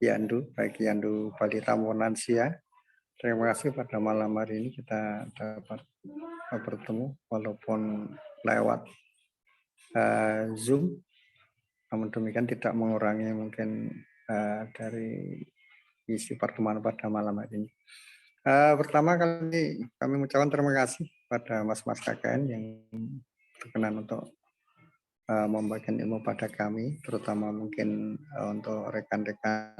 Yandu, baik Yandu balita maupun lansia. Terima kasih pada malam hari ini kita dapat bertemu walaupun lewat Zoom. Namun demikian tidak mengurangi mungkin dari isi pertemuan pada malam hari ini. Pertama kali kami mengucapkan terima kasih pada mas-mas KKN yang berkenan untuk membagikan ilmu pada kami, terutama mungkin untuk rekan-rekan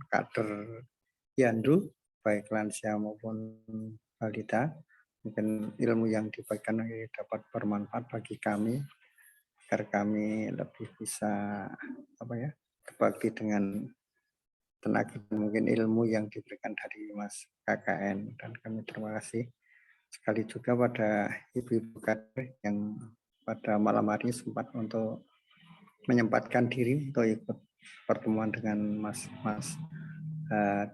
kader Yandu, baik lansia maupun balita. Mungkin ilmu yang dibagikan dapat bermanfaat bagi kami, agar kami lebih bisa berbagi dengan tenaga mungkin ilmu yang diberikan dari Mas KKN, dan kami terima kasih sekali juga pada ibu-ibu kader yang pada malam hari sempat untuk menyempatkan diri untuk ikut pertemuan dengan mas-mas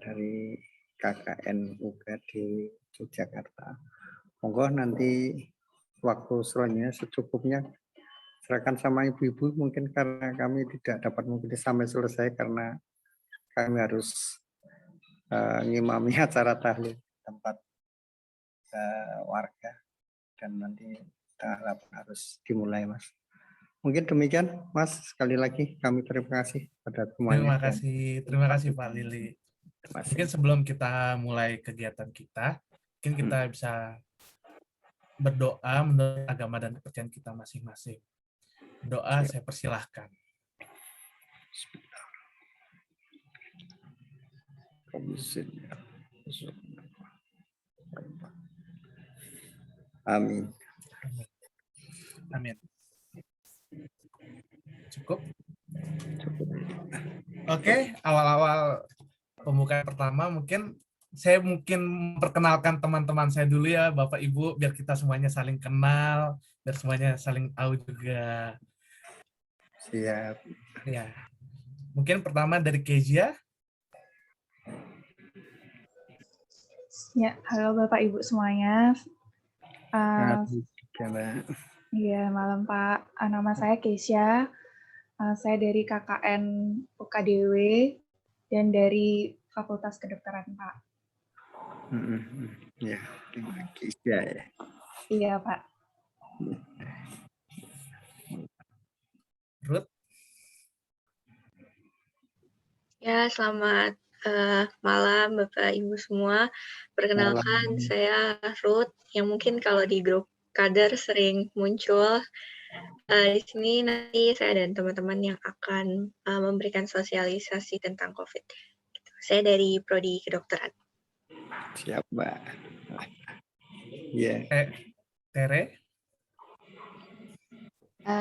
dari KKN UGD di Yogyakarta. Monggo nanti waktu selanjutnya secukupnya serahkan sama ibu-ibu, mungkin karena kami tidak dapat mengikuti sampai selesai karena kami harus ngimami acara tahlil tempat warga, dan nanti kita harus dimulai, Mas. Mungkin demikian, Mas. Sekali lagi kami terima kasih pada semuanya. Terima kasih Pak Lili. Mungkin sebelum kita mulai kegiatan kita, mungkin kita bisa berdoa menurut agama dan kepercayaan kita masing-masing. Doa saya persilahkan. Amin. Amin. Cukup? Oke, awal-awal pembukaan pertama mungkin saya memperkenalkan teman-teman saya dulu ya, Bapak Ibu, biar kita semuanya saling kenal, biar semuanya saling tahu juga. Siap. Ya. Mungkin pertama dari Kezia. Ya, halo Bapak Ibu semuanya. Iya, malam Pak. Nama saya Keisha. Saya dari KKN UKDW dan dari Fakultas Kedokteran, Pak. Ya, Keisha ya. Iya, Pak. Ruth. Ya, selamat malam Bapak Ibu semua. Perkenalkan, saya Ruth, yang mungkin kalau di grup kader sering muncul. Di sini nanti saya dan teman-teman yang akan memberikan sosialisasi tentang COVID. Saya dari Prodi Kedokteran. Siap, Mbak. Ya. Tere.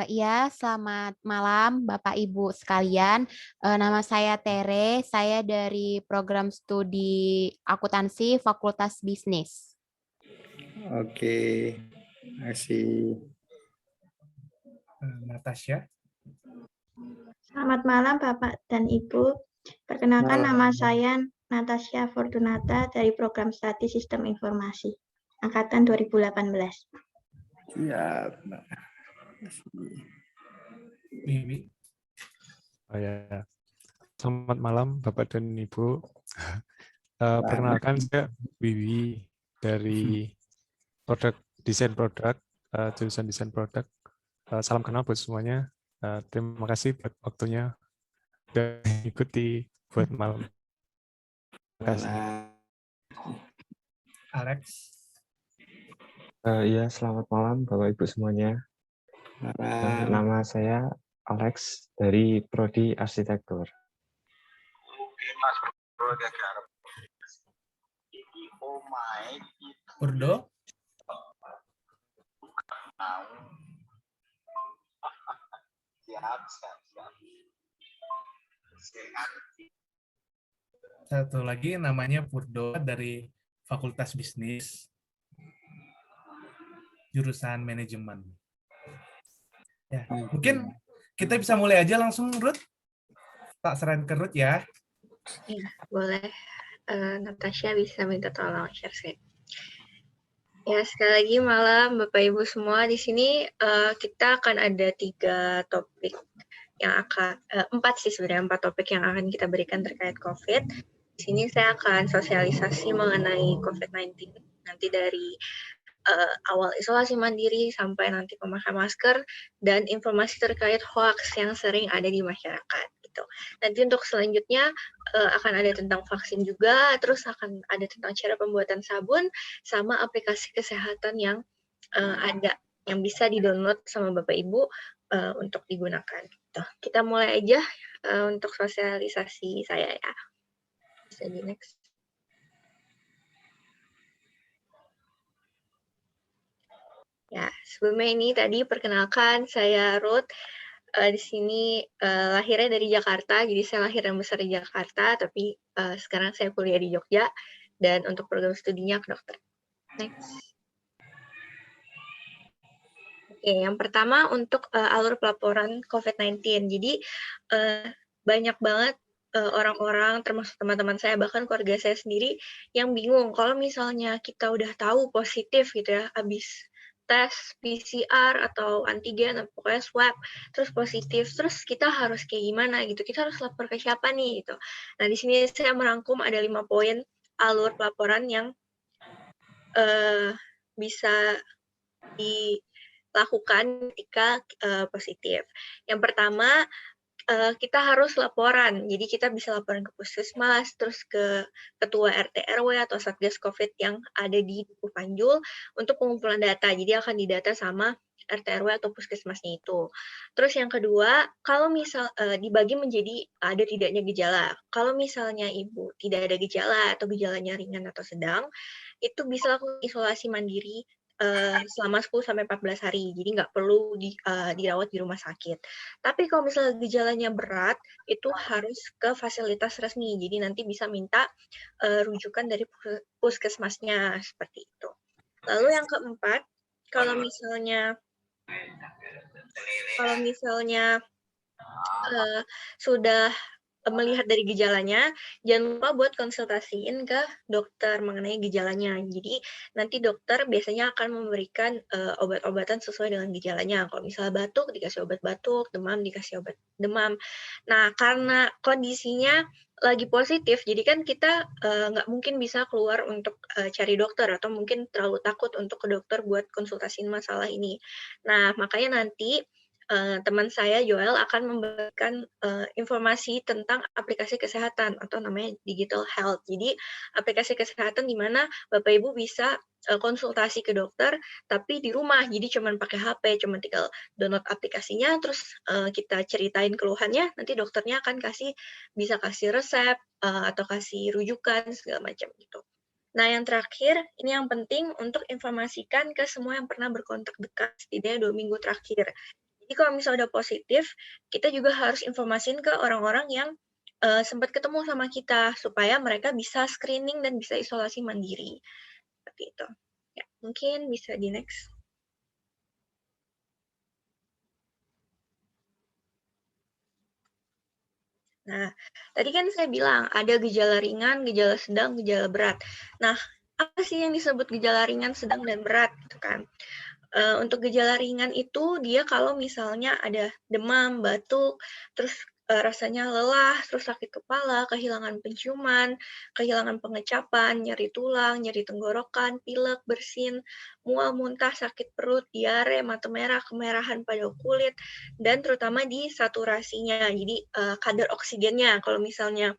Ya, selamat malam Bapak Ibu sekalian. Nama saya Tere, saya dari program studi akuntansi Fakultas Bisnis. Oke, terima kasih. Natasha. Selamat malam Bapak dan Ibu. Perkenalkan nama saya Natasha Fortunata dari program Studi Sistem Informasi, Angkatan 2018. Siap. Bibi. Ya. Selamat malam Bapak dan Ibu. Perkenalkan saya Bibi dari desain produk, jurusan desain produk. Salam kenal buat semuanya. Terima kasih buat waktunya dan ikuti buat malam. Terima kasih. Alex. Iya, selamat malam Bapak Ibu semuanya. Nama saya Alex dari Prodi Arsitektur. Urdo. Satu lagi namanya Purdo dari Fakultas Bisnis, jurusan manajemen. Ya, mungkin kita bisa mulai aja langsung, Ruth. Tak serahin ke Ruth ya. Ya, boleh. Natasha bisa minta tolong share screen. Ya, sekali lagi malam Bapak Ibu semua. Di sini kita akan ada 3 topik. yang akan 4 sih sebenarnya, 4 topik yang akan kita berikan terkait COVID. Di sini saya akan sosialisasi mengenai COVID-19 nanti dari awal isolasi mandiri sampai nanti pemakaian masker dan informasi terkait hoax yang sering ada di masyarakat gitu. Nanti untuk selanjutnya akan ada tentang vaksin juga, terus akan ada tentang cara pembuatan sabun sama aplikasi kesehatan yang ada yang bisa di-download sama Bapak Ibu untuk digunakan. Gitu. Kita mulai aja untuk sosialisasi saya ya. Bisa di next. Ya, sebelumnya ini tadi perkenalkan saya Ruth. Di sini lahirnya dari Jakarta, jadi saya lahir dan besar di Jakarta, tapi sekarang saya kuliah di Jogja dan untuk program studinya kedokteran. Next. Oke, yang pertama untuk alur pelaporan COVID-19. Jadi banyak banget orang-orang, termasuk teman-teman saya, bahkan keluarga saya sendiri, yang bingung kalau misalnya kita udah tahu positif gitu ya, habis tes PCR atau antigen, pokoknya swab, terus positif, terus kita harus kayak gimana gitu, kita harus lapor ke siapa nih gitu. Nah, di sini saya merangkum ada 5 poin alur pelaporan yang bisa dilakukan ketika positif. Yang pertama, kita harus laporan. Jadi kita bisa laporan ke puskesmas, terus ke ketua RT RW atau Satgas COVID yang ada di Dukuh Panjul untuk pengumpulan data. Jadi akan didata sama RT RW atau puskesmasnya itu. Terus yang kedua, kalau misal dibagi menjadi ada tidaknya gejala. Kalau misalnya ibu tidak ada gejala atau gejalanya ringan atau sedang, itu bisa lakukan isolasi mandiri selama 10-14 hari, jadi nggak perlu dirawat di rumah sakit. Tapi kalau misalnya gejalanya berat, itu harus ke fasilitas resmi, jadi nanti bisa minta rujukan dari puskesmasnya, seperti itu. Lalu yang keempat, kalau misalnya sudah melihat dari gejalanya, jangan lupa buat konsultasiin ke dokter mengenai gejalanya. Jadi nanti dokter biasanya akan memberikan obat-obatan sesuai dengan gejalanya. Kalau misalnya batuk, dikasih obat batuk, demam, dikasih obat demam. Nah, karena kondisinya lagi positif, jadi kan kita nggak mungkin bisa keluar untuk cari dokter, atau mungkin terlalu takut untuk ke dokter buat konsultasiin masalah ini. Nah, makanya nanti teman saya Joel akan memberikan informasi tentang aplikasi kesehatan atau namanya digital health. Jadi aplikasi kesehatan di mana Bapak Ibu bisa konsultasi ke dokter tapi di rumah. Jadi cuma pakai HP, cuma tinggal download aplikasinya, terus kita ceritain keluhannya, nanti dokternya akan bisa kasih resep atau kasih rujukan segala macam gitu. Nah, yang terakhir, ini yang penting untuk informasikan ke semua yang pernah berkontak dekat setidaknya 2 minggu terakhir. Jadi kalau misalnya udah positif, kita juga harus informasiin ke orang-orang yang sempat ketemu sama kita, supaya mereka bisa screening dan bisa isolasi mandiri. Seperti itu. Ya, mungkin bisa di next. Nah, tadi kan saya bilang ada gejala ringan, gejala sedang, gejala berat. Nah, apa sih yang disebut gejala ringan, sedang, dan berat? Gitu kan? Untuk gejala ringan itu dia kalau misalnya ada demam, batuk, terus rasanya lelah, terus sakit kepala, kehilangan penciuman, kehilangan pengecapan, nyeri tulang, nyeri tenggorokan, pilek, bersin, mual, muntah, sakit perut, diare, mata merah, kemerahan pada kulit, dan terutama di saturasinya, jadi kadar oksigennya. Kalau misalnya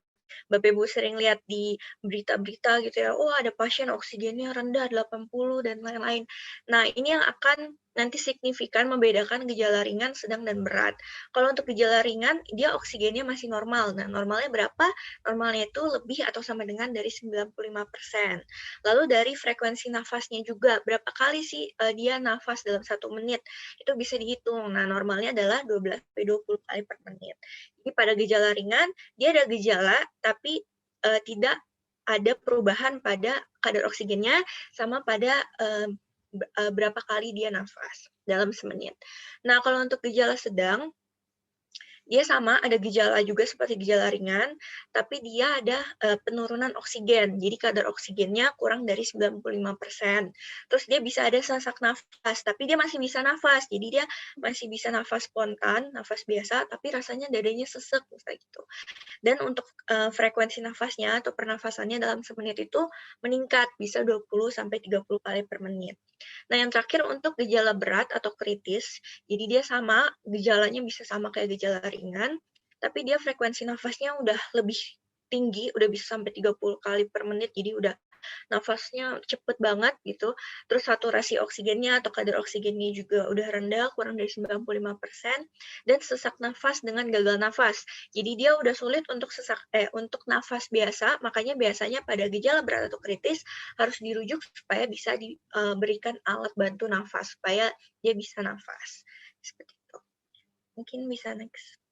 Bapak Ibu sering lihat di berita-berita gitu ya, oh ada pasien oksigennya rendah 80 dan lain-lain. Nah, ini yang akan nanti signifikan membedakan gejala ringan, sedang, dan berat. Kalau untuk gejala ringan, dia oksigennya masih normal. Nah, normalnya berapa? Normalnya itu lebih atau sama dengan dari 95%. Lalu dari frekuensi nafasnya juga, berapa kali sih dia nafas dalam 1 menit? Itu bisa dihitung. Nah, normalnya adalah 12-20 kali per menit. Jadi pada gejala ringan, dia ada gejala, tapi tidak ada perubahan pada kadar oksigennya sama pada berapa kali dia nafas dalam semenit. Nah, kalau untuk gejala sedang, dia sama, ada gejala juga seperti gejala ringan, tapi dia ada penurunan oksigen. Jadi kadar oksigennya kurang dari 95%. Terus dia bisa ada sesak nafas, tapi dia masih bisa nafas. Jadi dia masih bisa nafas spontan, nafas biasa, tapi rasanya dadanya sesek kayak gitu. Dan untuk frekuensi nafasnya atau pernafasannya dalam semenit itu meningkat, bisa 20-30 kali per menit. Nah, yang terakhir untuk gejala berat atau kritis, jadi dia sama, gejalanya bisa sama kayak gejala ringan, tapi dia frekuensi nafasnya udah lebih tinggi, udah bisa sampai 30 kali per menit, jadi udah nafasnya cepet banget gitu. Terus saturasi oksigennya atau kadar oksigennya juga udah rendah, kurang dari 95%, dan sesak nafas dengan gagal nafas. Jadi dia udah sulit untuk untuk nafas biasa, makanya biasanya pada gejala berat atau kritis harus dirujuk supaya bisa diberikan alat bantu nafas supaya dia bisa nafas. Seperti itu. Mungkin bisa next.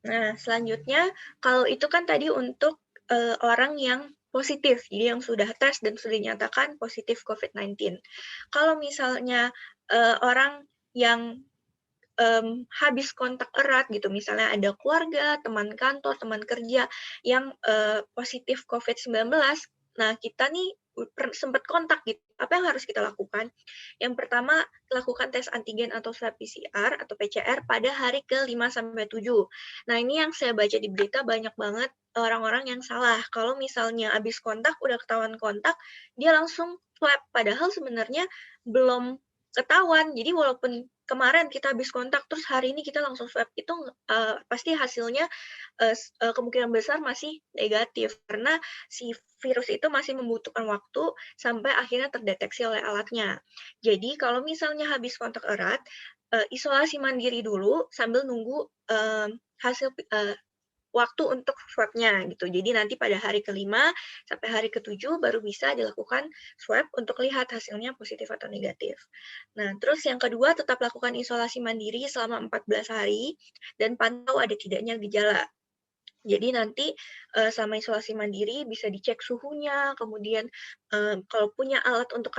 Nah, selanjutnya, kalau itu kan tadi untuk orang yang positif, jadi yang sudah tes dan sudah dinyatakan positif COVID-19. Kalau misalnya orang yang habis kontak erat gitu, misalnya ada keluarga, teman kantor, teman kerja yang positif COVID-19, nah kita nih sempat kontak gitu, apa yang harus kita lakukan? Yang pertama, lakukan tes antigen atau swab PCR atau PCR pada hari ke-5-7. Nah, ini yang saya baca di berita banyak banget orang-orang yang salah. Kalau misalnya habis kontak, udah ketahuan kontak, dia langsung swab. Padahal sebenarnya belum ketahuan. Jadi walaupun kemarin kita habis kontak, terus hari ini kita langsung swab, itu pasti hasilnya kemungkinan besar masih negatif. Karena si virus itu masih membutuhkan waktu sampai akhirnya terdeteksi oleh alatnya. Jadi kalau misalnya habis kontak erat, isolasi mandiri dulu sambil nunggu hasil waktu untuk swab-nya gitu. Jadi nanti pada hari ke-5 sampai hari ke-7 baru bisa dilakukan swab untuk lihat hasilnya positif atau negatif. Nah, terus yang kedua tetap lakukan isolasi mandiri selama 14 hari dan pantau ada tidaknya gejala. Jadi nanti selama isolasi mandiri bisa dicek suhunya, kemudian kalau punya alat untuk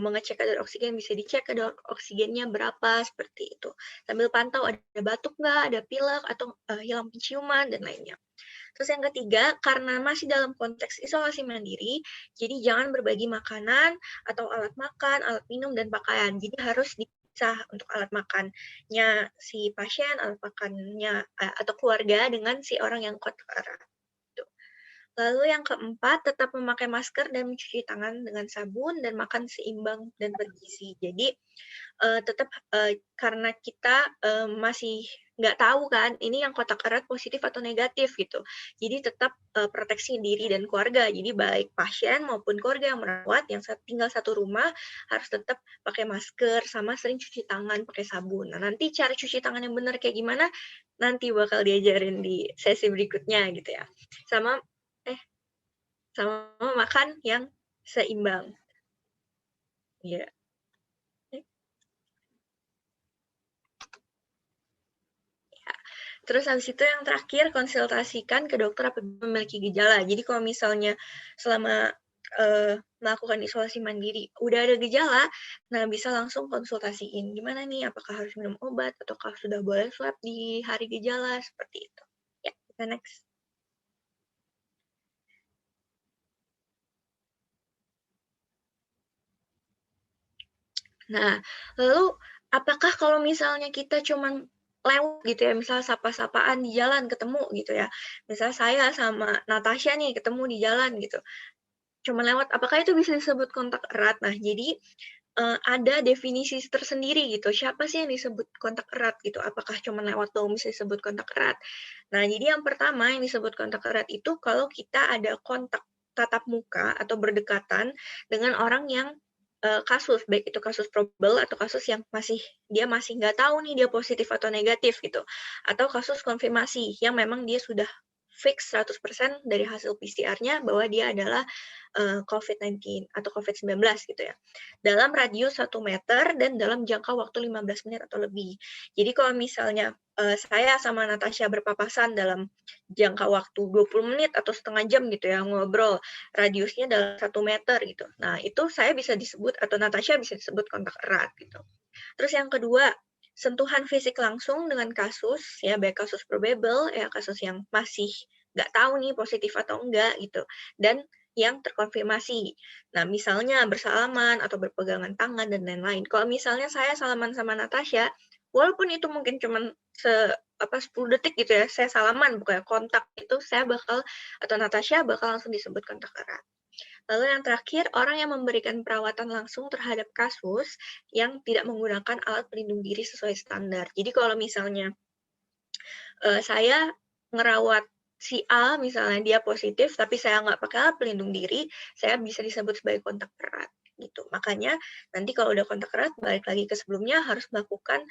mengecek kadar oksigen bisa dicek kadar oksigennya berapa, seperti itu. Sambil pantau ada batuk nggak, ada pilek, atau hilang penciuman, dan lainnya. Terus yang ketiga, karena masih dalam konteks isolasi mandiri, jadi jangan berbagi makanan atau alat makan, alat minum, dan pakaian. Jadi harus dipisah untuk alat makannya si pasien, alat makannya atau keluarga dengan si orang yang kontak erat. Lalu yang keempat, tetap memakai masker dan mencuci tangan dengan sabun dan makan seimbang dan bergizi. Jadi tetap karena kita masih nggak tahu kan ini yang kontak erat positif atau negatif gitu. Jadi tetap proteksi diri dan keluarga. Jadi baik pasien maupun keluarga yang merawat yang tinggal satu rumah harus tetap pakai masker sama sering cuci tangan pakai sabun. Nah, nanti cara cuci tangan yang benar kayak gimana nanti bakal diajarin di sesi berikutnya gitu ya. Sama makan yang seimbang. Ya. Terus habis itu yang terakhir, konsultasikan ke dokter apabila memiliki gejala. Jadi kalau misalnya selama melakukan isolasi mandiri udah ada gejala, nah bisa langsung konsultasiin. Gimana nih, apakah harus minum obat ataukah sudah boleh swab di hari gejala, seperti itu. Ya, kita next. Nah, lalu apakah kalau misalnya kita cuman lewat gitu ya, misal sapa-sapaan di jalan ketemu gitu ya. Misal saya sama Natasha nih ketemu di jalan gitu. Cuma lewat, apakah itu bisa disebut kontak erat? Nah, jadi ada definisi tersendiri gitu. Siapa sih yang disebut kontak erat gitu? Apakah cuma lewat doang bisa disebut kontak erat? Nah, jadi yang pertama yang disebut kontak erat itu kalau kita ada kontak tatap muka atau berdekatan dengan orang yang kasus, baik itu kasus probable atau kasus yang dia masih nggak tahu nih dia positif atau negatif gitu, atau kasus konfirmasi yang memang dia sudah fix 100% dari hasil PCR-nya bahwa dia adalah COVID-19 atau COVID-19 gitu ya. Dalam radius 1 meter dan dalam jangka waktu 15 menit atau lebih. Jadi kalau misalnya saya sama Natasha berpapasan dalam jangka waktu 20 menit atau setengah jam gitu ya, ngobrol, radiusnya dalam 1 meter gitu. Nah, itu saya bisa disebut, atau Natasha bisa disebut kontak erat gitu. Terus yang kedua, sentuhan fisik langsung dengan kasus, ya baik kasus probable, ya kasus yang masih nggak tahu nih positif atau enggak gitu, dan yang terkonfirmasi. Nah, misalnya bersalaman atau berpegangan tangan dan lain-lain. Kalau misalnya saya salaman sama Natasha, walaupun itu mungkin cuma 10 detik gitu ya, saya salaman bukan kontak, itu saya bakal, atau Natasha bakal langsung disebut kontak erat. Lalu yang terakhir, orang yang memberikan perawatan langsung terhadap kasus yang tidak menggunakan alat pelindung diri sesuai standar. Jadi kalau misalnya saya ngerawat si A, misalnya dia positif, tapi saya nggak pakai alat pelindung diri, saya bisa disebut sebagai kontak erat. Gitu. Makanya nanti kalau udah kontak erat, balik lagi ke sebelumnya, harus melakukan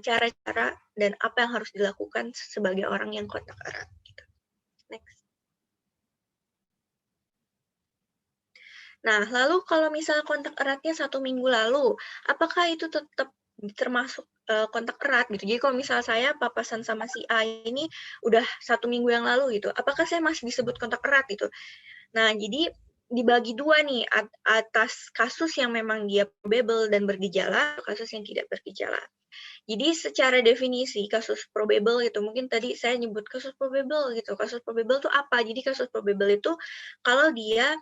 cara-cara dan apa yang harus dilakukan sebagai orang yang kontak erat. Gitu. Next. Nah, lalu kalau misalnya kontak eratnya 1 minggu lalu, apakah itu tetap termasuk kontak erat gitu? Jadi kalau misalnya saya papasan sama si A ini udah 1 minggu yang lalu gitu, apakah saya masih disebut kontak erat gitu? Nah, jadi dibagi dua nih, atas kasus yang memang dia probable dan bergejala, kasus yang tidak bergejala. Jadi secara definisi kasus probable gitu, mungkin tadi saya nyebut kasus probable gitu. Kasus probable itu apa? Jadi kasus probable itu kalau dia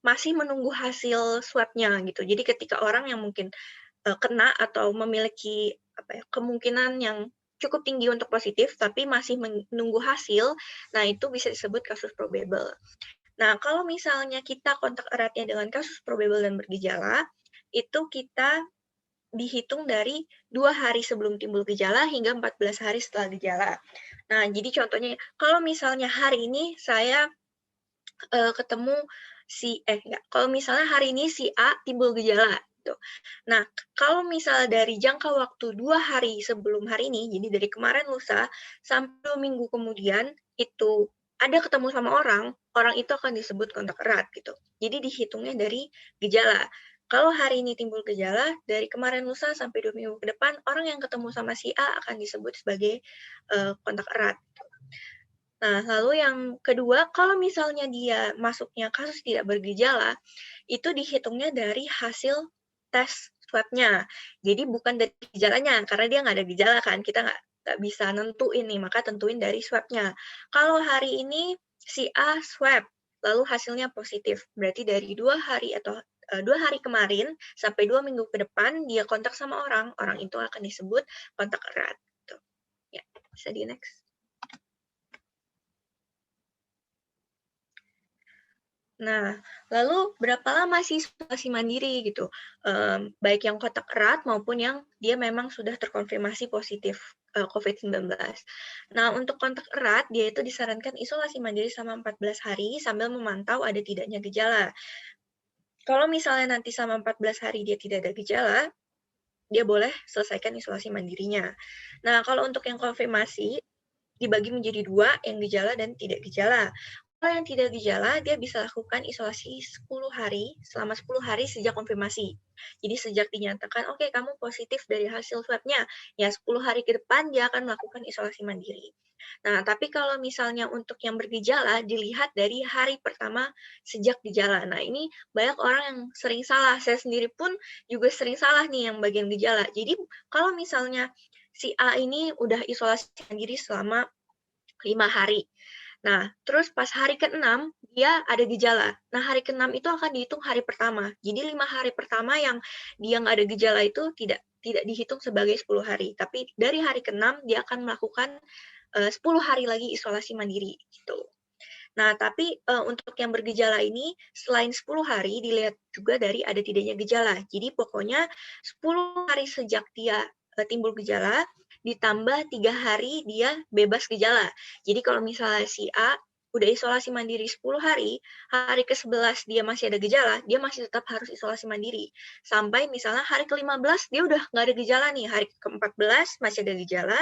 masih menunggu hasil swab-nya gitu. Jadi ketika orang yang mungkin kena atau memiliki kemungkinan yang cukup tinggi untuk positif, tapi masih menunggu hasil, nah itu bisa disebut kasus probable. Nah, kalau misalnya kita kontak eratnya dengan kasus probable dan bergejala, itu kita dihitung dari 2 hari sebelum timbul gejala hingga 14 hari setelah gejala. Nah, jadi contohnya, kalau misalnya hari ini saya ketemu kalau misalnya hari ini si A timbul gejala, gitu. Nah, kalau misalnya dari jangka waktu 2 hari sebelum hari ini, jadi dari kemarin lusa sampai 2 minggu kemudian itu ada ketemu sama orang itu akan disebut kontak erat gitu. Jadi dihitungnya dari gejala. Kalau hari ini timbul gejala, dari kemarin lusa sampai 2 minggu ke depan, orang yang ketemu sama si A akan disebut sebagai kontak erat. Nah, lalu yang kedua, kalau misalnya dia masuknya kasus tidak bergejala, itu dihitungnya dari hasil tes swab-nya. Jadi bukan dari gejalanya, karena dia nggak ada gejala kan, kita nggak bisa nentuin nih, maka tentuin dari swab-nya. Kalau hari ini si A swab, lalu hasilnya positif, berarti dari 2 hari atau 2 hari kemarin sampai 2 minggu ke depan dia kontak sama orang itu akan disebut kontak erat. Gitu. Ya, bisa di next. Nah, lalu berapa lama sih isolasi mandiri gitu? Baik yang kontak erat maupun yang dia memang sudah terkonfirmasi positif COVID-19. Nah, untuk kontak erat, dia itu disarankan isolasi mandiri selama 14 hari sambil memantau ada tidaknya gejala. Kalau misalnya nanti selama 14 hari dia tidak ada gejala, dia boleh selesaikan isolasi mandirinya. Nah, kalau untuk yang konfirmasi, dibagi menjadi 2, yang gejala dan tidak gejala. Kalau yang tidak gejala, dia bisa lakukan isolasi 10 hari, selama 10 hari sejak konfirmasi. Jadi sejak dinyatakan, oke, kamu positif dari hasil swab-nya, ya 10 hari ke depan dia akan melakukan isolasi mandiri. Nah, tapi kalau misalnya untuk yang bergejala, dilihat dari hari pertama sejak gejala. Nah, ini banyak orang yang sering salah. Saya sendiri pun juga sering salah nih yang bagian gejala. Jadi kalau misalnya si A ini udah isolasi mandiri selama 5 hari. Nah, terus pas hari ke-6, dia ada gejala. Nah, hari ke-6 itu akan dihitung hari pertama. Jadi 5 hari pertama yang dia nggak ada gejala itu tidak dihitung sebagai 10 hari. Tapi dari hari ke-6, dia akan melakukan 10 hari lagi isolasi mandiri. Gitu. Nah, tapi untuk yang bergejala ini, selain 10 hari, dilihat juga dari ada tidaknya gejala. Jadi pokoknya 10 hari sejak dia timbul gejala, ditambah 3 hari dia bebas gejala. Jadi kalau misalnya si A udah isolasi mandiri 10 hari, hari ke-11 dia masih ada gejala, dia masih tetap harus isolasi mandiri. Sampai misalnya hari ke-15 dia udah nggak ada gejala nih, hari ke-14 masih ada gejala,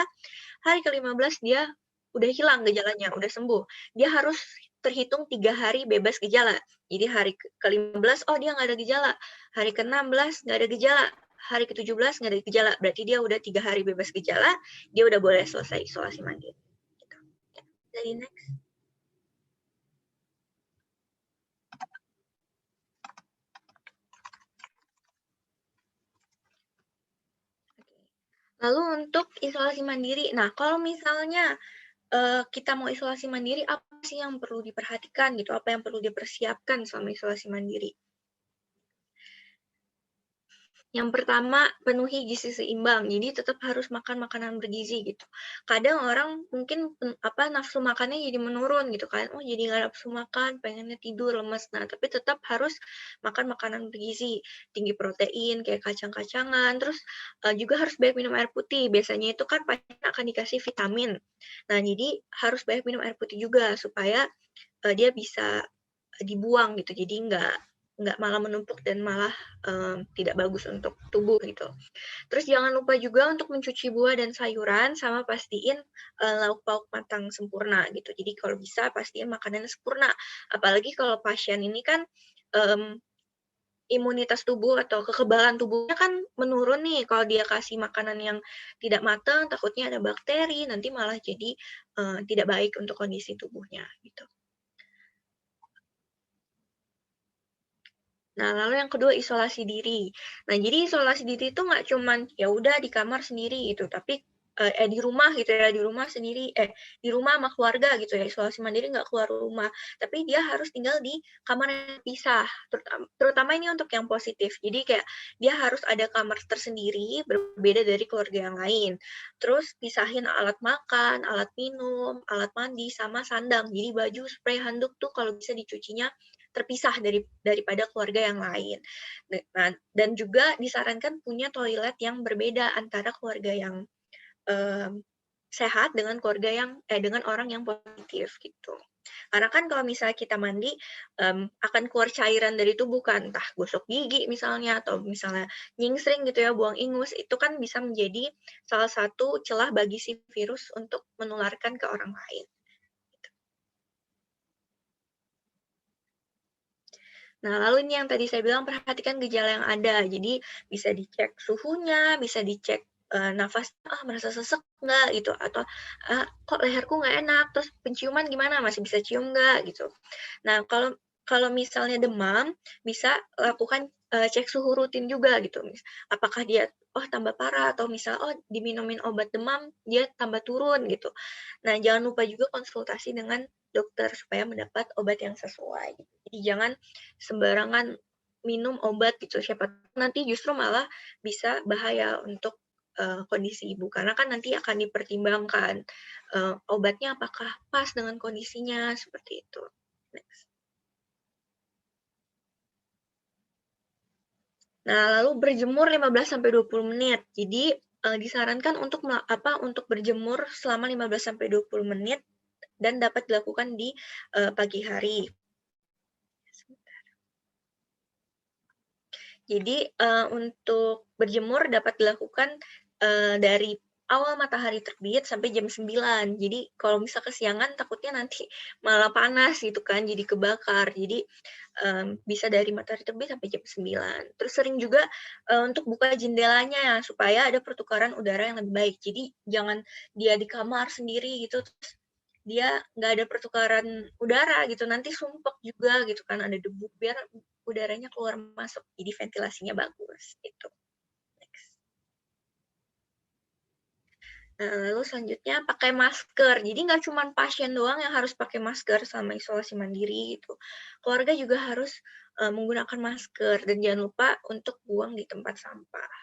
hari ke-15 dia udah hilang gejalanya, udah sembuh, dia harus terhitung 3 hari bebas gejala. Jadi hari ke-15, oh dia nggak ada gejala. Hari ke-16 nggak ada gejala. Hari ke-17 nggak ada gejala. Berarti dia udah 3 hari bebas gejala, dia udah boleh selesai isolasi mandiri. Gitu. Ya, jadi next. Lalu untuk isolasi mandiri, nah kalau misalnya kita mau isolasi mandiri, apa sih yang perlu diperhatikan gitu? Apa yang perlu dipersiapkan selama isolasi mandiri? Yang pertama, penuhi gizi seimbang. Jadi tetap harus makan makanan bergizi gitu. Kadang orang mungkin nafsu makannya jadi menurun gitu kan. Oh, jadi nggak nafsu makan, pengennya tidur, lemes. Nah, tapi tetap harus makan makanan bergizi, tinggi protein kayak kacang-kacangan. Terus juga harus banyak minum air putih. Biasanya itu kan pasien akan dikasih vitamin. Nah, jadi harus banyak minum air putih juga supaya dia bisa dibuang gitu. Jadi nggak malah menumpuk dan malah tidak bagus untuk tubuh gitu. Terus jangan lupa juga untuk mencuci buah dan sayuran sama pastiin lauk pauk matang sempurna gitu. Jadi kalau bisa pastiin makanannya sempurna. Apalagi kalau pasien ini kan imunitas tubuh atau kekebalan tubuhnya kan menurun nih kalau dia kasih makanan yang tidak matang, takutnya ada bakteri, nanti malah jadi tidak baik untuk kondisi tubuhnya gitu. Nah, lalu yang kedua isolasi diri. Nah, jadi isolasi diri itu nggak cuman ya udah di kamar sendiri gitu, tapi di rumah gitu ya, di rumah sendiri, di rumah sama keluarga gitu ya, isolasi mandiri nggak keluar rumah, tapi dia harus tinggal di kamar yang pisah, terutama ini untuk yang positif. Jadi kayak dia harus ada kamar tersendiri, berbeda dari keluarga yang lain. Terus pisahin alat makan, alat minum, alat mandi, sama sandang. Jadi baju, spray, handuk tuh kalau bisa dicucinya terpisah daripada keluarga yang lain. Nah, dan juga disarankan punya toilet yang berbeda antara keluarga yang sehat dengan dengan orang yang positif gitu. Karena kan kalau misalnya kita mandi akan keluar cairan dari tubuh kan, entah gosok gigi misalnya atau misalnya nyingsring gitu ya, buang ingus, itu kan bisa menjadi salah satu celah bagi si virus untuk menularkan ke orang lain. Nah, lalu ini yang tadi saya bilang, perhatikan gejala yang ada. Jadi bisa dicek suhunya, bisa dicek nafas, merasa sesek nggak gitu, atau kok leherku nggak enak, terus penciuman gimana, masih bisa cium nggak gitu. Nah, kalau misalnya demam, bisa lakukan cek suhu rutin juga gitu. Apakah dia tambah parah, atau misalnya diminumin obat demam, dia tambah turun gitu. Nah, jangan lupa juga konsultasi dengan dokter supaya mendapat obat yang sesuai. Jadi jangan sembarangan minum obat gitu, siapa nanti justru malah bisa bahaya untuk kondisi ibu, karena kan nanti akan dipertimbangkan obatnya apakah pas dengan kondisinya, seperti itu. Next. Nah, lalu berjemur 15-20 menit. Jadi disarankan untuk berjemur selama 15-20 menit dan dapat dilakukan di pagi hari. Jadi untuk berjemur dapat dilakukan dari awal matahari terbit sampai jam 9. Jadi kalau misal kesiangan takutnya nanti malah panas gitu kan, jadi kebakar. Jadi bisa dari matahari terbit sampai jam 9. Terus sering juga untuk buka jendelanya supaya ada pertukaran udara yang lebih baik. Jadi jangan dia di kamar sendiri gitu, terus dia nggak ada pertukaran udara gitu, nanti sumpek juga gitu kan, ada debu, biar udaranya keluar masuk, jadi ventilasinya bagus gitu. Next. Nah, lalu selanjutnya pakai masker. Jadi nggak cuma pasien doang yang harus pakai masker selama isolasi mandiri gitu. Keluarga juga harus menggunakan masker, dan jangan lupa untuk buang di tempat sampah.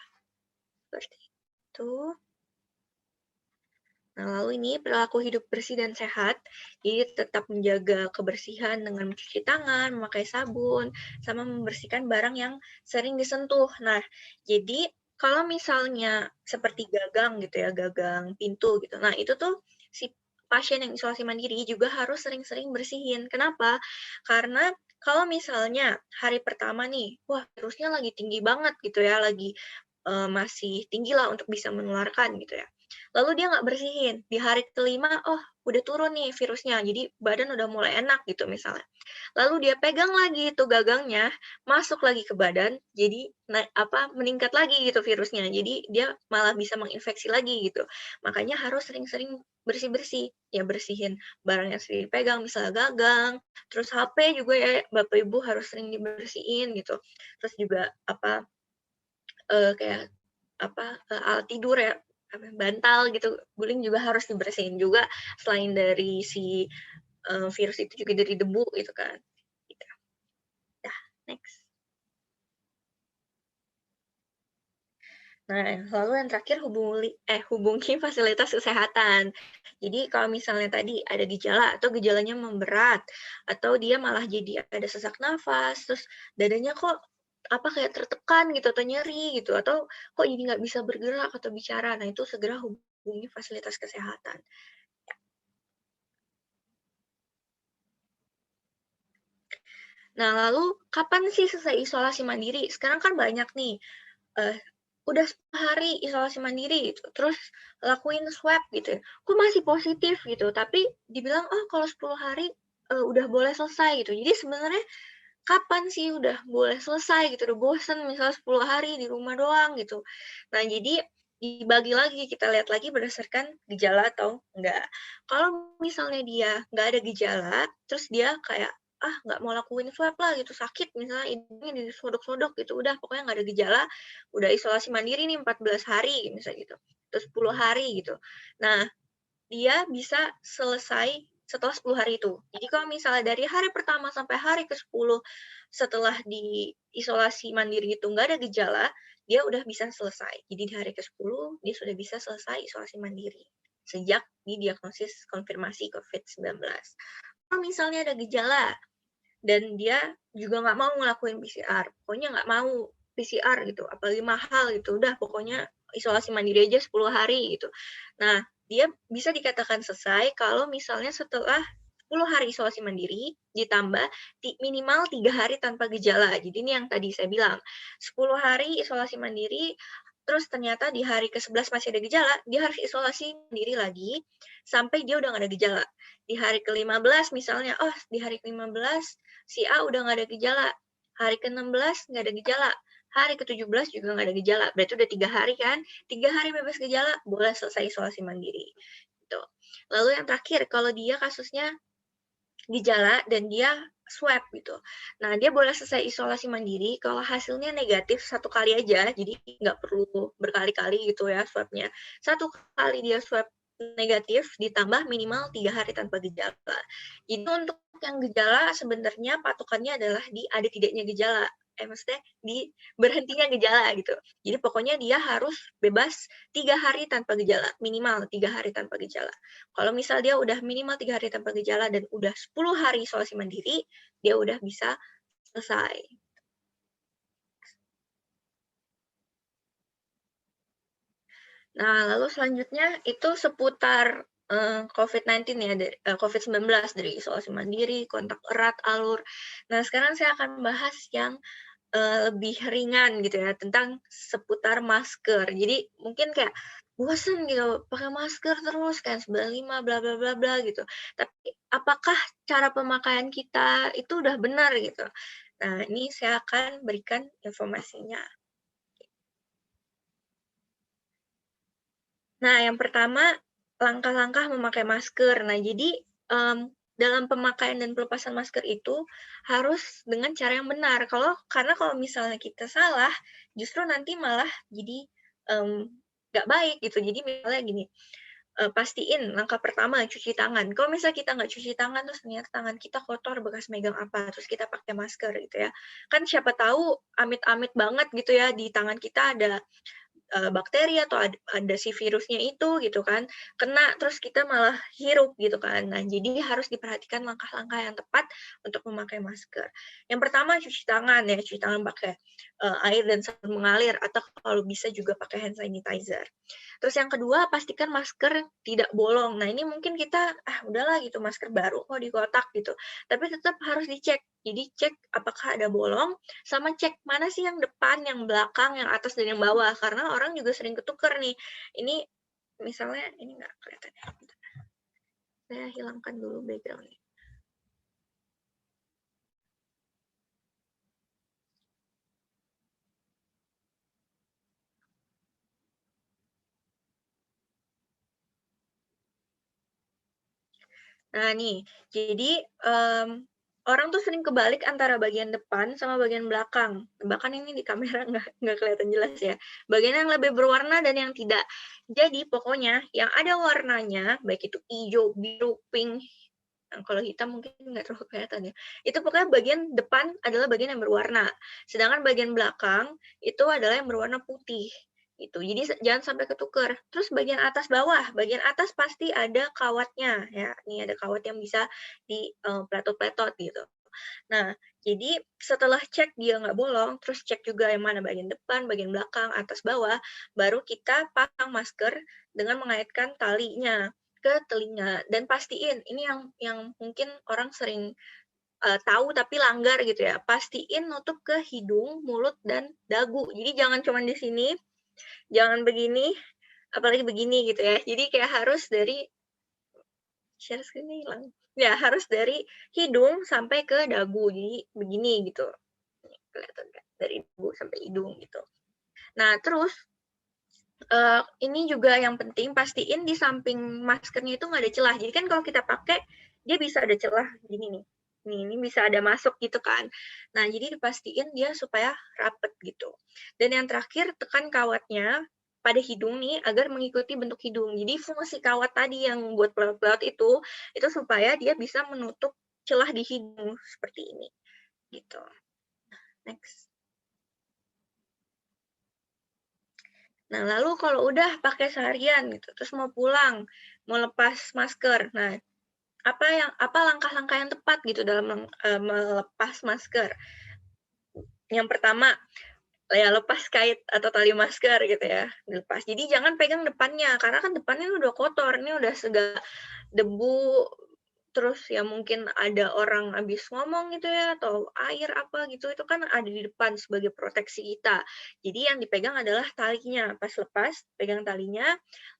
Seperti itu. Nah, lalu ini perilaku hidup bersih dan sehat, jadi tetap menjaga kebersihan dengan mencuci tangan, memakai sabun, sama membersihkan barang yang sering disentuh. Nah, jadi kalau misalnya seperti gagang gitu ya, gagang pintu gitu, nah itu tuh si pasien yang isolasi mandiri juga harus sering-sering bersihin. Kenapa? Karena kalau misalnya hari pertama nih, wah virusnya lagi tinggi banget gitu ya, lagi masih tinggi lah untuk bisa menularkan gitu ya. lalu dia nggak bersihin. Di hari kelima, oh udah turun nih virusnya, jadi badan udah mulai enak gitu misalnya. Lalu dia pegang lagi itu gagangnya, masuk lagi ke badan, jadi meningkat lagi gitu virusnya. Jadi dia malah bisa menginfeksi lagi gitu. Makanya harus sering-sering bersih-bersih. Ya bersihin barang yang sering dipegang, misalnya gagang, terus HP juga ya Bapak Ibu harus sering dibersihin gitu. Terus juga kayak alat tidur ya, bantal gitu, guling juga harus dibersihin juga selain dari si virus itu juga dari debu gitu kan. Gitu. Dah, next. Nah, lalu yang terakhir hubungi fasilitas kesehatan. Jadi kalau misalnya tadi ada gejala atau gejalanya memberat atau dia malah jadi ada sesak nafas, terus dadanya kok kayak tertekan gitu atau nyeri gitu atau kok jadi nggak bisa bergerak atau bicara. Nah, itu segera hubungi fasilitas kesehatan. Nah, lalu kapan sih selesai isolasi mandiri? Sekarang kan banyak nih, udah 10 hari isolasi mandiri gitu, terus lakuin swab gitu ya, kok masih positif gitu, tapi dibilang, oh kalau 10 hari udah boleh selesai gitu. Jadi sebenarnya kapan sih udah boleh selesai gitu, udah bosen misalnya 10 hari di rumah doang gitu. Nah, jadi dibagi lagi, kita lihat lagi berdasarkan gejala atau enggak. Kalau misalnya dia nggak ada gejala, terus dia kayak, nggak mau lakuin swab lah gitu, sakit misalnya hidungnya disodok-sodok gitu, udah pokoknya nggak ada gejala, udah isolasi mandiri nih 14 hari misalnya gitu, terus 10 hari gitu. Nah, dia bisa selesai setelah 10 hari itu. Jadi kalau misalnya dari hari pertama sampai hari ke-10 setelah di isolasi mandiri itu nggak ada gejala, dia udah bisa selesai. Jadi di hari ke-10 dia sudah bisa selesai isolasi mandiri sejak didiagnosis konfirmasi COVID-19. Kalau misalnya ada gejala dan dia juga nggak mau ngelakuin PCR, pokoknya nggak mau PCR gitu, apalagi mahal gitu, udah pokoknya isolasi mandiri aja 10 hari gitu. Nah, dia bisa dikatakan selesai kalau misalnya setelah 10 hari isolasi mandiri ditambah minimal 3 hari tanpa gejala. Jadi ini yang tadi saya bilang, 10 hari isolasi mandiri, terus ternyata di hari ke-11 masih ada gejala, dia harus isolasi mandiri lagi sampai dia udah nggak ada gejala. Di hari ke-15 misalnya, di hari ke-15 si A udah nggak ada gejala, hari ke-16 nggak ada gejala, hari ke-17 juga nggak ada gejala, berarti udah 3 hari kan, 3 hari bebas gejala, boleh selesai isolasi mandiri. Gitu. Lalu yang terakhir, kalau dia kasusnya gejala dan dia swab gitu. Nah, dia boleh selesai isolasi mandiri kalau hasilnya negatif 1 kali aja, jadi nggak perlu berkali-kali gitu ya swabnya. 1 kali dia swab negatif ditambah minimal 3 hari tanpa gejala. Itu untuk yang gejala sebenarnya patokannya adalah di ada tidaknya gejala. Maksudnya di berhentinya gejala gitu. Jadi pokoknya dia harus bebas 3 hari tanpa gejala, minimal 3 hari tanpa gejala. Kalau misal dia udah minimal 3 hari tanpa gejala dan udah 10 hari isolasi mandiri, dia udah bisa selesai. Nah, lalu selanjutnya itu seputar COVID-19 ya, COVID-19 dari isolasi mandiri, kontak erat, alur. Nah, sekarang saya akan bahas yang lebih ringan gitu ya, tentang seputar masker. Jadi mungkin kayak bosen gitu, pakai masker terus kan 95 bla bla bla bla gitu. Tapi apakah cara pemakaian kita itu udah benar gitu? Nah, ini saya akan berikan informasinya. Nah, yang pertama, langkah-langkah memakai masker. Nah, jadi dalam pemakaian dan pelepasan masker itu harus dengan cara yang benar. Karena kalau misalnya kita salah, justru nanti malah jadi nggak baik gitu. Jadi misalnya gini, pastiin langkah pertama cuci tangan. Kalau misalnya kita nggak cuci tangan, terus ternyata tangan kita kotor bekas megang apa, terus kita pakai masker gitu ya. Kan siapa tahu amit-amit banget gitu ya, di tangan kita ada bakteri atau ada si virusnya itu gitu kan, kena terus kita malah hirup gitu kan. Nah, jadi harus diperhatikan langkah-langkah yang tepat untuk memakai masker. Yang pertama cuci tangan ya, cuci tangan pakai air dan sabun mengalir atau kalau bisa juga pakai hand sanitizer. Terus yang kedua, pastikan masker tidak bolong. Nah, ini mungkin kita udahlah gitu, masker baru kok di kotak gitu. Tapi tetap harus dicek. Jadi cek apakah ada bolong, sama cek mana sih yang depan, yang belakang, yang atas dan yang bawah. Karena orang juga sering ketuker nih. Ini misalnya ini nggak kelihatan ya. Saya hilangkan dulu background-nya. Nah nih, jadi orang tuh sering kebalik antara bagian depan sama bagian belakang. Bahkan ini di kamera nggak kelihatan jelas ya. Bagian yang lebih berwarna dan yang tidak. Jadi pokoknya yang ada warnanya, baik itu hijau, biru, pink, nah, kalau hitam mungkin nggak terlalu kelihatan ya. Itu pokoknya bagian depan adalah bagian yang berwarna. Sedangkan bagian belakang itu adalah yang berwarna putih. Itu. Jadi jangan sampai ketukar. Terus bagian atas bawah, bagian atas pasti ada kawatnya ya. Ini ada kawat yang bisa di pletot-pletot gitu. Nah, jadi setelah cek dia nggak bolong, terus cek juga yang mana bagian depan, bagian belakang, atas bawah, baru kita pasang masker dengan mengaitkan talinya ke telinga dan pastiin ini yang mungkin orang sering tahu tapi langgar gitu ya. Pastiin nutup ke hidung, mulut dan dagu. Jadi jangan cuma di sini, jangan begini, apalagi begini gitu ya. Jadi kayak harus dari share screen-nya hilang. Ya, harus dari hidung sampai ke dagu. Jadi begini gitu. Kelihatan kan? Dari dagu sampai hidung gitu. Nah, terus ini juga yang penting pastiin di samping maskernya itu nggak ada celah. Jadi kan kalau kita pakai dia bisa ada celah gini nih. Ini bisa ada masuk gitu kan. Nah, jadi dipastiin dia supaya rapet gitu. Dan yang terakhir tekan kawatnya pada hidung nih agar mengikuti bentuk hidung. Jadi fungsi kawat tadi yang buat pelot-pelot itu supaya dia bisa menutup celah di hidung seperti ini. Gitu. Next. Nah, lalu kalau udah pakai seharian gitu, terus mau pulang, mau lepas masker. Nah, apa langkah-langkah yang tepat gitu dalam melepas masker? Yang pertama, ya lepas kait atau tali masker gitu ya, dilepas. Jadi jangan pegang depannya, karena kan depannya udah kotor, ini udah segala debu, terus ya mungkin ada orang habis ngomong gitu ya, atau air apa gitu, itu kan ada di depan sebagai proteksi kita. Jadi yang dipegang adalah talinya. Pas lepas, pegang talinya,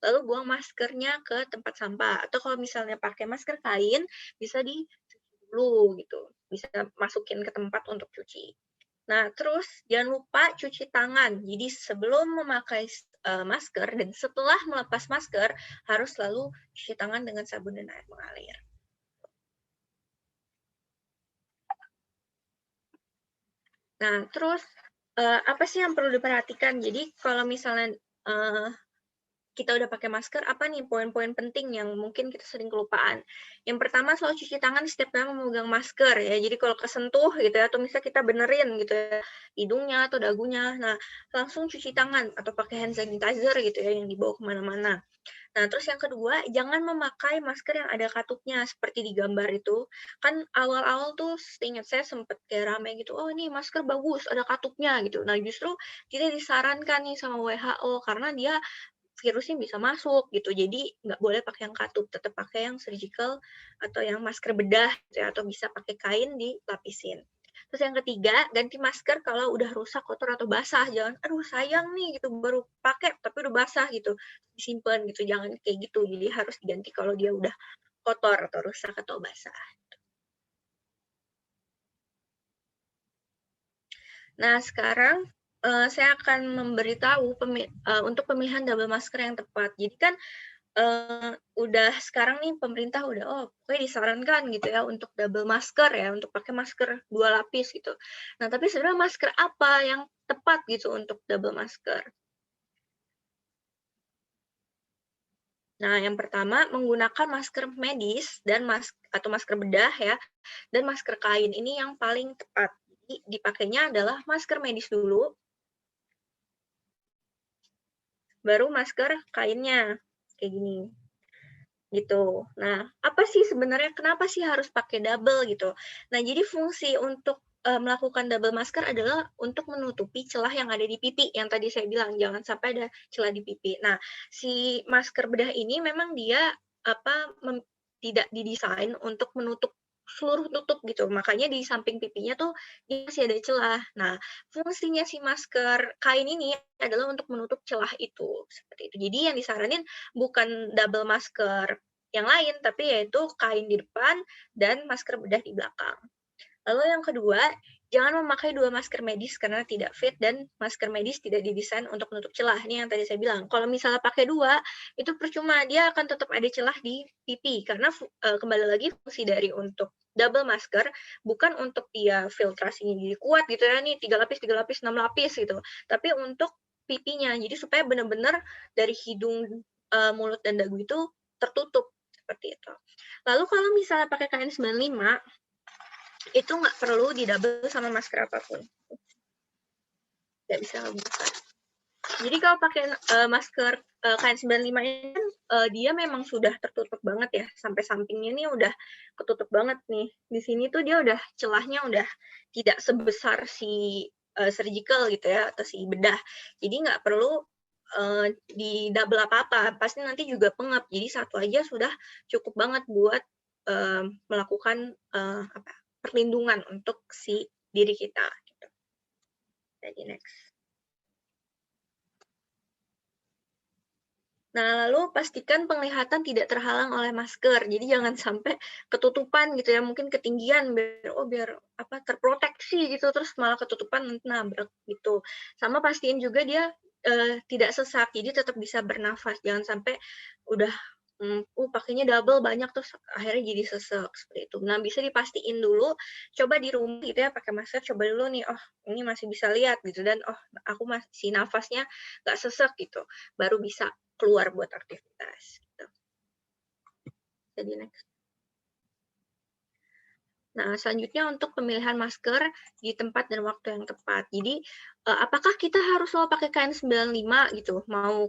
lalu buang maskernya ke tempat sampah. Atau kalau misalnya pakai masker kain, bisa dicuci dulu gitu. Bisa masukin ke tempat untuk cuci. Nah, terus jangan lupa cuci tangan. Jadi sebelum memakai masker dan setelah melepas masker, harus selalu cuci tangan dengan sabun dan air mengalir. Nah, terus apa sih yang perlu diperhatikan? Jadi kalau misalnya kita udah pakai masker, apa nih poin-poin penting yang mungkin kita sering kelupaan? Yang pertama, selalu cuci tangan setiap kali memegang masker ya. Jadi kalau kesentuh gitu ya, atau misalnya kita benerin gitu ya, hidungnya atau dagunya, nah langsung cuci tangan atau pakai hand sanitizer gitu ya yang dibawa kemana-mana. Nah, terus yang kedua, jangan memakai masker yang ada katupnya seperti di gambar itu. Kan awal-awal tuh seingat saya sempat kayak rame gitu, oh ini masker bagus, ada katupnya gitu. Nah, justru tidak disarankan nih sama WHO karena dia virusnya bisa masuk gitu. Jadi nggak boleh pakai yang katup, tetap pakai yang surgical atau yang masker bedah gitu ya, atau bisa pakai kain dilapisin. Terus yang ketiga, ganti masker kalau udah rusak, kotor atau basah. Jangan, aduh sayang nih gitu baru pakai tapi udah basah gitu. Disimpan gitu, jangan kayak gitu. Jadi harus diganti kalau dia udah kotor atau rusak atau basah. Nah, sekarang saya akan memberitahu untuk pemilihan double masker yang tepat. Jadi kan udah sekarang nih pemerintah udah pokoknya disarankan gitu ya untuk double masker ya, untuk pakai masker 2 lapis gitu. Nah, tapi sebenarnya masker apa yang tepat gitu untuk double masker? Nah, yang pertama menggunakan masker medis dan atau masker bedah ya, dan masker kain ini yang paling tepat. Jadi dipakainya adalah masker medis dulu, baru masker kainnya kayak gini gitu. Nah, apa sih sebenarnya kenapa sih harus pakai double gitu? Nah, jadi fungsi untuk melakukan double masker adalah untuk menutupi celah yang ada di pipi yang tadi saya bilang jangan sampai ada celah di pipi. Nah, si masker bedah ini memang dia tidak didesain untuk menutup seluruh tutup gitu. Makanya di samping pipinya tuh dia masih ada celah. Nah, fungsinya si masker kain ini adalah untuk menutup celah itu, seperti itu. Jadi yang disaranin bukan double masker yang lain, tapi yaitu kain di depan dan masker bedah di belakang. Lalu yang kedua, jangan memakai 2 masker medis karena tidak fit dan masker medis tidak didesain untuk menutup celah. Ini yang tadi saya bilang. Kalau misalnya pakai 2, itu percuma. Dia akan tetap ada celah di pipi karena kembali lagi fungsi dari untuk double masker bukan untuk dia filtrasinya jadi kuat gitu ya, nih 3 lapis, 3 lapis, 6 lapis gitu. Tapi untuk pipinya. Jadi supaya benar-benar dari hidung, mulut dan dagu itu tertutup seperti itu. Lalu kalau misalnya pakai KN95 itu nggak perlu didouble sama masker apapun. Nggak bisa buka. Jadi kalau pakai masker KN95 ini kan dia memang sudah tertutup banget ya. Sampai sampingnya ini udah ketutup banget nih. Di sini tuh dia udah celahnya udah tidak sebesar si surgical gitu ya, atau si bedah. Jadi nggak perlu di double apa-apa. Pasti nanti juga pengap. Jadi satu aja sudah cukup banget buat melakukan perlindungan untuk si diri kita. Gitu. Jadi next. Nah, lalu pastikan penglihatan tidak terhalang oleh masker. Jadi jangan sampai ketutupan gitu ya, mungkin ketinggian biar terproteksi gitu, terus malah ketutupan nanti nabrak gitu. Sama pastiin juga dia tidak sesak, jadi tetap bisa bernafas. Jangan sampai udah pakainya double banyak terus akhirnya jadi sesek seperti itu. Nah, bisa dipastiin dulu, coba di rumah gitu ya pakai masker, coba dulu nih, oh ini masih bisa lihat gitu, dan oh aku masih nafasnya nggak sesek gitu, baru bisa keluar buat aktivitas. Gitu. Jadi next. Nah, selanjutnya untuk pemilihan masker di tempat dan waktu yang tepat. Jadi, apakah kita harus selalu pakai KN95 gitu? Mau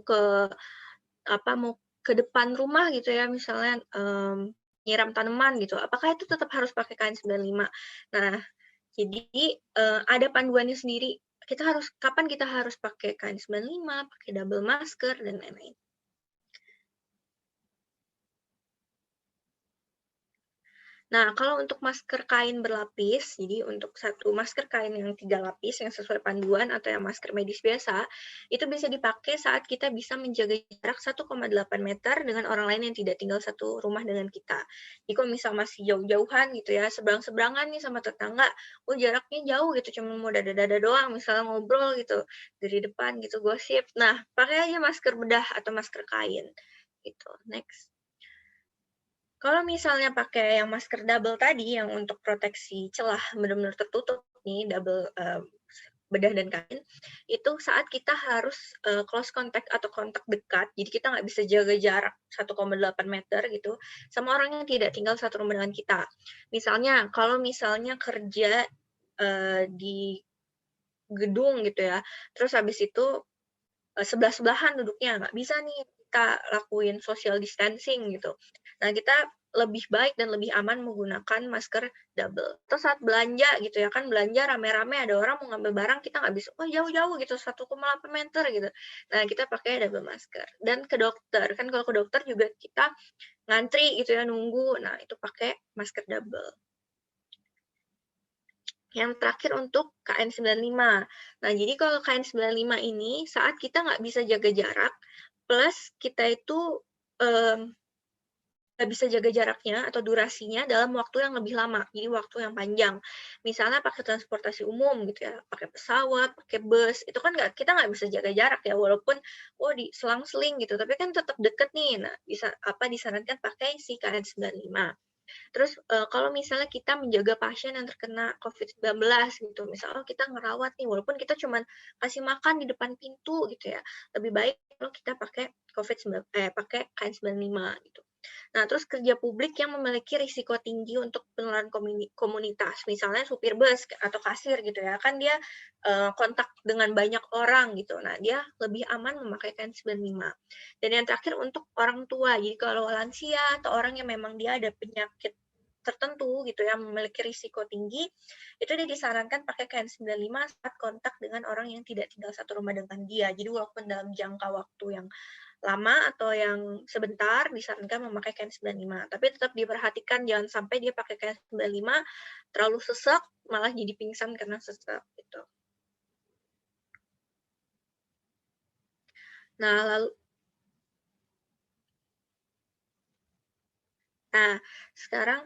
ke depan rumah gitu ya, misalnya nyiram tanaman gitu. Apakah itu tetap harus pakai KN95? Nah, jadi ada panduannya sendiri. Kapan kita harus pakai KN95, pakai double masker dan lain-lain. Nah, kalau untuk masker kain berlapis, jadi untuk satu masker kain yang 3 lapis yang sesuai panduan atau yang masker medis biasa, itu bisa dipakai saat kita bisa menjaga jarak 1,8 meter dengan orang lain yang tidak tinggal satu rumah dengan kita. Jadi kalau misal masih jauh-jauhan gitu ya, seberang-seberangan nih sama tetangga, jaraknya jauh gitu, cuma mau dada-dada doang, misalnya ngobrol gitu, dari depan gitu, gosip. Nah, pakai aja masker bedah atau masker kain. Gitu. Next. Kalau misalnya pakai yang masker double tadi, yang untuk proteksi celah benar-benar tertutup nih, double bedah dan kain, itu saat kita harus close contact atau kontak dekat, jadi kita nggak bisa jaga jarak 1,8 meter gitu, sama orang yang tidak tinggal satu rumah dengan kita. Misalnya, kalau misalnya kerja di gedung gitu ya, terus habis itu sebelah-sebelahan duduknya, nggak bisa nih kita lakuin social distancing gitu. Nah, kita lebih baik dan lebih aman menggunakan masker double. Terus saat belanja gitu ya, kan belanja rame-rame, ada orang mau ngambil barang, kita nggak bisa, jauh-jauh gitu, 1,8 meter gitu. Nah, kita pakai double masker. Dan ke dokter, kan kalau ke dokter juga kita ngantri gitu ya, nunggu, nah itu pakai masker double. Yang terakhir untuk KN95. Nah, jadi kalau KN95 ini saat kita nggak bisa jaga jarak, plus kita itu nggak bisa jaga jaraknya atau durasinya dalam waktu yang lebih lama, jadi waktu yang panjang. Misalnya pakai transportasi umum gitu ya, pakai pesawat, pakai bus, itu kan kita nggak bisa jaga jarak ya, walaupun diselang-seling gitu, tapi kan tetap deket nih. Nah, disarankan pakai si KN95. Terus kalau misalnya kita menjaga pasien yang terkena COVID-19 gitu, misalnya kita ngerawat nih, walaupun kita cuma kasih makan di depan pintu gitu ya, lebih baik kalau kita pakai pakai KN95 gitu. Nah, terus kerja publik yang memiliki risiko tinggi untuk penularan komunitas, misalnya supir bus atau kasir gitu ya, kan dia kontak dengan banyak orang gitu. Nah, dia lebih aman memakai KN95. Dan yang terakhir untuk orang tua, jadi kalau lansia atau orang yang memang dia ada penyakit tertentu gitu ya, memiliki risiko tinggi, itu dia disarankan pakai KN95 saat kontak dengan orang yang tidak tinggal satu rumah dengan dia. Jadi walaupun dalam jangka waktu yang lama atau yang sebentar disarankan memakai KN95. Tapi tetap diperhatikan jangan sampai dia pakai KN95 terlalu sesak malah jadi pingsan karena sesak gitu. Nah, sekarang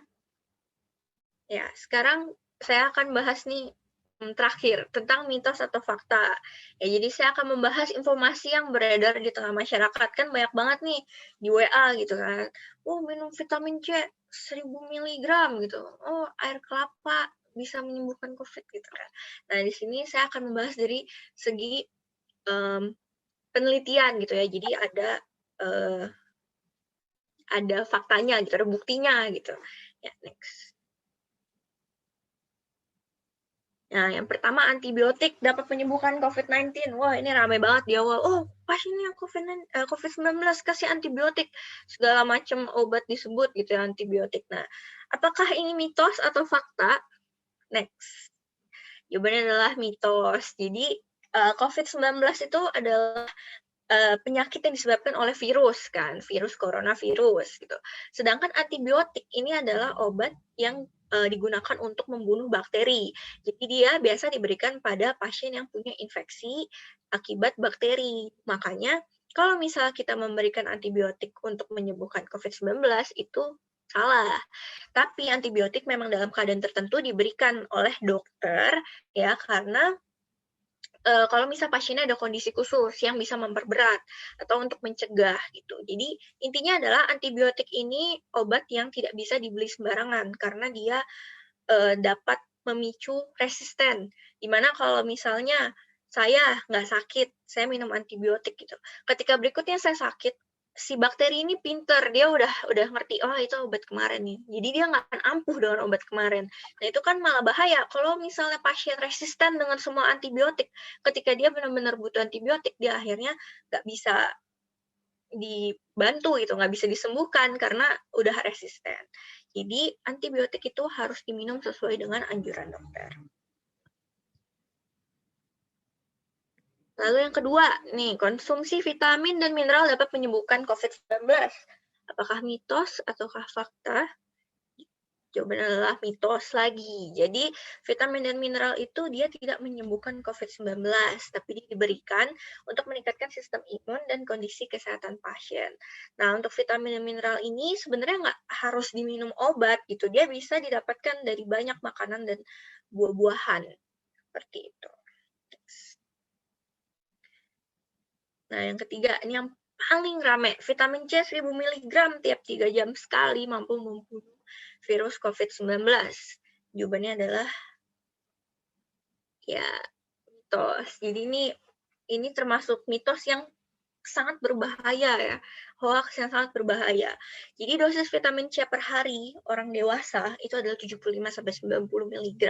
saya akan bahas nih terakhir tentang mitos atau fakta. Ya, jadi saya akan membahas informasi yang beredar di tengah masyarakat. Kan banyak banget nih di WA gitu kan. Oh, minum vitamin C 1000 mg gitu. Oh, air kelapa bisa menyembuhkan COVID gitu kan. Nah, di sini saya akan membahas dari segi penelitian gitu ya. Jadi ada faktanya gitu, ada buktinya gitu. Ya, next. Nah, yang pertama antibiotik dapat menyembuhkan COVID-19. Wah, ini ramai banget di awal. Oh, pasiennya COVID-19 kasih antibiotik. Segala macam obat disebut gitu ya, antibiotik. Nah, apakah ini mitos atau fakta? Next. Jawabannya adalah mitos. Jadi, COVID-19 itu adalah penyakit yang disebabkan oleh virus kan, virus coronavirus gitu. Sedangkan antibiotik ini adalah obat yang digunakan untuk membunuh bakteri. Jadi dia biasa diberikan pada pasien yang punya infeksi akibat bakteri. Makanya kalau misalnya kita memberikan antibiotik untuk menyembuhkan COVID-19 itu salah. Tapi antibiotik memang dalam keadaan tertentu diberikan oleh dokter ya karena kalau misal pasiennya ada kondisi khusus yang bisa memperberat atau untuk mencegah gitu. Jadi intinya adalah antibiotik ini obat yang tidak bisa dibeli sembarangan karena dia dapat memicu resisten. Dimana kalau misalnya saya nggak sakit, saya minum antibiotik gitu. Ketika berikutnya saya sakit, si bakteri ini pinter, dia udah ngerti, oh itu obat kemarin nih. Jadi dia nggak akan ampuh dengan obat kemarin. Nah itu kan malah bahaya. Kalau misalnya pasien resisten dengan semua antibiotik, ketika dia benar-benar butuh antibiotik, dia akhirnya nggak bisa dibantu gitu, nggak bisa disembuhkan karena udah resisten. Jadi antibiotik itu harus diminum sesuai dengan anjuran dokter. Lalu yang kedua, nih, konsumsi vitamin dan mineral dapat menyembuhkan COVID-19. Apakah mitos ataukah fakta? Jawabannya adalah mitos lagi. Jadi, vitamin dan mineral itu dia tidak menyembuhkan COVID-19, tapi dia diberikan untuk meningkatkan sistem imun dan kondisi kesehatan pasien. Nah, untuk vitamin dan mineral ini sebenarnya nggak harus diminum obat gitu. Dia bisa didapatkan dari banyak makanan dan buah-buahan. Seperti itu. Nah, yang ketiga, ini yang paling rame, vitamin C 1000 mg tiap 3 jam sekali mampu membunuh virus COVID-19. Jawabannya adalah ya mitos. Jadi ini termasuk mitos yang sangat berbahaya ya, hoax yang sangat berbahaya. Jadi dosis vitamin C per hari orang dewasa itu adalah 75-90 mg.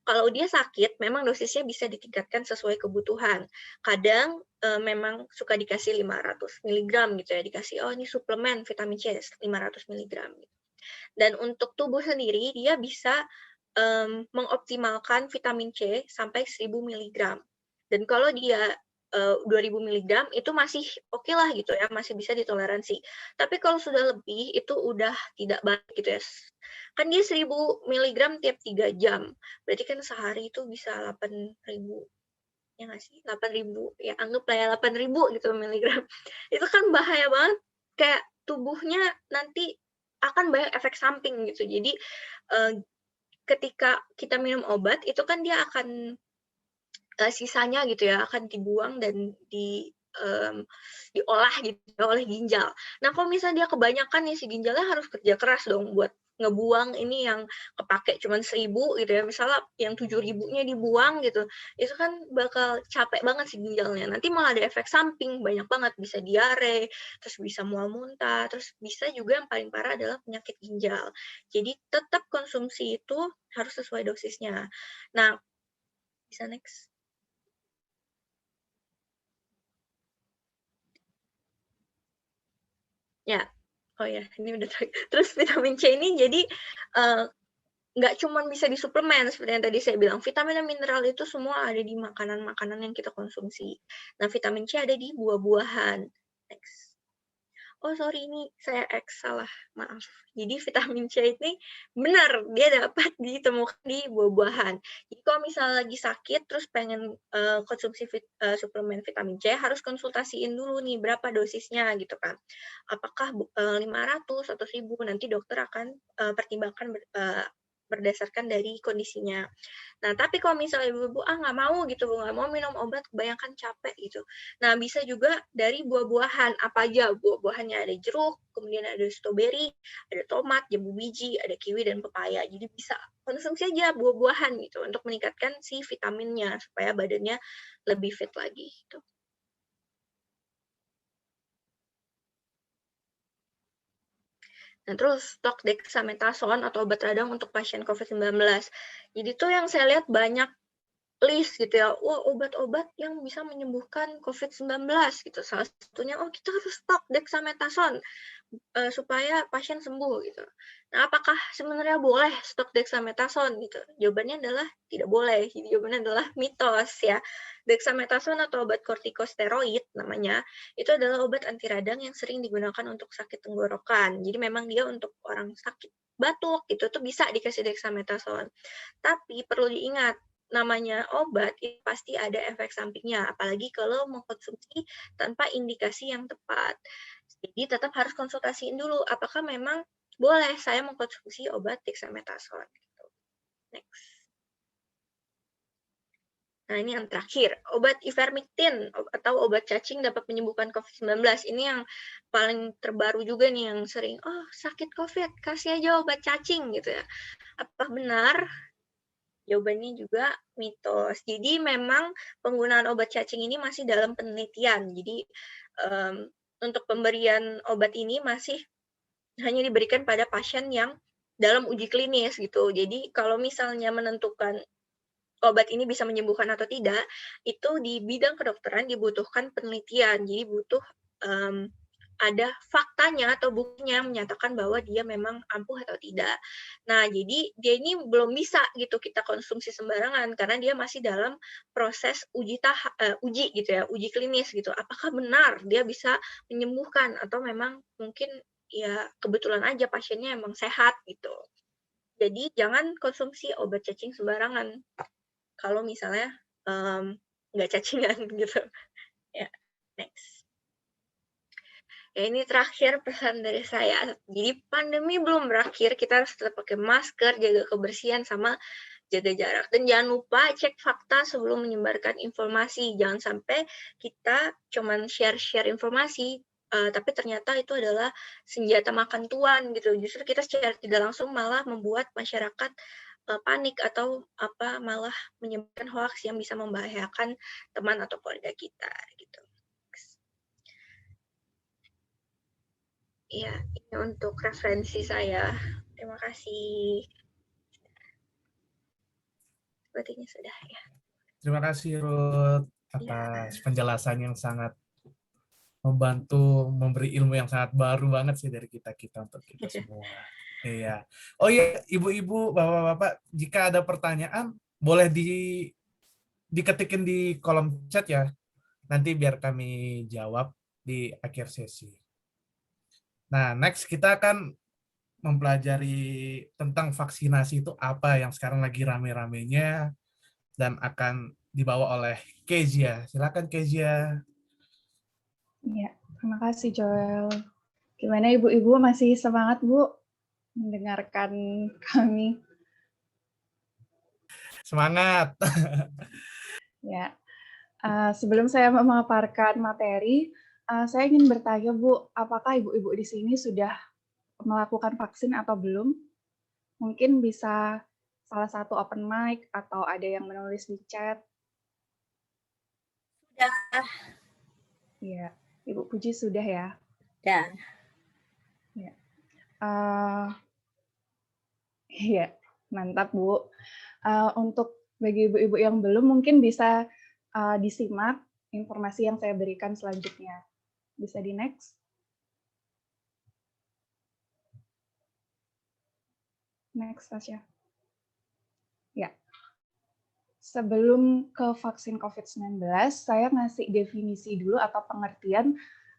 Kalau dia sakit, memang dosisnya bisa ditingkatkan sesuai kebutuhan. Kadang memang suka dikasih 500 mg gitu ya, dikasih oh ini suplemen vitamin C 500 mg. Dan untuk tubuh sendiri dia bisa mengoptimalkan vitamin C sampai 1000 mg. Dan kalau dia 2000 mg itu masih oke lah gitu ya, masih bisa ditoleransi. Tapi kalau sudah lebih itu udah tidak baik gitu ya. Kan dia 1000 mg tiap 3 jam. Berarti kan sehari itu bisa 8000. Ya nggak sih? 8000. Ya anggaplah ya 8000 gitu miligram. Itu kan bahaya banget. Kayak tubuhnya nanti akan banyak efek samping gitu. Jadi ketika kita minum obat itu kan dia akan sisanya gitu ya akan dibuang dan diolah gitu oleh ginjal. Nah kalau misalnya dia kebanyakan nih si ginjalnya harus kerja keras dong buat ngebuang ini yang kepake cuma 1000 gitu ya, misalnya yang 7000-nya dibuang gitu, itu kan bakal capek banget si ginjalnya. Nanti malah ada efek samping banyak banget, bisa diare, terus bisa mual muntah, terus bisa juga yang paling parah adalah penyakit ginjal. Jadi tetap konsumsi itu harus sesuai dosisnya. Nah, bisa next. Ya, oh ya, ini udah terus vitamin C ini jadi nggak cuma bisa di suplemen seperti yang tadi saya bilang, vitamin dan mineral itu semua ada di makanan-makanan yang kita konsumsi. Nah, vitamin C ada di buah-buahan. Next. Oh sorry, ini saya X salah, maaf. Jadi vitamin C ini benar dia dapat ditemukan di buah-buahan. Jadi kalau misalnya lagi sakit terus pengen konsumsi suplemen vitamin C, harus konsultasiin dulu nih berapa dosisnya gitu kan. Apakah 500 atau 1000, nanti dokter akan pertimbangkan berdasarkan dari kondisinya. Nah, tapi kalau misalnya ibu-ibu nggak mau gitu, nggak mau minum obat, kebanyakan capek gitu. Nah, bisa juga dari buah-buahan, apa aja buah-buahannya, ada jeruk, kemudian ada stroberi, ada tomat, jambu biji, ada kiwi dan pepaya. Jadi bisa konsumsi aja buah-buahan gitu untuk meningkatkan si vitaminnya supaya badannya lebih fit lagi gitu. Nah, terus stok dexamethasone atau obat radang untuk pasien COVID-19. Jadi tuh yang saya lihat banyak list gitu ya, wah obat-obat yang bisa menyembuhkan COVID-19 gitu. Salah satunya, kita harus stok dexamethasone supaya pasien sembuh gitu. Nah, apakah sebenarnya boleh stok dexamethasone gitu? Jawabannya adalah tidak boleh. Jadi jawabannya adalah mitos ya. Dexamethasone atau obat kortikosteroid namanya, itu adalah obat anti radang yang sering digunakan untuk sakit tenggorokan. Jadi memang dia untuk orang sakit batuk gitu tuh bisa dikasih dexamethasone. Tapi perlu diingat, namanya obat itu pasti ada efek sampingnya, apalagi kalau mengkonsumsi tanpa indikasi yang tepat. Jadi tetap harus konsultasiin dulu apakah memang boleh saya mengkonsumsi obat dexamethasone. Gitu. Next. Nah, ini yang terakhir, obat ivermectin atau obat cacing dapat menyembuhkan COVID-19. Ini yang paling terbaru juga nih yang sering, sakit COVID, kasih aja obat cacing gitu ya. Apa benar? Jawabannya juga mitos. Jadi memang penggunaan obat cacing ini masih dalam penelitian. Jadi untuk pemberian obat ini masih hanya diberikan pada pasien yang dalam uji klinis gitu. Jadi kalau misalnya menentukan obat ini bisa menyembuhkan atau tidak, itu di bidang kedokteran dibutuhkan penelitian. Jadi butuh ada faktanya atau buktinya menyatakan bahwa dia memang ampuh atau tidak. Nah, jadi dia ini belum bisa gitu kita konsumsi sembarangan karena dia masih dalam proses uji gitu ya, uji klinis gitu. Apakah benar dia bisa menyembuhkan atau memang mungkin ya kebetulan aja pasiennya emang sehat gitu. Jadi jangan konsumsi obat cacing sembarangan kalau misalnya nggak cacingan gitu. Ya, next. Ya, ini terakhir pesan dari saya. Jadi pandemi belum berakhir, kita harus tetap pakai masker, jaga kebersihan, sama jaga jarak. Dan jangan lupa cek fakta sebelum menyebarkan informasi. Jangan sampai kita cuman share-share informasi, tapi ternyata itu adalah senjata makan tuan gitu. Justru kita secara tidak langsung malah membuat masyarakat panik atau malah menyebarkan hoax yang bisa membahayakan teman atau keluarga kita gitu. Ya, ini untuk referensi saya. Terima kasih. Sepertinya sudah ya. Terima kasih Ruth atas penjelasan yang sangat membantu, memberi ilmu yang sangat baru banget sih dari kita untuk kita semua. Iya. Oh iya, ibu-ibu, bapak-bapak, jika ada pertanyaan boleh diketikin di kolom chat ya. Nanti biar kami jawab di akhir sesi. Nah, next kita akan mempelajari tentang vaksinasi itu apa yang sekarang lagi rame-ramenya dan akan dibawa oleh Kezia. Silakan Kezia. Ya, terima kasih Joel. Gimana ibu-ibu, masih semangat Bu mendengarkan kami? Semangat. Ya, sebelum saya memaparkan materi, saya ingin bertanya Bu, apakah ibu-ibu di sini sudah melakukan vaksin atau belum? Mungkin bisa salah satu open mic atau ada yang menulis di chat. Sudah. Iya, Ibu Puji sudah ya? Sudah. Ya. Iya, mantap Bu. Untuk bagi ibu-ibu yang belum, mungkin bisa disimak informasi yang saya berikan selanjutnya. Bisa di next. Next, Tasya. Ya. Sebelum ke vaksin COVID-19, saya ngasih definisi dulu atau pengertian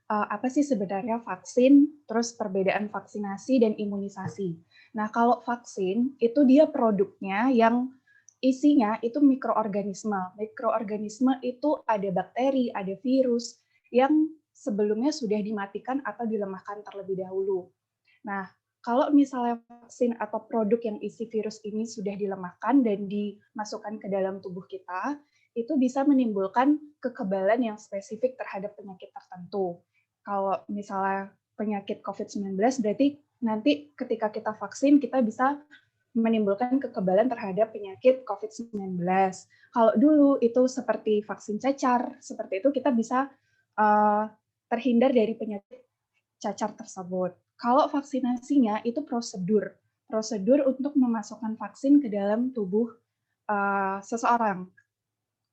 apa sih sebenarnya vaksin, terus perbedaan vaksinasi dan imunisasi. Nah, kalau vaksin itu dia produknya yang isinya itu mikroorganisme. Mikroorganisme itu ada bakteri, ada virus yang sebelumnya sudah dimatikan atau dilemahkan terlebih dahulu. Nah, kalau misalnya vaksin atau produk yang isi virus ini sudah dilemahkan dan dimasukkan ke dalam tubuh kita, itu bisa menimbulkan kekebalan yang spesifik terhadap penyakit tertentu. Kalau misalnya penyakit COVID-19, berarti nanti ketika kita vaksin, kita bisa menimbulkan kekebalan terhadap penyakit COVID-19. Kalau dulu itu seperti vaksin cacar, seperti itu kita bisa terhindar dari penyakit cacar tersebut. Kalau vaksinasinya itu prosedur untuk memasukkan vaksin ke dalam tubuh seseorang,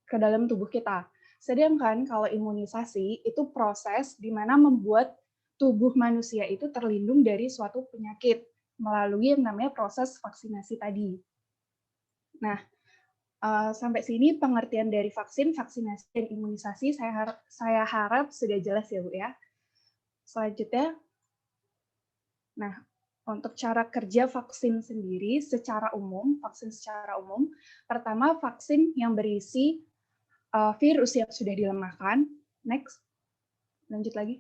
ke dalam tubuh kita. Sedangkan kalau imunisasi itu proses di mana membuat tubuh manusia itu terlindung dari suatu penyakit melalui yang namanya proses vaksinasi tadi. Nah, sampai sini pengertian dari vaksin, vaksinasi, dan imunisasi saya harap sudah jelas ya Bu ya. Selanjutnya, nah untuk cara kerja vaksin sendiri secara umum, pertama vaksin yang berisi virus yang sudah dilemahkan. Next, lanjut lagi.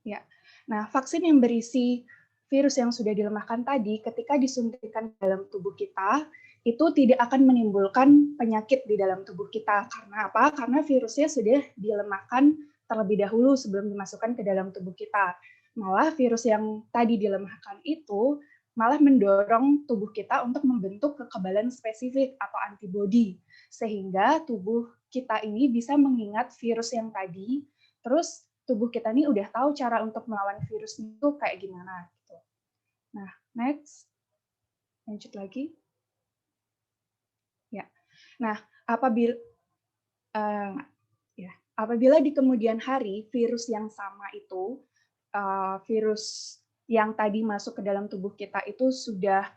Ya, nah vaksin yang berisi virus yang sudah dilemahkan tadi, ketika disuntikan dalam tubuh kita, itu tidak akan menimbulkan penyakit di dalam tubuh kita. Karena apa? Karena virusnya sudah dilemahkan terlebih dahulu sebelum dimasukkan ke dalam tubuh kita. Malah virus yang tadi dilemahkan itu malah mendorong tubuh kita untuk membentuk kekebalan spesifik atau antibodi, sehingga tubuh kita ini bisa mengingat virus yang tadi, terus tubuh kita ini udah tahu cara untuk melawan virus itu kayak gimana. Gitu. Nah, next, lanjut lagi. Ya, nah apabila di kemudian hari virus yang sama itu, virus yang tadi masuk ke dalam tubuh kita itu sudah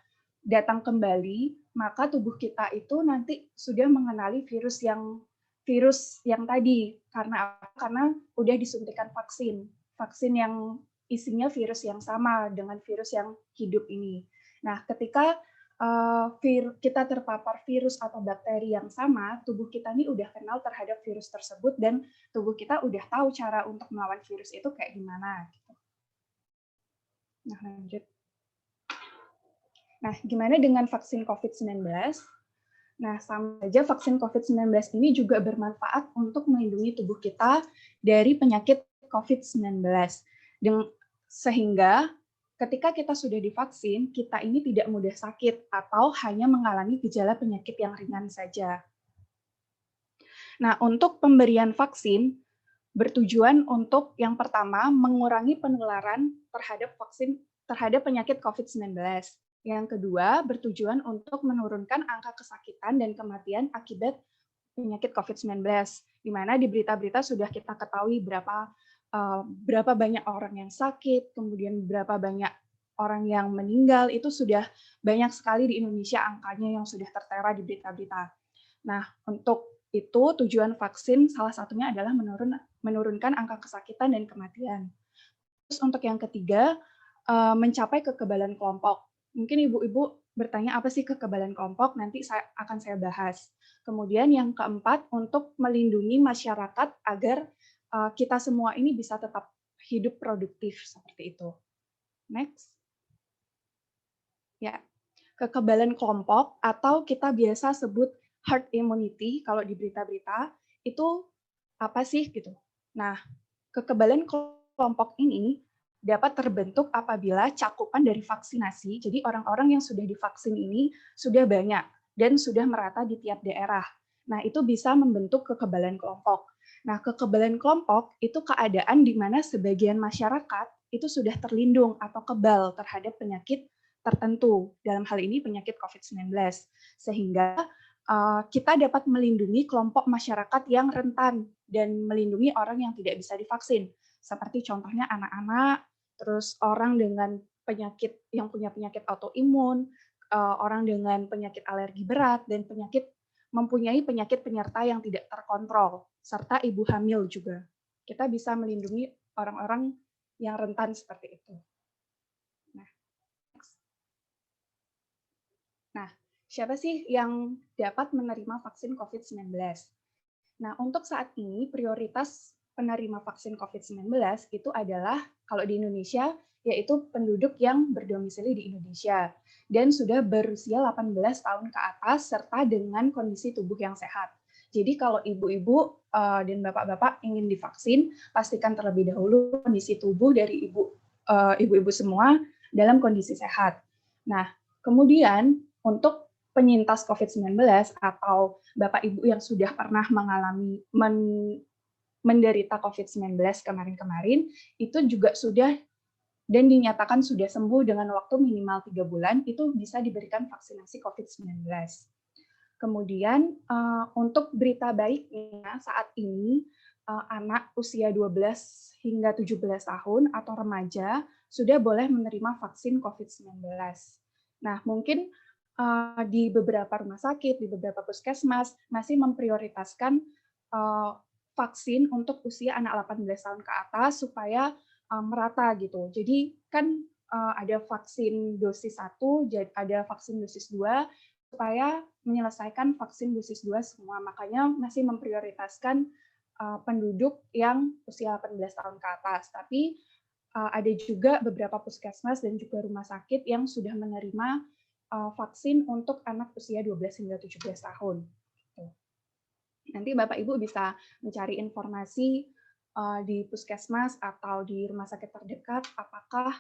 datang kembali, maka tubuh kita itu nanti sudah mengenali virus yang tadi. Karena udah disuntikan vaksin yang isinya virus yang sama dengan virus yang hidup ini. Nah, ketika kita terpapar virus atau bakteri yang sama, tubuh kita ini udah kenal terhadap virus tersebut dan tubuh kita udah tahu cara untuk melawan virus itu kayak gimana. Gitu. Nah, lanjut. Nah, gimana dengan vaksin COVID-19? Nah, sama saja vaksin COVID-19 ini juga bermanfaat untuk melindungi tubuh kita dari penyakit COVID-19. Sehingga ketika kita sudah divaksin, kita ini tidak mudah sakit atau hanya mengalami gejala penyakit yang ringan saja. Nah, untuk pemberian vaksin bertujuan untuk yang pertama mengurangi penularan terhadap penyakit COVID-19. Yang kedua, bertujuan untuk menurunkan angka kesakitan dan kematian akibat penyakit COVID-19, di mana di berita-berita sudah kita ketahui berapa banyak orang yang sakit, kemudian berapa banyak orang yang meninggal, itu sudah banyak sekali di Indonesia angkanya yang sudah tertera di berita-berita. Nah, untuk itu tujuan vaksin salah satunya adalah menurunkan angka kesakitan dan kematian. Terus untuk yang ketiga, mencapai kekebalan kelompok. Mungkin ibu-ibu bertanya apa sih kekebalan kelompok, nanti akan saya bahas. Kemudian yang keempat, untuk melindungi masyarakat agar kita semua ini bisa tetap hidup produktif seperti itu. Next. Ya, kekebalan kelompok atau kita biasa sebut herd immunity kalau di berita-berita itu apa sih gitu. Nah, kekebalan kelompok ini dapat terbentuk apabila cakupan dari vaksinasi, jadi orang-orang yang sudah divaksin ini sudah banyak dan sudah merata di tiap daerah. Nah, itu bisa membentuk kekebalan kelompok. Nah, kekebalan kelompok itu keadaan di mana sebagian masyarakat itu sudah terlindung atau kebal terhadap penyakit tertentu, dalam hal ini penyakit COVID-19. Sehingga kita dapat melindungi kelompok masyarakat yang rentan dan melindungi orang yang tidak bisa divaksin. Seperti contohnya anak-anak, terus orang dengan penyakit yang punya penyakit autoimun, orang dengan penyakit alergi berat, dan mempunyai penyakit penyerta yang tidak terkontrol, serta ibu hamil juga. kita bisa melindungi orang-orang yang rentan seperti itu. Nah, siapa sih yang dapat menerima vaksin COVID-19? Nah, untuk saat ini prioritas penerima vaksin COVID-19 itu adalah kalau di Indonesia yaitu penduduk yang berdomisili di Indonesia dan sudah berusia 18 tahun ke atas serta dengan kondisi tubuh yang sehat. Jadi kalau ibu-ibu dan bapak-bapak ingin divaksin, pastikan terlebih dahulu kondisi tubuh dari ibu-ibu semua dalam kondisi sehat. Nah, kemudian untuk penyintas COVID-19 atau Bapak Ibu yang sudah pernah mengalami menderita COVID-19 kemarin-kemarin, itu juga sudah dan dinyatakan sudah sembuh dengan waktu minimal 3 bulan, itu bisa diberikan vaksinasi COVID-19. Kemudian untuk berita baiknya saat ini, anak usia 12 hingga 17 tahun atau remaja sudah boleh menerima vaksin COVID-19. Nah, mungkin di beberapa rumah sakit, di beberapa puskesmas masih memprioritaskan vaksin untuk usia anak 18 tahun ke atas supaya merata gitu. Jadi kan ada vaksin dosis 1, ada vaksin dosis 2 supaya menyelesaikan vaksin dosis 2 semua. Makanya masih memprioritaskan penduduk yang usia 18 tahun ke atas. Tapi ada juga beberapa puskesmas dan juga rumah sakit yang sudah menerima vaksin untuk anak usia 12 hingga 17 tahun. Nanti Bapak Ibu bisa mencari informasi di puskesmas atau di rumah sakit terdekat apakah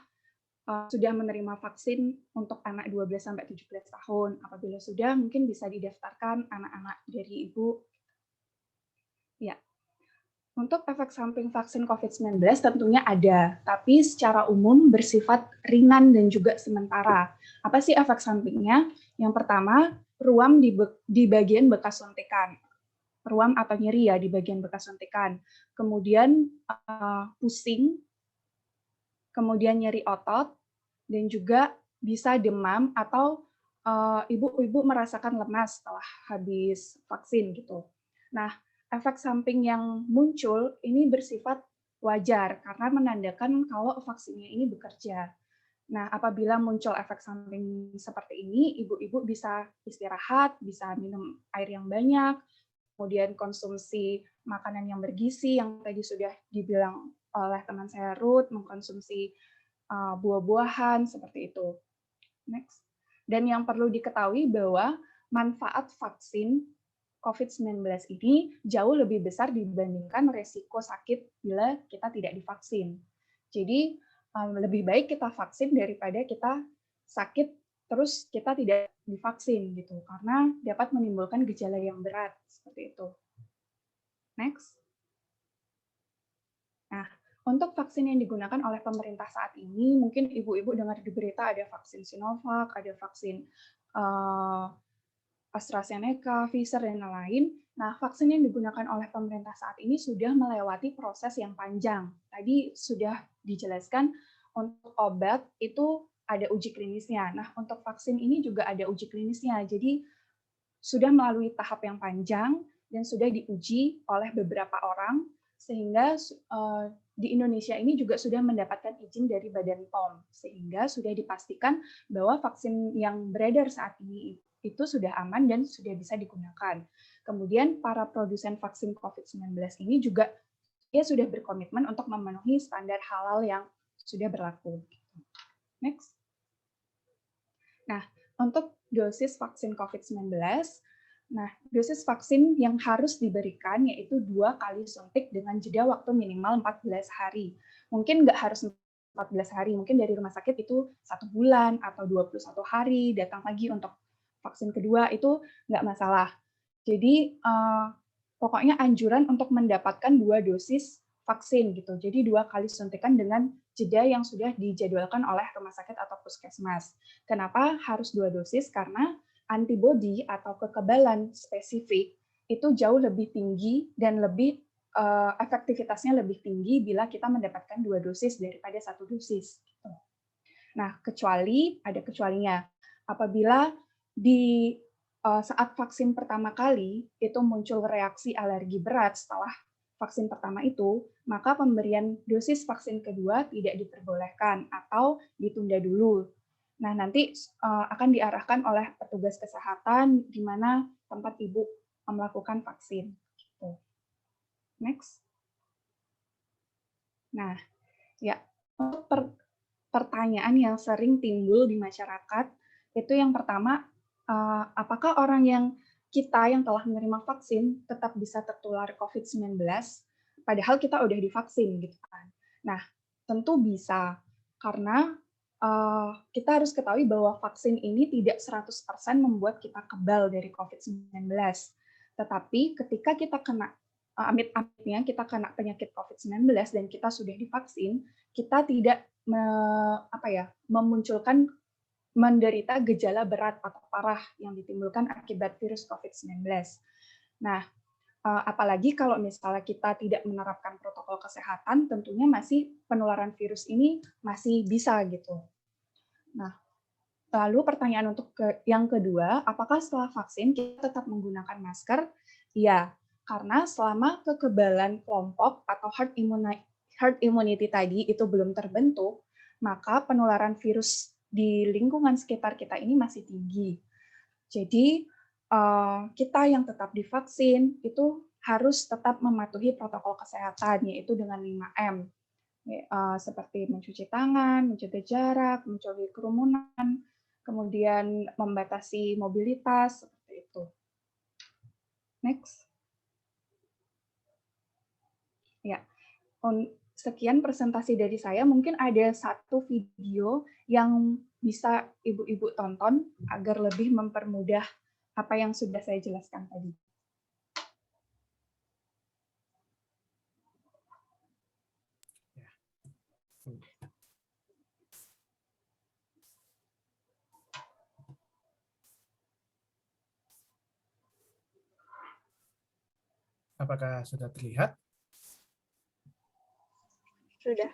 sudah menerima vaksin untuk anak 12 sampai 17 tahun. Apabila sudah, mungkin bisa didaftarkan anak-anak dari Ibu. Ya. Untuk efek samping vaksin COVID-19 tentunya ada, tapi secara umum bersifat ringan dan juga sementara. Apa sih efek sampingnya? Yang pertama, ruam di bagian bekas suntikan. Ruam atau nyeri ya di bagian bekas suntikan. Kemudian pusing, kemudian nyeri otot, dan juga bisa demam atau ibu-ibu merasakan lemas setelah habis vaksin gitu. Nah, efek samping yang muncul ini bersifat wajar karena menandakan kalau vaksinnya ini bekerja. Nah, apabila muncul efek samping seperti ini, ibu-ibu bisa istirahat, bisa minum air yang banyak, kemudian konsumsi makanan yang bergizi yang tadi sudah dibilang oleh teman saya Ruth, mengkonsumsi buah-buahan seperti itu. Next. Dan yang perlu diketahui bahwa manfaat vaksin COVID-19 ini jauh lebih besar dibandingkan resiko sakit bila kita tidak divaksin. Jadi lebih baik kita vaksin daripada kita sakit terus kita tidak divaksin gitu, karena dapat menimbulkan gejala yang berat seperti itu. Next. Nah, untuk vaksin yang digunakan oleh pemerintah saat ini, mungkin ibu-ibu dengar di berita ada vaksin Sinovac, ada vaksin AstraZeneca, Pfizer, dan lain-lain. Nah, vaksin yang digunakan oleh pemerintah saat ini sudah melewati proses yang panjang. Tadi sudah dijelaskan untuk obat itu ada uji klinisnya. Nah, untuk vaksin ini juga ada uji klinisnya. Jadi, sudah melalui tahap yang panjang dan sudah diuji oleh beberapa orang, sehingga di Indonesia ini juga sudah mendapatkan izin dari Badan POM, sehingga sudah dipastikan bahwa vaksin yang beredar saat ini itu sudah aman dan sudah bisa digunakan. Kemudian para produsen vaksin COVID-19 ini juga sudah berkomitmen untuk memenuhi standar halal yang sudah berlaku. Next. Nah, untuk dosis vaksin COVID-19, nah, dosis vaksin yang harus diberikan yaitu 2 kali suntik dengan jeda waktu minimal 14 hari. Mungkin nggak harus 14 hari, mungkin dari rumah sakit itu 1 bulan atau 21 hari, datang lagi untuk vaksin kedua, itu nggak masalah. Jadi, pokoknya anjuran untuk mendapatkan 2 dosis vaksin gitu. Jadi 2 kali suntikan dengan jeda yang sudah dijadwalkan oleh rumah sakit atau puskesmas. Kenapa harus 2 dosis? Karena antibodi atau kekebalan spesifik itu jauh lebih tinggi dan lebih efektivitasnya lebih tinggi bila kita mendapatkan 2 dosis daripada 1 dosis. Nah, ada kecualinya. Apabila saat vaksin pertama kali itu muncul reaksi alergi berat setelah vaksin pertama itu, maka pemberian dosis vaksin kedua tidak diperbolehkan atau ditunda dulu. Nah, nanti akan diarahkan oleh petugas kesehatan di mana tempat ibu melakukan vaksin. Gitu. Next. Nah, ya, untuk pertanyaan yang sering timbul di masyarakat, itu yang pertama, apakah orang yang telah menerima vaksin tetap bisa tertular COVID-19, padahal kita udah divaksin, gitu kan. Nah, tentu bisa, karena kita harus ketahui bahwa vaksin ini tidak 100% membuat kita kebal dari COVID-19. Tetapi ketika kita kena, amit-amitnya kita kena penyakit COVID-19 dan kita sudah divaksin, kita tidak memunculkan menderita gejala berat atau parah yang ditimbulkan akibat virus COVID-19. Nah, apalagi kalau misalnya kita tidak menerapkan protokol kesehatan, tentunya masih penularan virus ini masih bisa gitu. Nah, lalu pertanyaan untuk yang kedua, apakah setelah vaksin kita tetap menggunakan masker? Iya, karena selama kekebalan kelompok atau herd immunity tadi itu belum terbentuk, maka penularan virus di lingkungan sekitar kita ini masih tinggi. Jadi, kita yang tetap divaksin itu harus tetap mematuhi protokol kesehatan, yaitu dengan 5M, seperti mencuci tangan, menjaga jarak, menjauhi kerumunan, kemudian membatasi mobilitas, seperti itu. Next. Ya, sekian presentasi dari saya. Mungkin ada satu video yang bisa ibu-ibu tonton agar lebih mempermudah apa yang sudah saya jelaskan tadi. Apakah sudah terlihat? Sudah.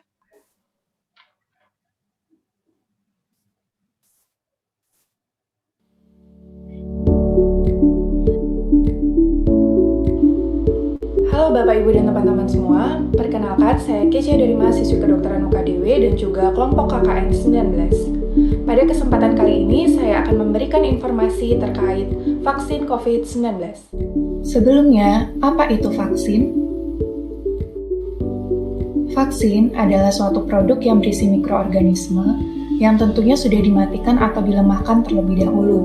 Halo Bapak, Ibu, dan teman-teman semua. Perkenalkan, saya Kecia dari mahasiswa kedokteran UKDW dan juga kelompok KKN 19. Pada kesempatan kali ini, saya akan memberikan informasi terkait vaksin COVID-19. Sebelumnya, apa itu vaksin? Vaksin adalah suatu produk yang berisi mikroorganisme yang tentunya sudah dimatikan atau dilemahkan terlebih dahulu,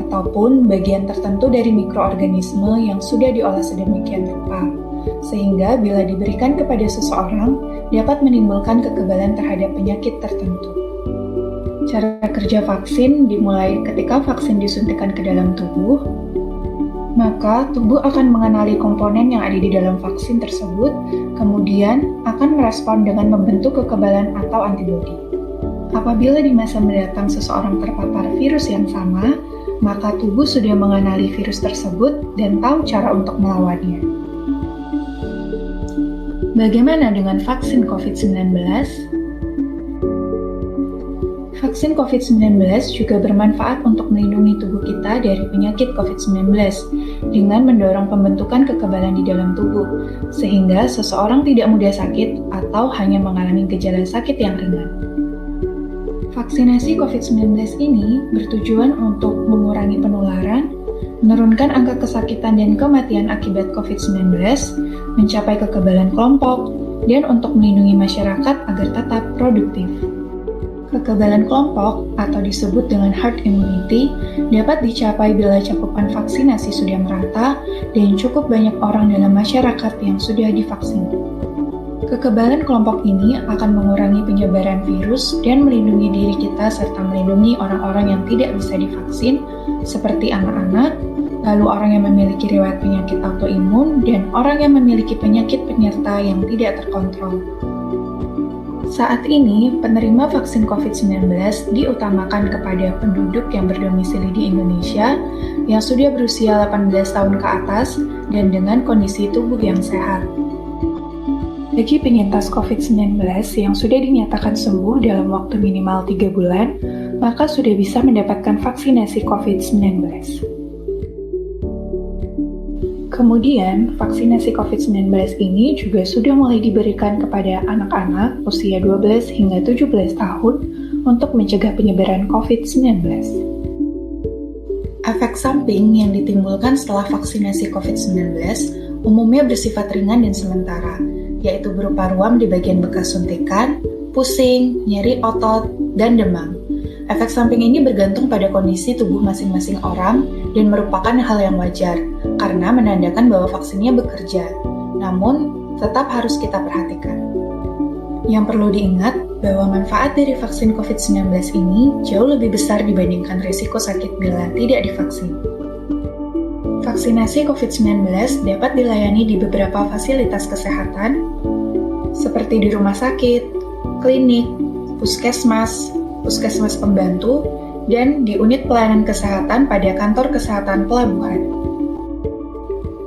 ataupun bagian tertentu dari mikroorganisme yang sudah diolah sedemikian rupa, sehingga bila diberikan kepada seseorang dapat menimbulkan kekebalan terhadap penyakit tertentu. Cara kerja vaksin dimulai ketika vaksin disuntikan ke dalam tubuh, maka tubuh akan mengenali komponen yang ada di dalam vaksin tersebut, kemudian akan merespon dengan membentuk kekebalan atau antibodi. Apabila di masa mendatang seseorang terpapar virus yang sama, maka tubuh sudah mengenali virus tersebut dan tahu cara untuk melawannya. Bagaimana dengan vaksin COVID-19? Vaksin COVID-19 juga bermanfaat untuk melindungi tubuh kita dari penyakit COVID-19 dengan mendorong pembentukan kekebalan di dalam tubuh, sehingga seseorang tidak mudah sakit atau hanya mengalami gejala sakit yang ringan. Vaksinasi COVID-19 ini bertujuan untuk mengurangi penularan, menurunkan angka kesakitan dan kematian akibat COVID-19, mencapai kekebalan kelompok, dan untuk melindungi masyarakat agar tetap produktif. Kekebalan kelompok atau disebut dengan herd immunity dapat dicapai bila cakupan vaksinasi sudah merata dan cukup banyak orang dalam masyarakat yang sudah divaksin. Kekebalan kelompok ini akan mengurangi penyebaran virus dan melindungi diri kita serta melindungi orang-orang yang tidak bisa divaksin seperti anak-anak, lalu orang yang memiliki riwayat penyakit autoimun, dan orang yang memiliki penyakit penyerta yang tidak terkontrol. Saat ini, penerima vaksin COVID-19 diutamakan kepada penduduk yang berdomisili di Indonesia yang sudah berusia 18 tahun ke atas dan dengan kondisi tubuh yang sehat. Bagi penyintas COVID-19 yang sudah dinyatakan sembuh dalam waktu minimal 3 bulan, maka sudah bisa mendapatkan vaksinasi COVID-19. Kemudian, vaksinasi COVID-19 ini juga sudah mulai diberikan kepada anak-anak usia 12 hingga 17 tahun untuk mencegah penyebaran COVID-19. Efek samping yang ditimbulkan setelah vaksinasi COVID-19 umumnya bersifat ringan dan sementara, yaitu berupa ruam di bagian bekas suntikan, pusing, nyeri otot, dan demam. Efek samping ini bergantung pada kondisi tubuh masing-masing orang dan merupakan hal yang wajar karena menandakan bahwa vaksinnya bekerja, namun tetap harus kita perhatikan. Yang perlu diingat bahwa manfaat dari vaksin COVID-19 ini jauh lebih besar dibandingkan risiko sakit bila tidak divaksin. Vaksinasi COVID-19 dapat dilayani di beberapa fasilitas kesehatan, seperti di rumah sakit, klinik, puskesmas, puskesmas pembantu, dan di unit pelayanan kesehatan pada kantor kesehatan pelabuhan.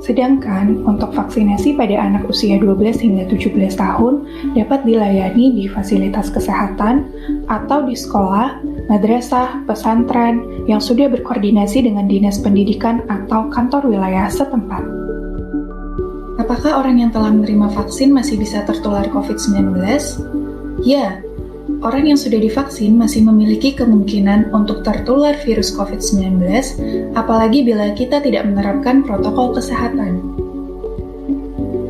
Sedangkan untuk vaksinasi pada anak usia 12 hingga 17 tahun dapat dilayani di fasilitas kesehatan atau di sekolah, madrasah, pesantren yang sudah berkoordinasi dengan dinas pendidikan atau kantor wilayah setempat. Apakah orang yang telah menerima vaksin masih bisa tertular COVID-19? Ya, orang yang sudah divaksin masih memiliki kemungkinan untuk tertular virus COVID-19, apalagi bila kita tidak menerapkan protokol kesehatan.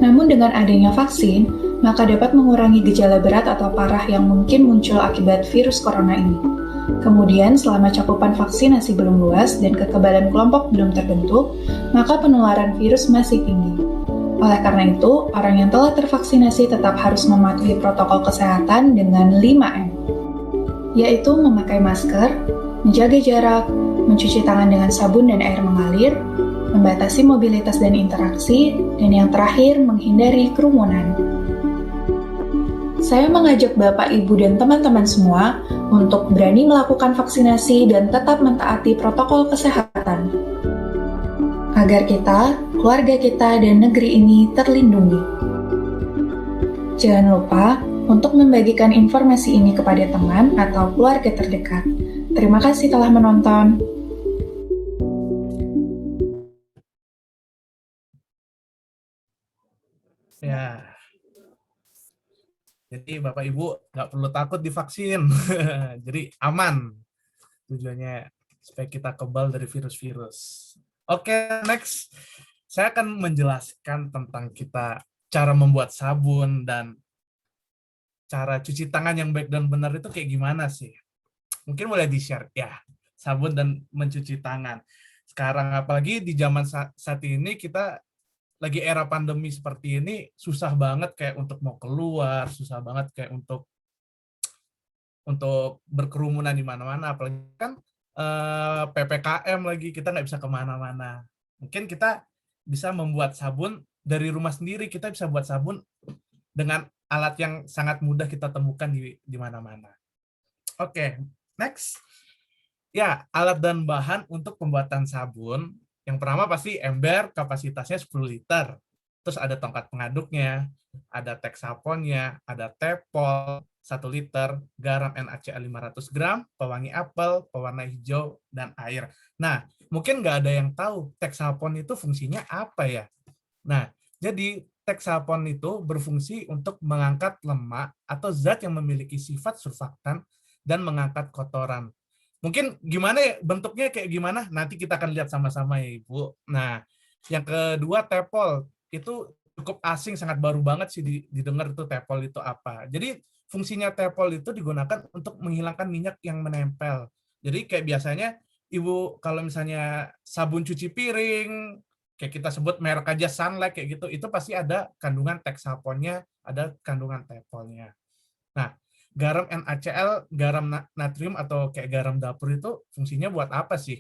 Namun dengan adanya vaksin, maka dapat mengurangi gejala berat atau parah yang mungkin muncul akibat virus corona ini. Kemudian, selama cakupan vaksinasi belum luas dan kekebalan kelompok belum terbentuk, maka penularan virus masih tinggi. Oleh karena itu, orang yang telah tervaksinasi tetap harus mematuhi protokol kesehatan dengan 5M, yaitu memakai masker, menjaga jarak, mencuci tangan dengan sabun dan air mengalir, membatasi mobilitas dan interaksi, dan yang terakhir, menghindari kerumunan. Saya mengajak Bapak, Ibu, dan teman-teman semua untuk berani melakukan vaksinasi dan tetap mentaati protokol kesehatan, agar kita, keluarga kita, dan negeri ini terlindungi. Jangan lupa untuk membagikan informasi ini kepada teman atau keluarga terdekat. Terima kasih telah menonton. Ya, jadi Bapak Ibu nggak perlu takut divaksin, jadi aman. Tujuannya supaya kita kebal dari virus-virus. Oke, next. Saya akan menjelaskan tentang cara membuat sabun dan cara cuci tangan yang baik dan benar itu kayak gimana sih? Mungkin boleh di-share ya, sabun dan mencuci tangan. Sekarang apalagi di zaman saat ini kita lagi era pandemi seperti ini, susah banget kayak untuk mau keluar, susah banget kayak untuk berkerumunan di mana-mana, apalagi kan PPKM lagi, kita nggak bisa kemana-mana. Mungkin kita bisa membuat sabun dari rumah sendiri, kita bisa buat sabun dengan alat yang sangat mudah kita temukan di mana-mana. Oke, next. Ya, alat dan bahan untuk pembuatan sabun. Yang pertama pasti ember, kapasitasnya 10 liter. Terus ada tongkat pengaduknya, ada teksaponnya, ada tepol 1 liter, garam NaCl 500 gram, pewangi apel, pewarna hijau, dan air. Nah, mungkin nggak ada yang tahu teksapon itu fungsinya apa ya. Nah, jadi teksapon itu berfungsi untuk mengangkat lemak atau zat yang memiliki sifat surfaktan dan mengangkat kotoran. Mungkin gimana ya, bentuknya kayak gimana? Nanti kita akan lihat sama-sama ya Ibu. Nah, yang kedua tepol. Itu cukup asing, sangat baru banget sih didengar itu tepol itu apa. Jadi fungsinya tepol itu digunakan untuk menghilangkan minyak yang menempel. Jadi kayak biasanya Ibu kalau misalnya sabun cuci piring, kayak kita sebut merek aja Sunlight kayak gitu, itu pasti ada kandungan teksaponnya, ada kandungan tepolnya. Nah, garam NaCl, garam natrium atau kayak garam dapur itu fungsinya buat apa sih?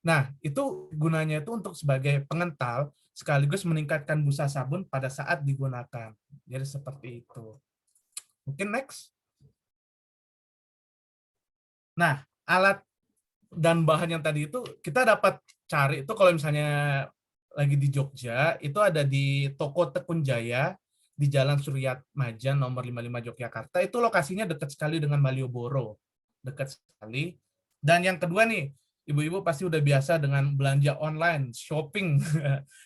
Nah, itu gunanya itu untuk sebagai pengental sekaligus meningkatkan busa sabun pada saat digunakan. Jadi seperti itu. Mungkin next. Nah, alat dan bahan yang tadi itu kita dapat cari itu kalau misalnya lagi di Jogja, itu ada di Toko Tekun Jaya di Jalan Suryat Majan nomor 55 Yogyakarta. Itu lokasinya dekat sekali dengan Malioboro. Dekat sekali. Dan yang kedua nih, Ibu-ibu pasti udah biasa dengan belanja online, shopping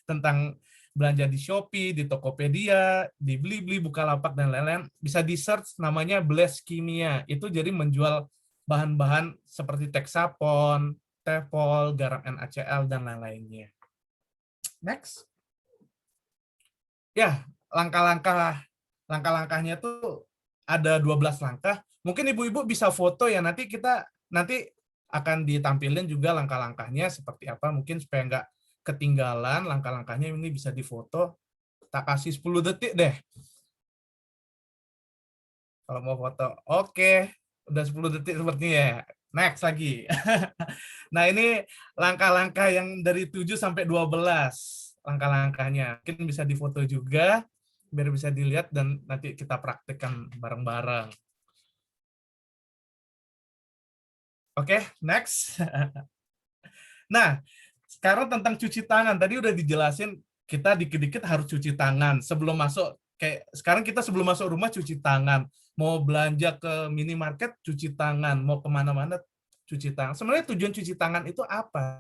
tentang belanja di Shopee, di Tokopedia, di Blibli, Bukalapak, dan lain-lain, bisa di-search namanya Bless Kimia. Itu jadi menjual bahan-bahan seperti Texapon, Tefol, garam NaCl, dan lain-lainnya. Next. Ya, langkah-langkahnya tuh ada 12 langkah. Mungkin ibu-ibu bisa foto ya, nanti akan ditampilin juga langkah-langkahnya seperti apa, mungkin supaya nggak ketinggalan langkah-langkahnya, ini bisa difoto. Tak kasih 10 detik deh. Kalau mau foto. Oke, udah 10 detik sepertinya ya. Next lagi. Nah, ini langkah-langkah yang dari 7 sampai 12 langkah-langkahnya. Mungkin bisa difoto juga biar bisa dilihat dan nanti kita praktekkan bareng-bareng. Oke, next. Nah, sekarang tentang cuci tangan. Tadi udah dijelasin, kita dikit-dikit harus cuci tangan. Sebelum masuk, sekarang kita sebelum masuk rumah cuci tangan. Mau belanja ke minimarket, cuci tangan. Mau kemana-mana, cuci tangan. Sebenarnya tujuan cuci tangan itu apa?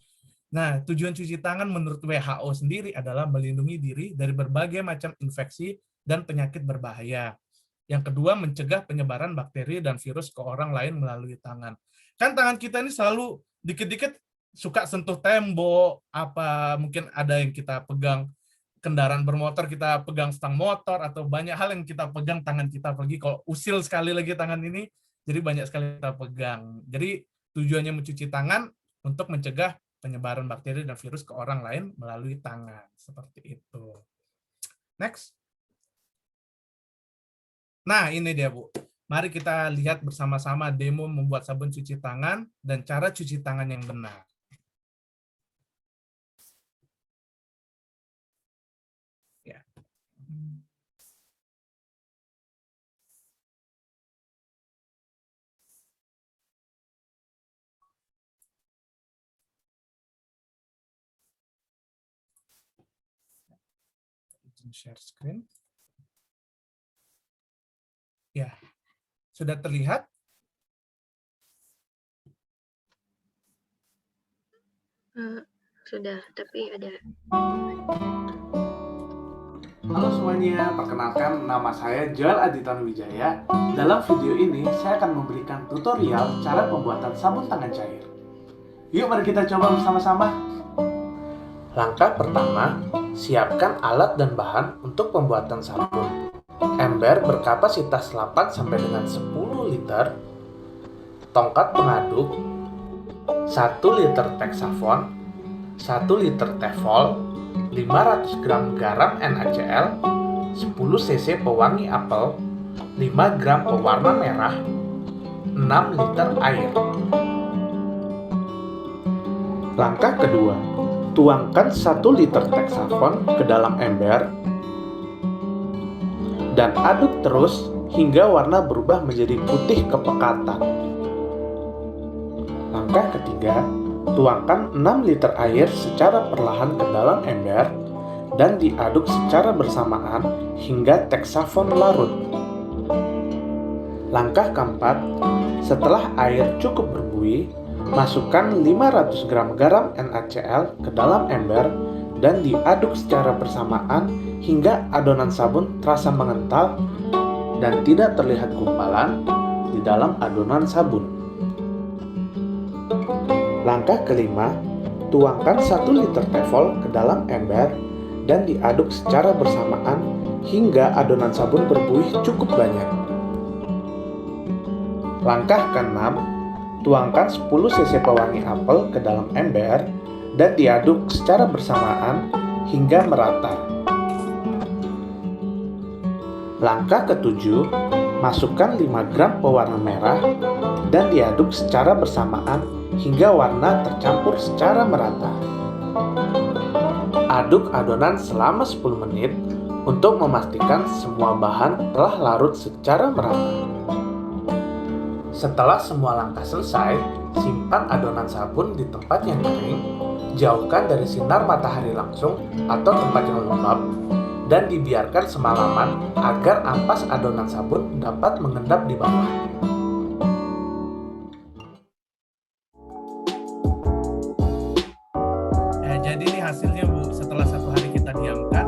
Nah, tujuan cuci tangan menurut WHO sendiri adalah melindungi diri dari berbagai macam infeksi dan penyakit berbahaya. Yang kedua, mencegah penyebaran bakteri dan virus ke orang lain melalui tangan. Kan tangan kita ini selalu dikit-dikit suka sentuh tembok, mungkin ada yang kita pegang kendaraan bermotor, kita pegang stang motor, atau banyak hal yang kita pegang tangan kita, pergi kalau usil sekali lagi tangan ini, jadi banyak sekali kita pegang. Jadi tujuannya mencuci tangan untuk mencegah penyebaran bakteri dan virus ke orang lain melalui tangan. Seperti itu. Next. Nah, ini dia, Bu. Mari kita lihat bersama-sama demo membuat sabun cuci tangan dan cara cuci tangan yang benar. Ya. Share screen. Ya. Sudah terlihat? Sudah, tapi ada. Halo semuanya, perkenalkan nama saya Joel Aditon Wijaya. Dalam video ini, saya akan memberikan tutorial cara pembuatan sabun tangan cair. Yuk mari kita coba bersama-sama. Langkah pertama, siapkan alat dan bahan untuk pembuatan sabun. Ember berkapasitas 8 sampai dengan 10 liter, tongkat pengaduk, 1 liter Texafon, 1 liter Tefol, 500 gram garam NaCl, 10 cc pewangi apel, 5 gram pewarna merah, 6 liter air. Langkah kedua, tuangkan 1 liter Texafon ke dalam ember dan aduk terus hingga warna berubah menjadi putih kepekatan. Langkah ketiga, tuangkan 6 liter air secara perlahan ke dalam ember dan diaduk secara bersamaan hingga Texafon larut. Langkah keempat, setelah air cukup berbuih, masukkan 500 gram garam NaCl ke dalam ember dan diaduk secara bersamaan hingga adonan sabun terasa mengental dan tidak terlihat gumpalan di dalam adonan sabun. Langkah kelima, tuangkan 1 liter Tefol ke dalam ember dan diaduk secara bersamaan hingga adonan sabun berbuih cukup banyak. Langkah keenam, tuangkan 10 cc pewangi apel ke dalam ember dan diaduk secara bersamaan hingga merata. Langkah ketujuh, masukkan 5 gram pewarna merah dan diaduk secara bersamaan hingga warna tercampur secara merata. Aduk adonan selama 10 menit untuk memastikan semua bahan telah larut secara merata. Setelah semua langkah selesai, simpan adonan sabun di tempat yang kering, jauhkan dari sinar matahari langsung atau tempat yang lembab, dan dibiarkan semalaman agar ampas adonan sabun dapat mengendap di bawah. Jadi ini hasilnya, Bu. Setelah 1 hari kita diamkan,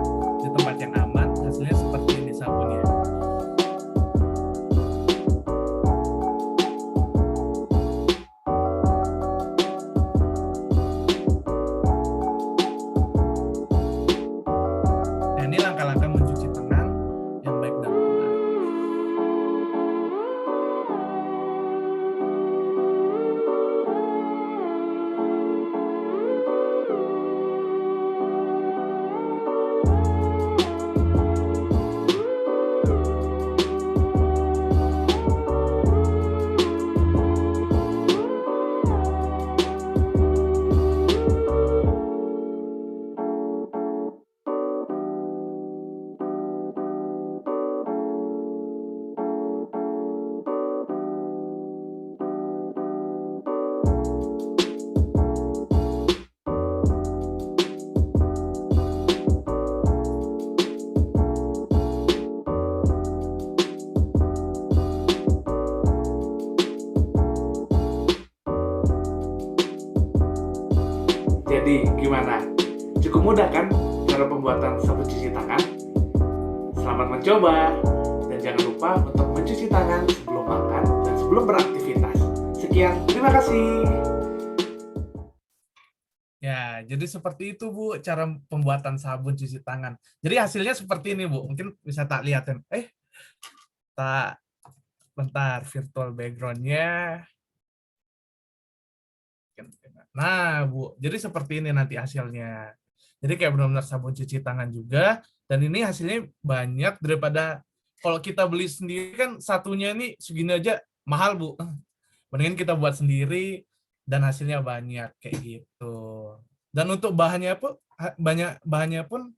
Jadi gimana? Cukup mudah kan cara pembuatan sabun cuci tangan? Selamat mencoba dan jangan lupa untuk mencuci tangan sebelum makan dan sebelum beraktivitas. Sekian, terima kasih. Ya, jadi seperti itu Bu cara pembuatan sabun cuci tangan. Jadi hasilnya seperti ini Bu. Mungkin bisa tak lihatin. Tak bentar virtual background-nya. Nah, Bu, jadi seperti ini nanti hasilnya. Jadi kayak benar-benar sabun cuci tangan juga, dan ini hasilnya banyak daripada kalau kita beli sendiri kan satunya ini segini aja mahal, Bu. Mendingan kita buat sendiri dan hasilnya banyak kayak gitu. Dan untuk bahannya pun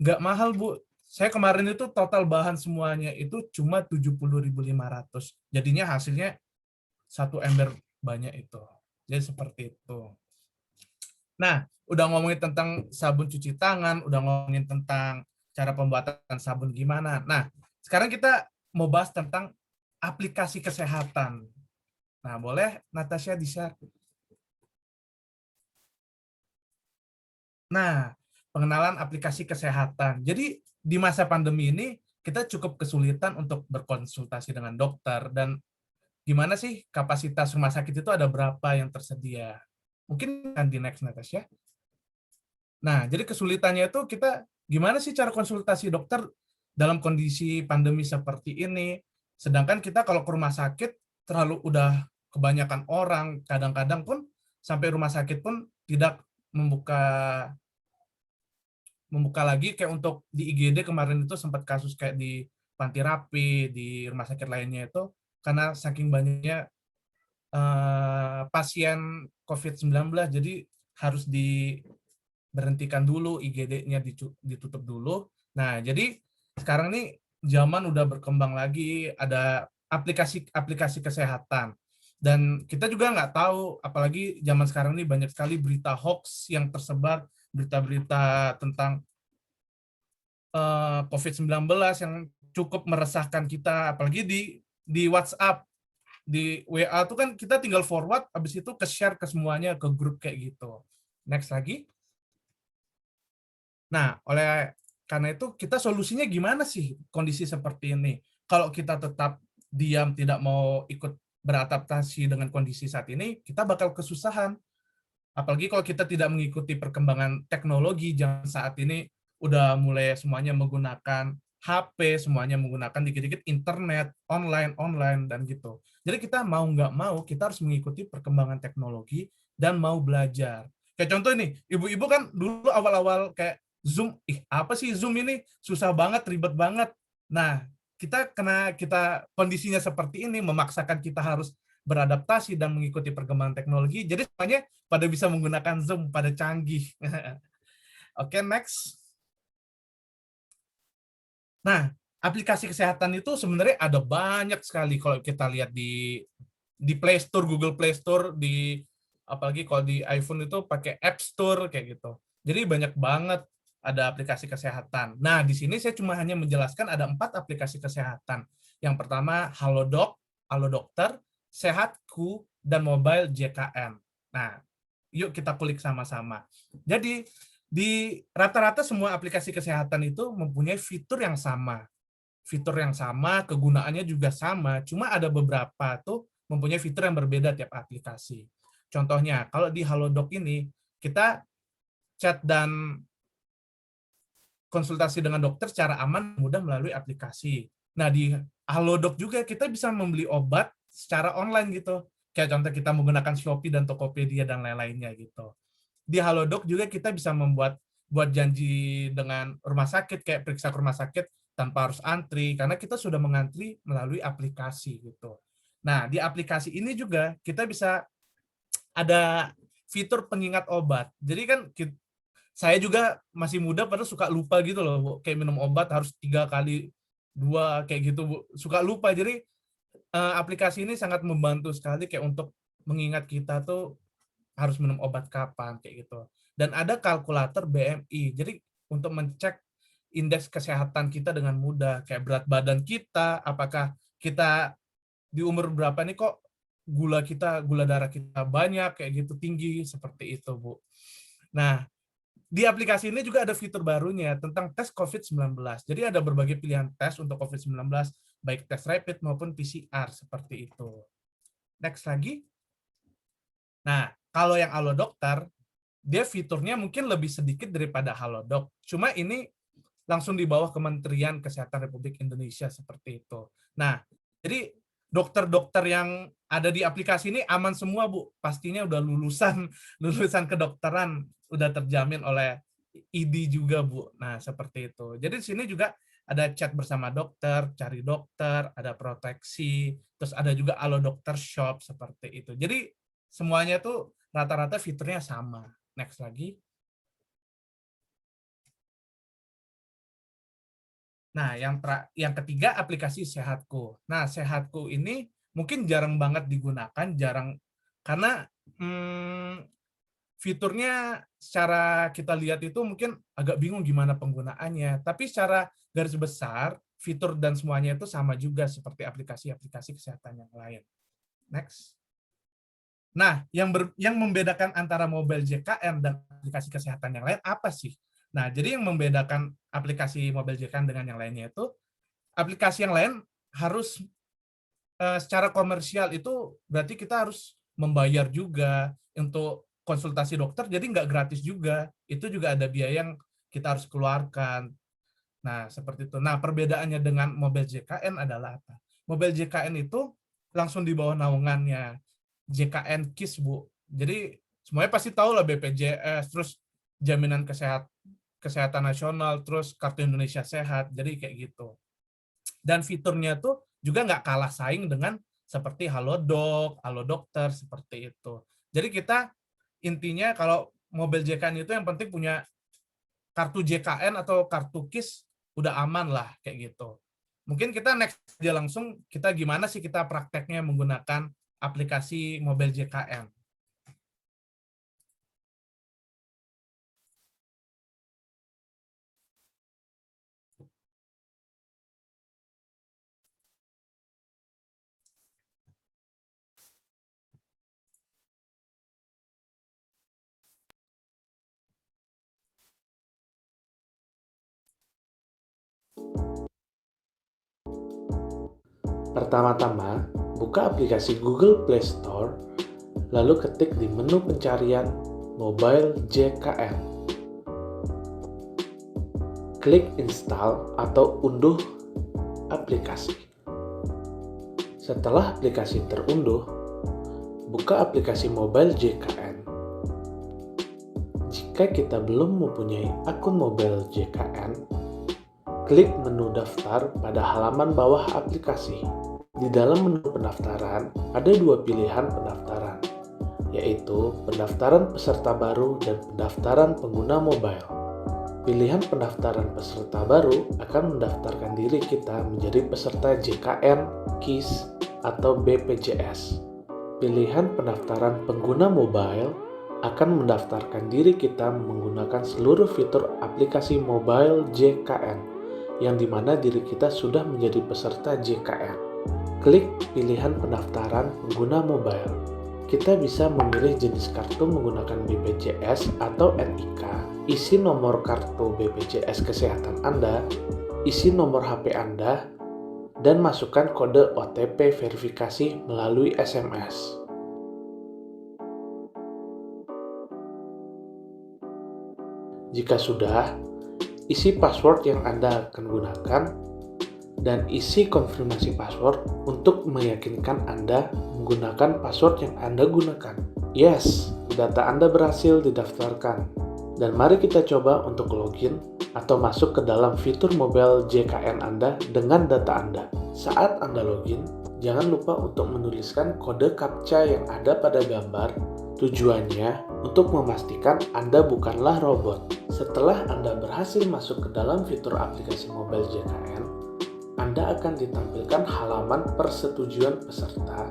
nggak mahal, Bu. Saya kemarin itu total bahan semuanya itu cuma 70.500. Jadinya hasilnya 1 ember banyak itu. Jadi seperti itu. Nah, udah ngomongin tentang sabun cuci tangan, udah ngomongin tentang cara pembuatan sabun gimana. Nah, sekarang kita mau bahas tentang aplikasi kesehatan. Nah, boleh Natasha di-share? Nah, pengenalan aplikasi kesehatan. Jadi, di masa pandemi ini, kita cukup kesulitan untuk berkonsultasi dengan dokter, dan gimana sih kapasitas rumah sakit itu ada berapa yang tersedia. Mungkin kan di next, Natasha. Nah, jadi kesulitannya itu kita gimana sih cara konsultasi dokter dalam kondisi pandemi seperti ini. Sedangkan kita kalau ke rumah sakit terlalu udah kebanyakan orang, kadang-kadang pun sampai rumah sakit pun tidak membuka lagi kayak untuk di IGD kemarin itu sempat kasus kayak di Panti Rapi, di rumah sakit lainnya itu karena saking banyaknya pasien COVID-19, jadi harus diberhentikan dulu, IGD-nya ditutup dulu. Nah, jadi sekarang nih zaman udah berkembang lagi, ada aplikasi kesehatan. Dan kita juga nggak tahu, apalagi zaman sekarang ini banyak sekali berita hoax yang tersebar, berita-berita tentang COVID-19 yang cukup meresahkan kita, apalagi di WhatsApp. Di WA tuh kan kita tinggal forward, habis itu ke-share ke semuanya, ke grup kayak gitu. Next lagi. Nah, oleh karena itu kita solusinya gimana sih kondisi seperti ini? Kalau kita tetap diam, tidak mau ikut beradaptasi dengan kondisi saat ini, kita bakal kesusahan. Apalagi kalau kita tidak mengikuti perkembangan teknologi, zaman saat ini udah mulai semuanya menggunakan HP, semuanya menggunakan dikit-dikit internet, online, dan gitu. Jadi kita mau nggak mau, kita harus mengikuti perkembangan teknologi dan mau belajar. Kayak contoh ini, ibu-ibu kan dulu awal-awal kayak Zoom, apa sih Zoom ini? Susah banget, ribet banget. Nah, karena kita kondisinya seperti ini, memaksakan kita harus beradaptasi dan mengikuti perkembangan teknologi, jadi semuanya pada bisa menggunakan Zoom, pada canggih. Oke, next. Nah, aplikasi kesehatan itu sebenarnya ada banyak sekali kalau kita lihat di Play Store, Google Play Store, apalagi kalau di iPhone itu pakai App Store kayak gitu. Jadi banyak banget ada aplikasi kesehatan. Nah, di sini saya cuma hanya menjelaskan ada 4 aplikasi kesehatan. Yang pertama Halodoc, Halodokter, Sehatku, dan Mobile JKN. Nah, yuk kita kulik sama-sama. Jadi di rata-rata semua aplikasi kesehatan itu mempunyai fitur yang sama. Fitur yang sama, kegunaannya juga sama, cuma ada beberapa tuh mempunyai fitur yang berbeda tiap aplikasi. Contohnya, kalau di Halodoc ini, kita chat dan konsultasi dengan dokter secara aman, mudah melalui aplikasi. Nah, di Halodoc juga kita bisa membeli obat secara online gitu. Kayak contoh kita menggunakan Shopee dan Tokopedia dan lain-lainnya gitu. Di Halodoc juga kita bisa buat janji dengan rumah sakit, kayak periksa ke rumah sakit tanpa harus antri, karena kita sudah mengantri melalui aplikasi gitu. Nah, di aplikasi ini juga kita bisa ada fitur pengingat obat. Jadi kan saya juga masih muda, padahal suka lupa gitu loh, Bu. Kayak minum obat harus 3 kali 2 kayak gitu, Bu. Suka lupa. Jadi aplikasi ini sangat membantu sekali kayak untuk mengingat kita tuh harus minum obat kapan kayak gitu. Dan ada kalkulator BMI. Jadi untuk mencek indeks kesehatan kita dengan mudah, kayak berat badan kita, apakah kita di umur berapa nih kok gula darah kita banyak kayak gitu, tinggi seperti itu, Bu. Nah, di aplikasi ini juga ada fitur barunya tentang tes COVID-19. Jadi ada berbagai pilihan tes untuk COVID-19, baik tes rapid maupun PCR seperti itu. Next lagi. Nah, kalau yang Halodoc, dia fiturnya mungkin lebih sedikit daripada Halodoc. Cuma ini langsung di bawah Kementerian Kesehatan Republik Indonesia seperti itu. Nah, jadi dokter-dokter yang ada di aplikasi ini aman semua, Bu. Pastinya udah lulusan kedokteran, udah terjamin oleh ID juga, Bu. Nah, seperti itu. Jadi di sini juga ada chat bersama dokter, cari dokter, ada proteksi, terus ada juga Halodoc Shop seperti itu. Jadi semuanya tuh rata-rata fiturnya sama. Next lagi. Nah, yang ketiga aplikasi Sehatku. Nah, Sehatku ini mungkin jarang banget digunakan, karena fiturnya secara kita lihat itu mungkin agak bingung gimana penggunaannya. Tapi secara garis besar, fitur dan semuanya itu sama juga seperti aplikasi-aplikasi kesehatan yang lain. Next. Nah, yang membedakan antara mobile JKN dan aplikasi kesehatan yang lain apa sih? Nah, jadi yang membedakan aplikasi mobile JKN dengan yang lainnya itu, aplikasi yang lain harus secara komersial itu berarti kita harus membayar juga untuk konsultasi dokter, jadi nggak gratis juga. Itu juga ada biaya yang kita harus keluarkan. Nah, seperti itu. Nah, perbedaannya dengan mobile JKN adalah apa? Mobile JKN itu langsung di bawah naungannya JKN KIS, Bu. Jadi semuanya pasti tahu lah BPJS, terus jaminan kesehatan nasional, terus kartu Indonesia Sehat, jadi kayak gitu. Dan fiturnya tuh juga nggak kalah saing dengan seperti Halodoc, Halodokter, seperti itu. Jadi kita intinya kalau mobil JKN itu yang penting punya kartu JKN atau kartu KIS, udah aman lah kayak gitu. Mungkin kita next aja langsung, kita gimana sih kita prakteknya menggunakan aplikasi mobil JKN. Pertama-tama, buka aplikasi Google Play Store, lalu ketik di menu pencarian Mobile JKN. Klik install atau unduh aplikasi. Setelah aplikasi terunduh, buka aplikasi Mobile JKN. Jika kita belum mempunyai akun Mobile JKN, klik menu daftar pada halaman bawah aplikasi. Di dalam menu pendaftaran, ada dua pilihan pendaftaran, yaitu pendaftaran peserta baru dan pendaftaran pengguna mobile. Pilihan pendaftaran peserta baru akan mendaftarkan diri kita menjadi peserta JKN, KIS, atau BPJS. Pilihan pendaftaran pengguna mobile akan mendaftarkan diri kita menggunakan seluruh fitur aplikasi mobile JKN, yang dimana diri kita sudah menjadi peserta JKN. Klik pilihan pendaftaran pengguna mobile. Kita bisa memilih jenis kartu menggunakan BPJS atau NIK, isi nomor kartu BPJS kesehatan Anda, isi nomor HP Anda, dan masukkan kode OTP verifikasi melalui SMS. Jika sudah, isi password yang Anda akan gunakan, dan isi konfirmasi password untuk meyakinkan Anda menggunakan password yang Anda gunakan. Yes, data Anda berhasil didaftarkan. Dan mari kita coba untuk login atau masuk ke dalam fitur mobile JKN Anda dengan data Anda. Saat Anda login, jangan lupa untuk menuliskan kode CAPTCHA yang ada pada gambar. Tujuannya untuk memastikan Anda bukanlah robot. Setelah Anda berhasil masuk ke dalam fitur aplikasi mobile JKN, Anda akan ditampilkan halaman persetujuan peserta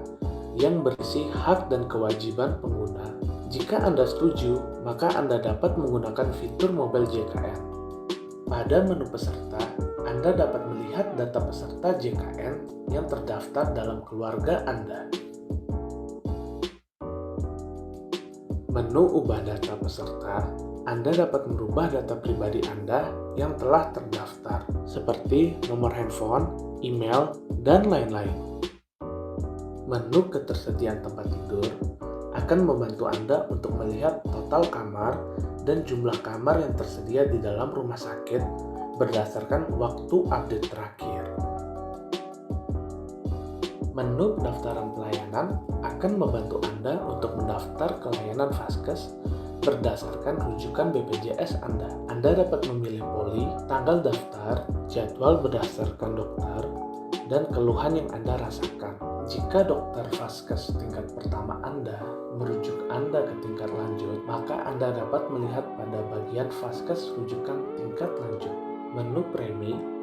yang berisi hak dan kewajiban pengguna. Jika Anda setuju, maka Anda dapat menggunakan fitur mobile JKN. Pada menu peserta, Anda dapat melihat data peserta JKN yang terdaftar dalam keluarga Anda. Menu ubah data peserta, Anda dapat merubah data pribadi Anda yang telah terdaftar, seperti nomor handphone, email, dan lain-lain. Menu ketersediaan tempat tidur akan membantu Anda untuk melihat total kamar dan jumlah kamar yang tersedia di dalam rumah sakit berdasarkan waktu update terakhir. Menu pendaftaran pelayanan akan membantu Anda untuk mendaftar ke layanan Vaskes berdasarkan rujukan BPJS Anda. Anda dapat memilih poli, tanggal daftar, jadwal berdasarkan dokter, dan keluhan yang Anda rasakan. Jika dokter Vaskes tingkat pertama Anda merujuk Anda ke tingkat lanjut, maka Anda dapat melihat pada bagian Vaskes rujukan tingkat lanjut. Menu premi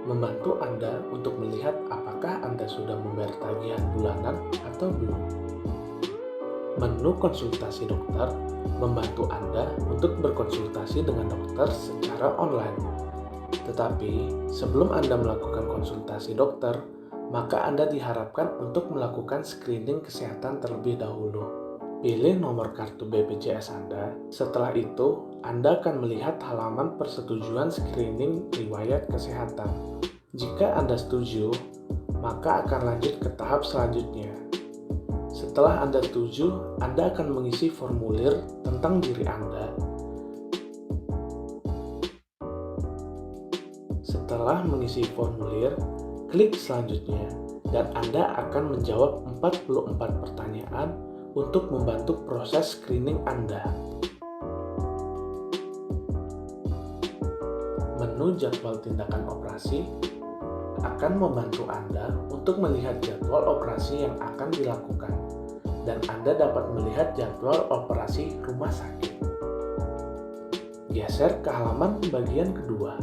membantu Anda untuk melihat apakah Anda sudah membayar tagihan bulanan atau belum. Menu konsultasi dokter membantu Anda untuk berkonsultasi dengan dokter secara online. Tetapi, sebelum Anda melakukan konsultasi dokter, maka Anda diharapkan untuk melakukan screening kesehatan terlebih dahulu. Pilih nomor kartu BPJS Anda. Setelah itu, Anda akan melihat halaman persetujuan screening riwayat kesehatan. Jika Anda setuju, maka akan lanjut ke tahap selanjutnya. Setelah Anda setuju, Anda akan mengisi formulir tentang diri Anda. Setelah mengisi formulir, klik selanjutnya, dan Anda akan menjawab 44 pertanyaan untuk membantu proses screening Anda. Menu jadwal tindakan operasi akan membantu Anda untuk melihat jadwal operasi yang akan dilakukan, dan Anda dapat melihat jadwal operasi rumah sakit. Geser ke halaman bagian kedua.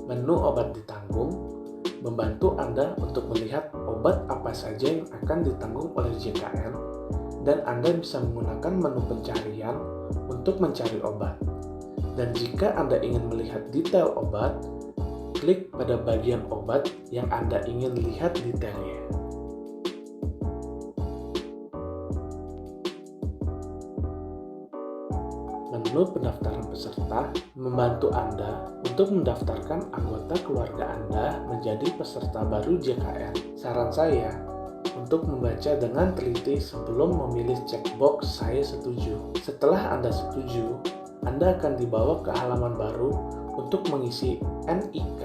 Menu obat ditanggung membantu Anda untuk melihat obat apa saja yang akan ditanggung oleh JKN, dan Anda bisa menggunakan menu pencarian untuk mencari obat. Dan jika Anda ingin melihat detail obat, klik pada bagian obat yang Anda ingin lihat detailnya. Menu pendaftaran peserta membantu Anda untuk mendaftarkan anggota keluarga Anda menjadi peserta baru JKN. Saran saya untuk membaca dengan teliti sebelum memilih checkbox "Saya setuju". Setelah Anda setuju, Anda akan dibawa ke halaman baru untuk mengisi NIK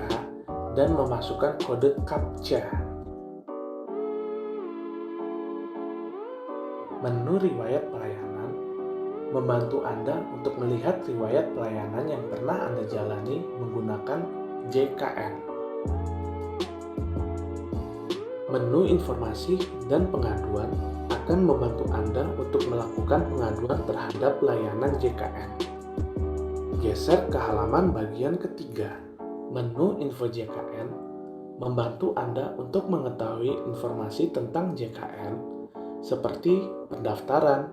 dan memasukkan kode CAPTCHA. Menu riwayat pelayanan membantu Anda untuk melihat riwayat pelayanan yang pernah Anda jalani menggunakan JKN. Menu informasi dan pengaduan akan membantu Anda untuk melakukan pengaduan terhadap layanan JKN. Geser ke halaman bagian ketiga. Menu info JKN membantu Anda untuk mengetahui informasi tentang JKN seperti pendaftaran,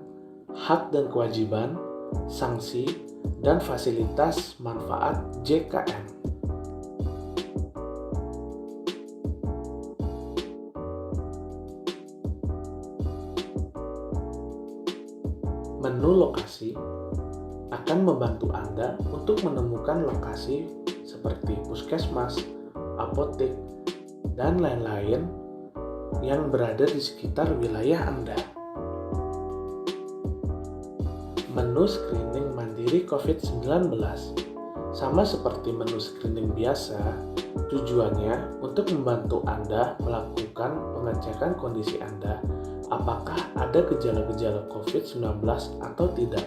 hak dan kewajiban, sanksi, dan fasilitas manfaat JKN. Menu lokasi akan membantu Anda untuk menemukan lokasi seperti puskesmas, apotek, dan lain-lain yang berada di sekitar wilayah Anda. Menu screening mandiri COVID-19 sama seperti menu screening biasa, tujuannya untuk membantu Anda melakukan pengecekan kondisi Anda apakah ada gejala-gejala COVID-19 atau tidak.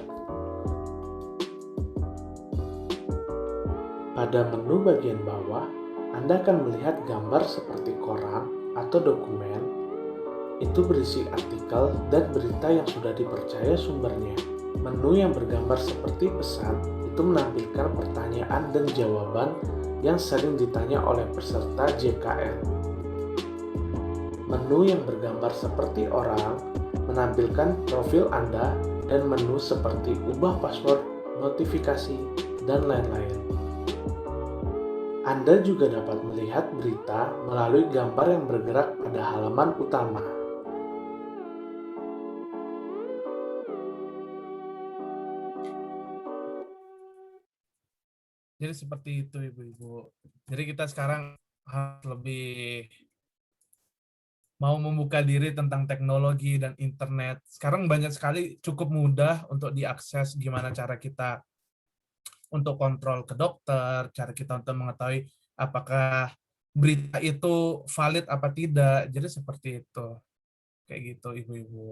Pada menu bagian bawah, Anda akan melihat gambar seperti koran atau dokumen. Itu berisi artikel dan berita yang sudah dipercaya sumbernya. Menu yang bergambar seperti pesan itu menampilkan pertanyaan dan jawaban yang sering ditanya oleh peserta JKN. Menu yang bergambar seperti orang menampilkan profil Anda dan menu seperti ubah password, notifikasi, dan lain-lain. Anda juga dapat melihat berita melalui gambar yang bergerak pada halaman utama. Jadi seperti itu Ibu-Ibu. Jadi kita sekarang harus lebih mau membuka diri tentang teknologi dan internet. Sekarang banyak sekali, cukup mudah untuk diakses gimana cara kita untuk kontrol ke dokter, cara kita untuk mengetahui apakah berita itu valid apa tidak. Jadi seperti itu. Kayak gitu Ibu-Ibu.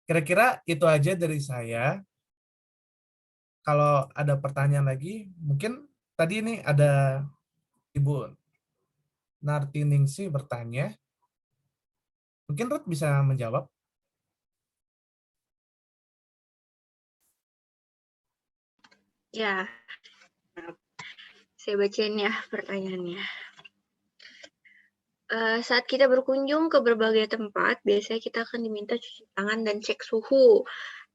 Kira-kira itu aja dari saya. Kalau ada pertanyaan lagi, mungkin tadi ini ada Ibu Nartiningsih bertanya. Mungkin Ruth bisa menjawab. Ya, saya bacain ya pertanyaannya. Saat kita berkunjung ke berbagai tempat, biasanya kita akan diminta cuci tangan dan cek suhu.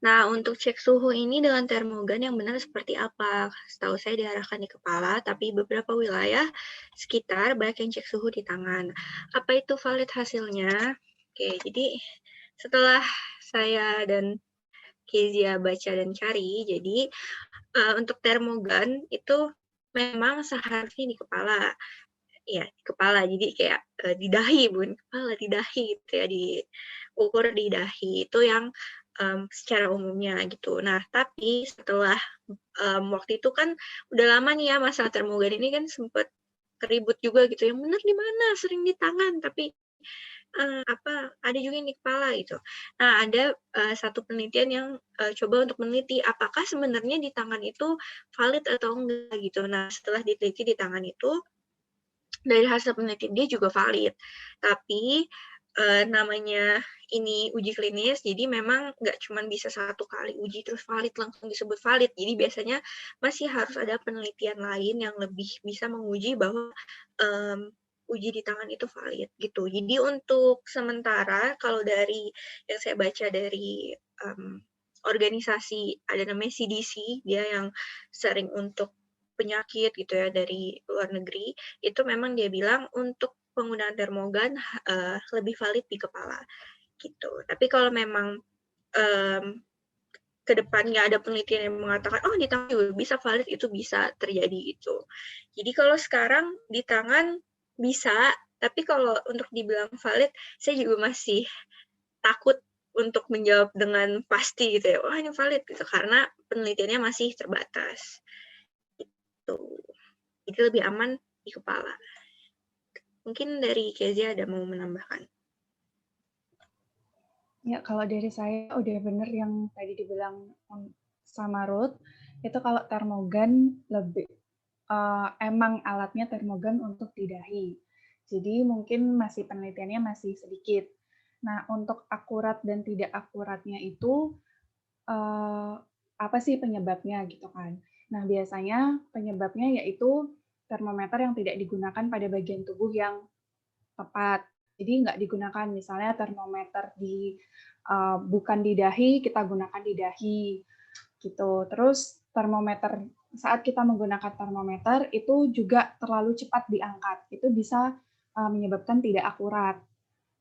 Nah, untuk cek suhu ini dengan termogan yang benar seperti apa? Setahu saya diarahkan di kepala, tapi beberapa wilayah sekitar banyak yang cek suhu di tangan. Apa itu valid hasilnya? Oke, jadi setelah saya dan Kezia baca dan cari, jadi untuk termogan itu memang seharusnya di kepala. Ya, di kepala. Jadi kayak di dahi, bukan kepala, di dahi gitu ya, diukur di dahi. Itu yang secara umumnya gitu. Nah, tapi setelah waktu itu kan udah lama nih ya masalah termogan ini kan sempat keribut juga gitu. Yang benar di mana? Sering di tangan, tapi ada juga yang di kepala gitu. Nah, ada satu penelitian yang coba untuk meneliti apakah sebenarnya di tangan itu valid atau enggak gitu. Nah, setelah diteliti di tangan itu, dari hasil penelitian dia juga valid. Tapi namanya ini uji klinis, jadi memang nggak cuma bisa satu kali uji terus valid langsung disebut valid. Jadi biasanya masih harus ada penelitian lain yang lebih bisa menguji bahwa uji di tangan itu valid gitu. Jadi untuk sementara kalau dari yang saya baca dari organisasi ada namanya CDC, dia yang sering untuk penyakit gitu ya dari luar negeri, itu memang dia bilang untuk penggunaan termogan lebih valid di kepala gitu. Tapi kalau memang ke depannya ada penelitian yang mengatakan oh di tangan juga bisa valid, itu bisa terjadi gitu. Jadi kalau sekarang di tangan bisa, tapi kalau untuk dibilang valid saya juga masih takut untuk menjawab dengan pasti gitu ya. Wah ini valid gitu karena penelitiannya masih terbatas. Jadi lebih aman di kepala. Mungkin dari Kezia ada mau menambahkan. Ya, kalau dari saya udah bener yang tadi dibilang sama Ruth, itu kalau termogan lebih emang alatnya termogan untuk di dahi. Jadi mungkin masih penelitiannya masih sedikit. Nah, untuk akurat dan tidak akuratnya itu apa sih penyebabnya gitu kan. Nah, biasanya penyebabnya yaitu termometer yang tidak digunakan pada bagian tubuh yang tepat. Jadi nggak digunakan misalnya termometer bukan di dahi, kita gunakan di dahi gitu. Terus termometer saat kita menggunakan termometer itu juga terlalu cepat diangkat. Itu bisa menyebabkan tidak akurat.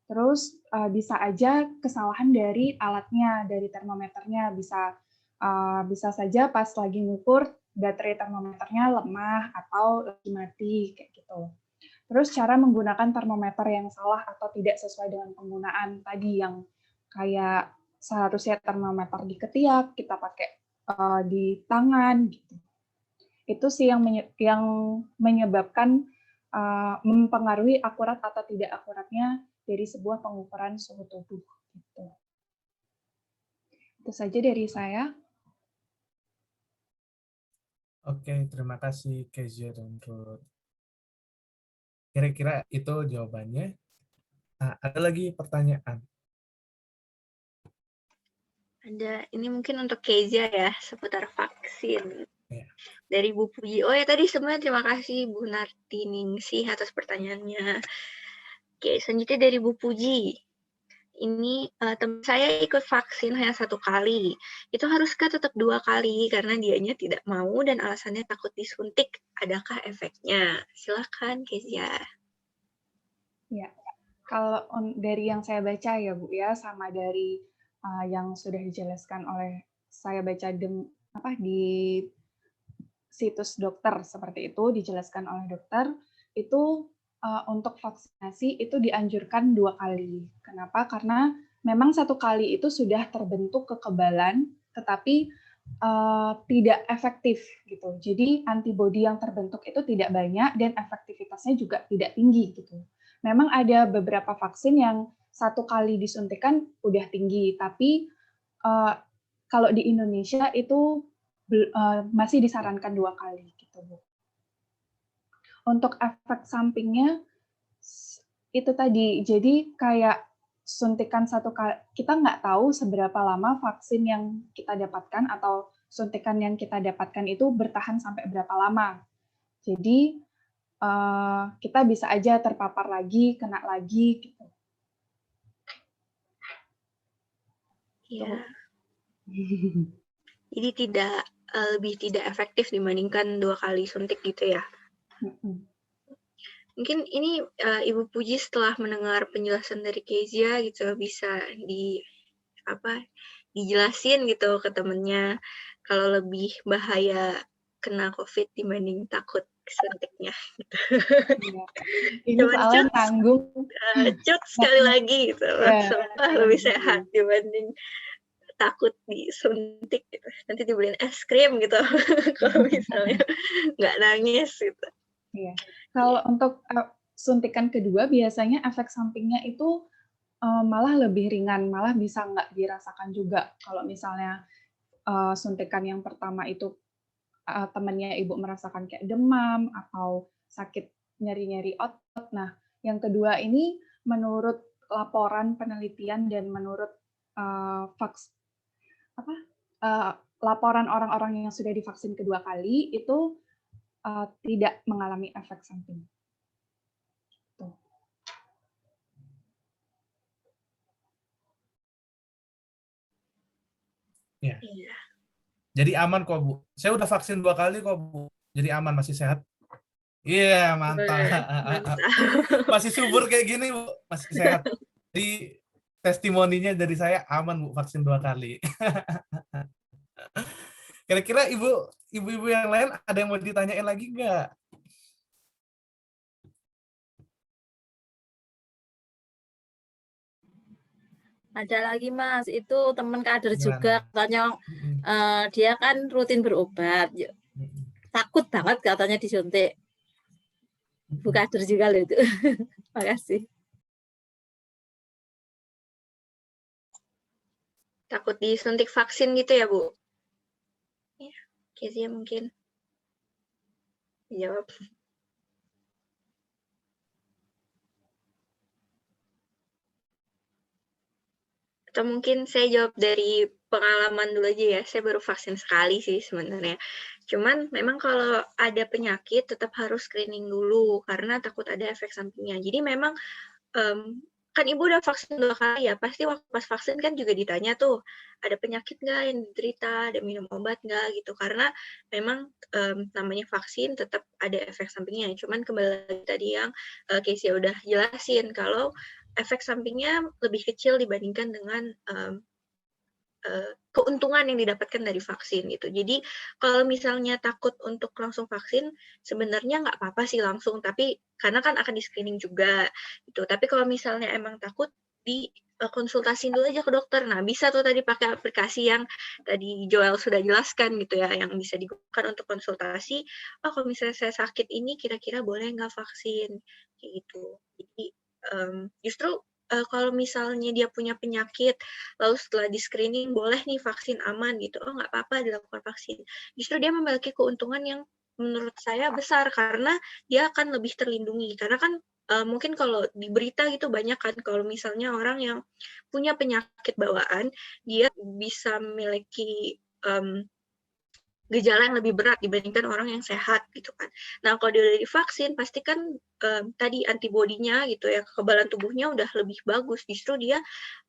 Terus bisa aja kesalahan dari alatnya, dari termometernya bisa saja pas lagi ngukur baterai termometernya lemah atau lagi mati kayak gitu. Terus cara menggunakan termometer yang salah atau tidak sesuai dengan penggunaan tadi yang kayak seharusnya termometer di ketiak, kita pakai di tangan gitu. Itu sih yang menyebabkan mempengaruhi akurat atau tidak akuratnya dari sebuah pengukuran suhu tubuh gitu. Itu saja dari saya. Oke, terima kasih Kezia dan Ruth. Kira-kira itu jawabannya. Nah, ada lagi pertanyaan. Ada, ini mungkin untuk Kezia ya, seputar vaksin. Ya. Dari Bu Puji. Oh ya, tadi sebenarnya terima kasih Bu Nartiningsih atas pertanyaannya. Oke, selanjutnya dari Bu Puji. Ini teman saya ikut vaksin hanya 1 kali. Itu haruskah tetap 2 kali karena dianya tidak mau dan alasannya takut disuntik? Adakah efeknya? Silakan Kezia. Ya, kalau dari yang saya baca ya Bu ya, sama dari yang sudah dijelaskan oleh saya baca di situs dokter seperti itu dijelaskan oleh dokter, itu untuk vaksinasi itu dianjurkan 2 kali. Kenapa? Karena memang 1 kali itu sudah terbentuk kekebalan, tetapi tidak efektif gitu. Jadi antibodi yang terbentuk itu tidak banyak dan efektivitasnya juga tidak tinggi gitu. Memang ada beberapa vaksin yang 1 kali disuntikan udah tinggi, tapi kalau di Indonesia itu masih disarankan 2 kali gitu, Bu. Untuk efek sampingnya itu tadi, jadi kayak suntikan 1 kali, kita nggak tahu seberapa lama vaksin yang kita dapatkan atau suntikan yang kita dapatkan itu bertahan sampai berapa lama. Jadi kita bisa aja terpapar lagi, kena lagi gitu. Iya. Jadi lebih tidak efektif dibandingkan 2 kali suntik gitu ya. Mungkin ini Ibu Puji setelah mendengar penjelasan dari Kezia gitu bisa dijelasin gitu ke temennya kalau lebih bahaya kena COVID dibanding takut suntiknya. Gitu. Ini soalnya tanggung. Cut sekali lagi gitu. Lebih sehat dibanding takut disuntik gitu. Nanti dibeliin es krim gitu kalau misalnya nggak nangis gitu. Iya. Kalau untuk suntikan kedua biasanya efek sampingnya itu malah lebih ringan, malah bisa nggak dirasakan juga. Kalau misalnya suntikan yang pertama itu temannya ibu merasakan kayak demam atau sakit nyeri-nyeri otot. Nah, yang kedua ini menurut laporan penelitian dan menurut laporan orang-orang yang sudah divaksin kedua kali itu tidak mengalami efek samping. Tuh. Ya. Jadi aman kok, Bu. Saya udah vaksin 2 kali kok, Bu. Jadi aman, masih sehat. Iya, mantap. Masih subur kayak gini, Bu. Masih sehat. Jadi testimoninya dari saya aman, Bu, vaksin 2 kali. Kira-kira ibu-ibu yang lain ada yang mau ditanyain lagi nggak? Ada lagi Mas, itu teman kader juga katanya dia kan rutin berobat, takut banget katanya disuntik. Bu kader juga loh itu. Makasih. Takut disuntik vaksin gitu ya, Bu? Ya, Kezia mungkin jawab. Atau mungkin saya jawab dari pengalaman dulu aja ya. Saya baru vaksin sekali sih sebenarnya. Cuman memang kalau ada penyakit tetap harus screening dulu karena takut ada efek sampingnya. Jadi memang kan Ibu udah vaksin 2 kali ya, pasti waktu pas vaksin kan juga ditanya tuh, ada penyakit nggak yang diderita, ada minum obat nggak gitu, karena memang namanya vaksin tetap ada efek sampingnya, cuman kembali lagi tadi yang Kezia udah jelasin, kalau efek sampingnya lebih kecil dibandingkan dengan keuntungan yang didapatkan dari vaksin gitu. Jadi kalau misalnya takut untuk langsung vaksin, sebenarnya nggak apa-apa sih langsung, tapi karena kan akan di screening juga gitu. Tapi kalau misalnya emang takut, konsultasiin dulu aja ke dokter. Nah, bisa tuh tadi pakai aplikasi yang tadi Joel sudah jelaskan gitu ya, yang bisa digunakan untuk konsultasi. Oh, kalau misalnya saya sakit ini, kira-kira boleh nggak vaksin? Kayak gitu. Jadi justru kalau misalnya dia punya penyakit, lalu setelah di screening boleh nih vaksin aman gitu, oh nggak apa-apa dilakukan vaksin. Justru dia memiliki keuntungan yang menurut saya besar karena dia akan lebih terlindungi. Karena kan mungkin kalau di berita gitu banyak kan kalau misalnya orang yang punya penyakit bawaan, dia bisa memiliki gejala yang lebih berat dibandingkan orang yang sehat gitu kan. Nah kalau dia udah divaksin pasti kan tadi antibodinya gitu ya, kekebalan tubuhnya udah lebih bagus. Justru dia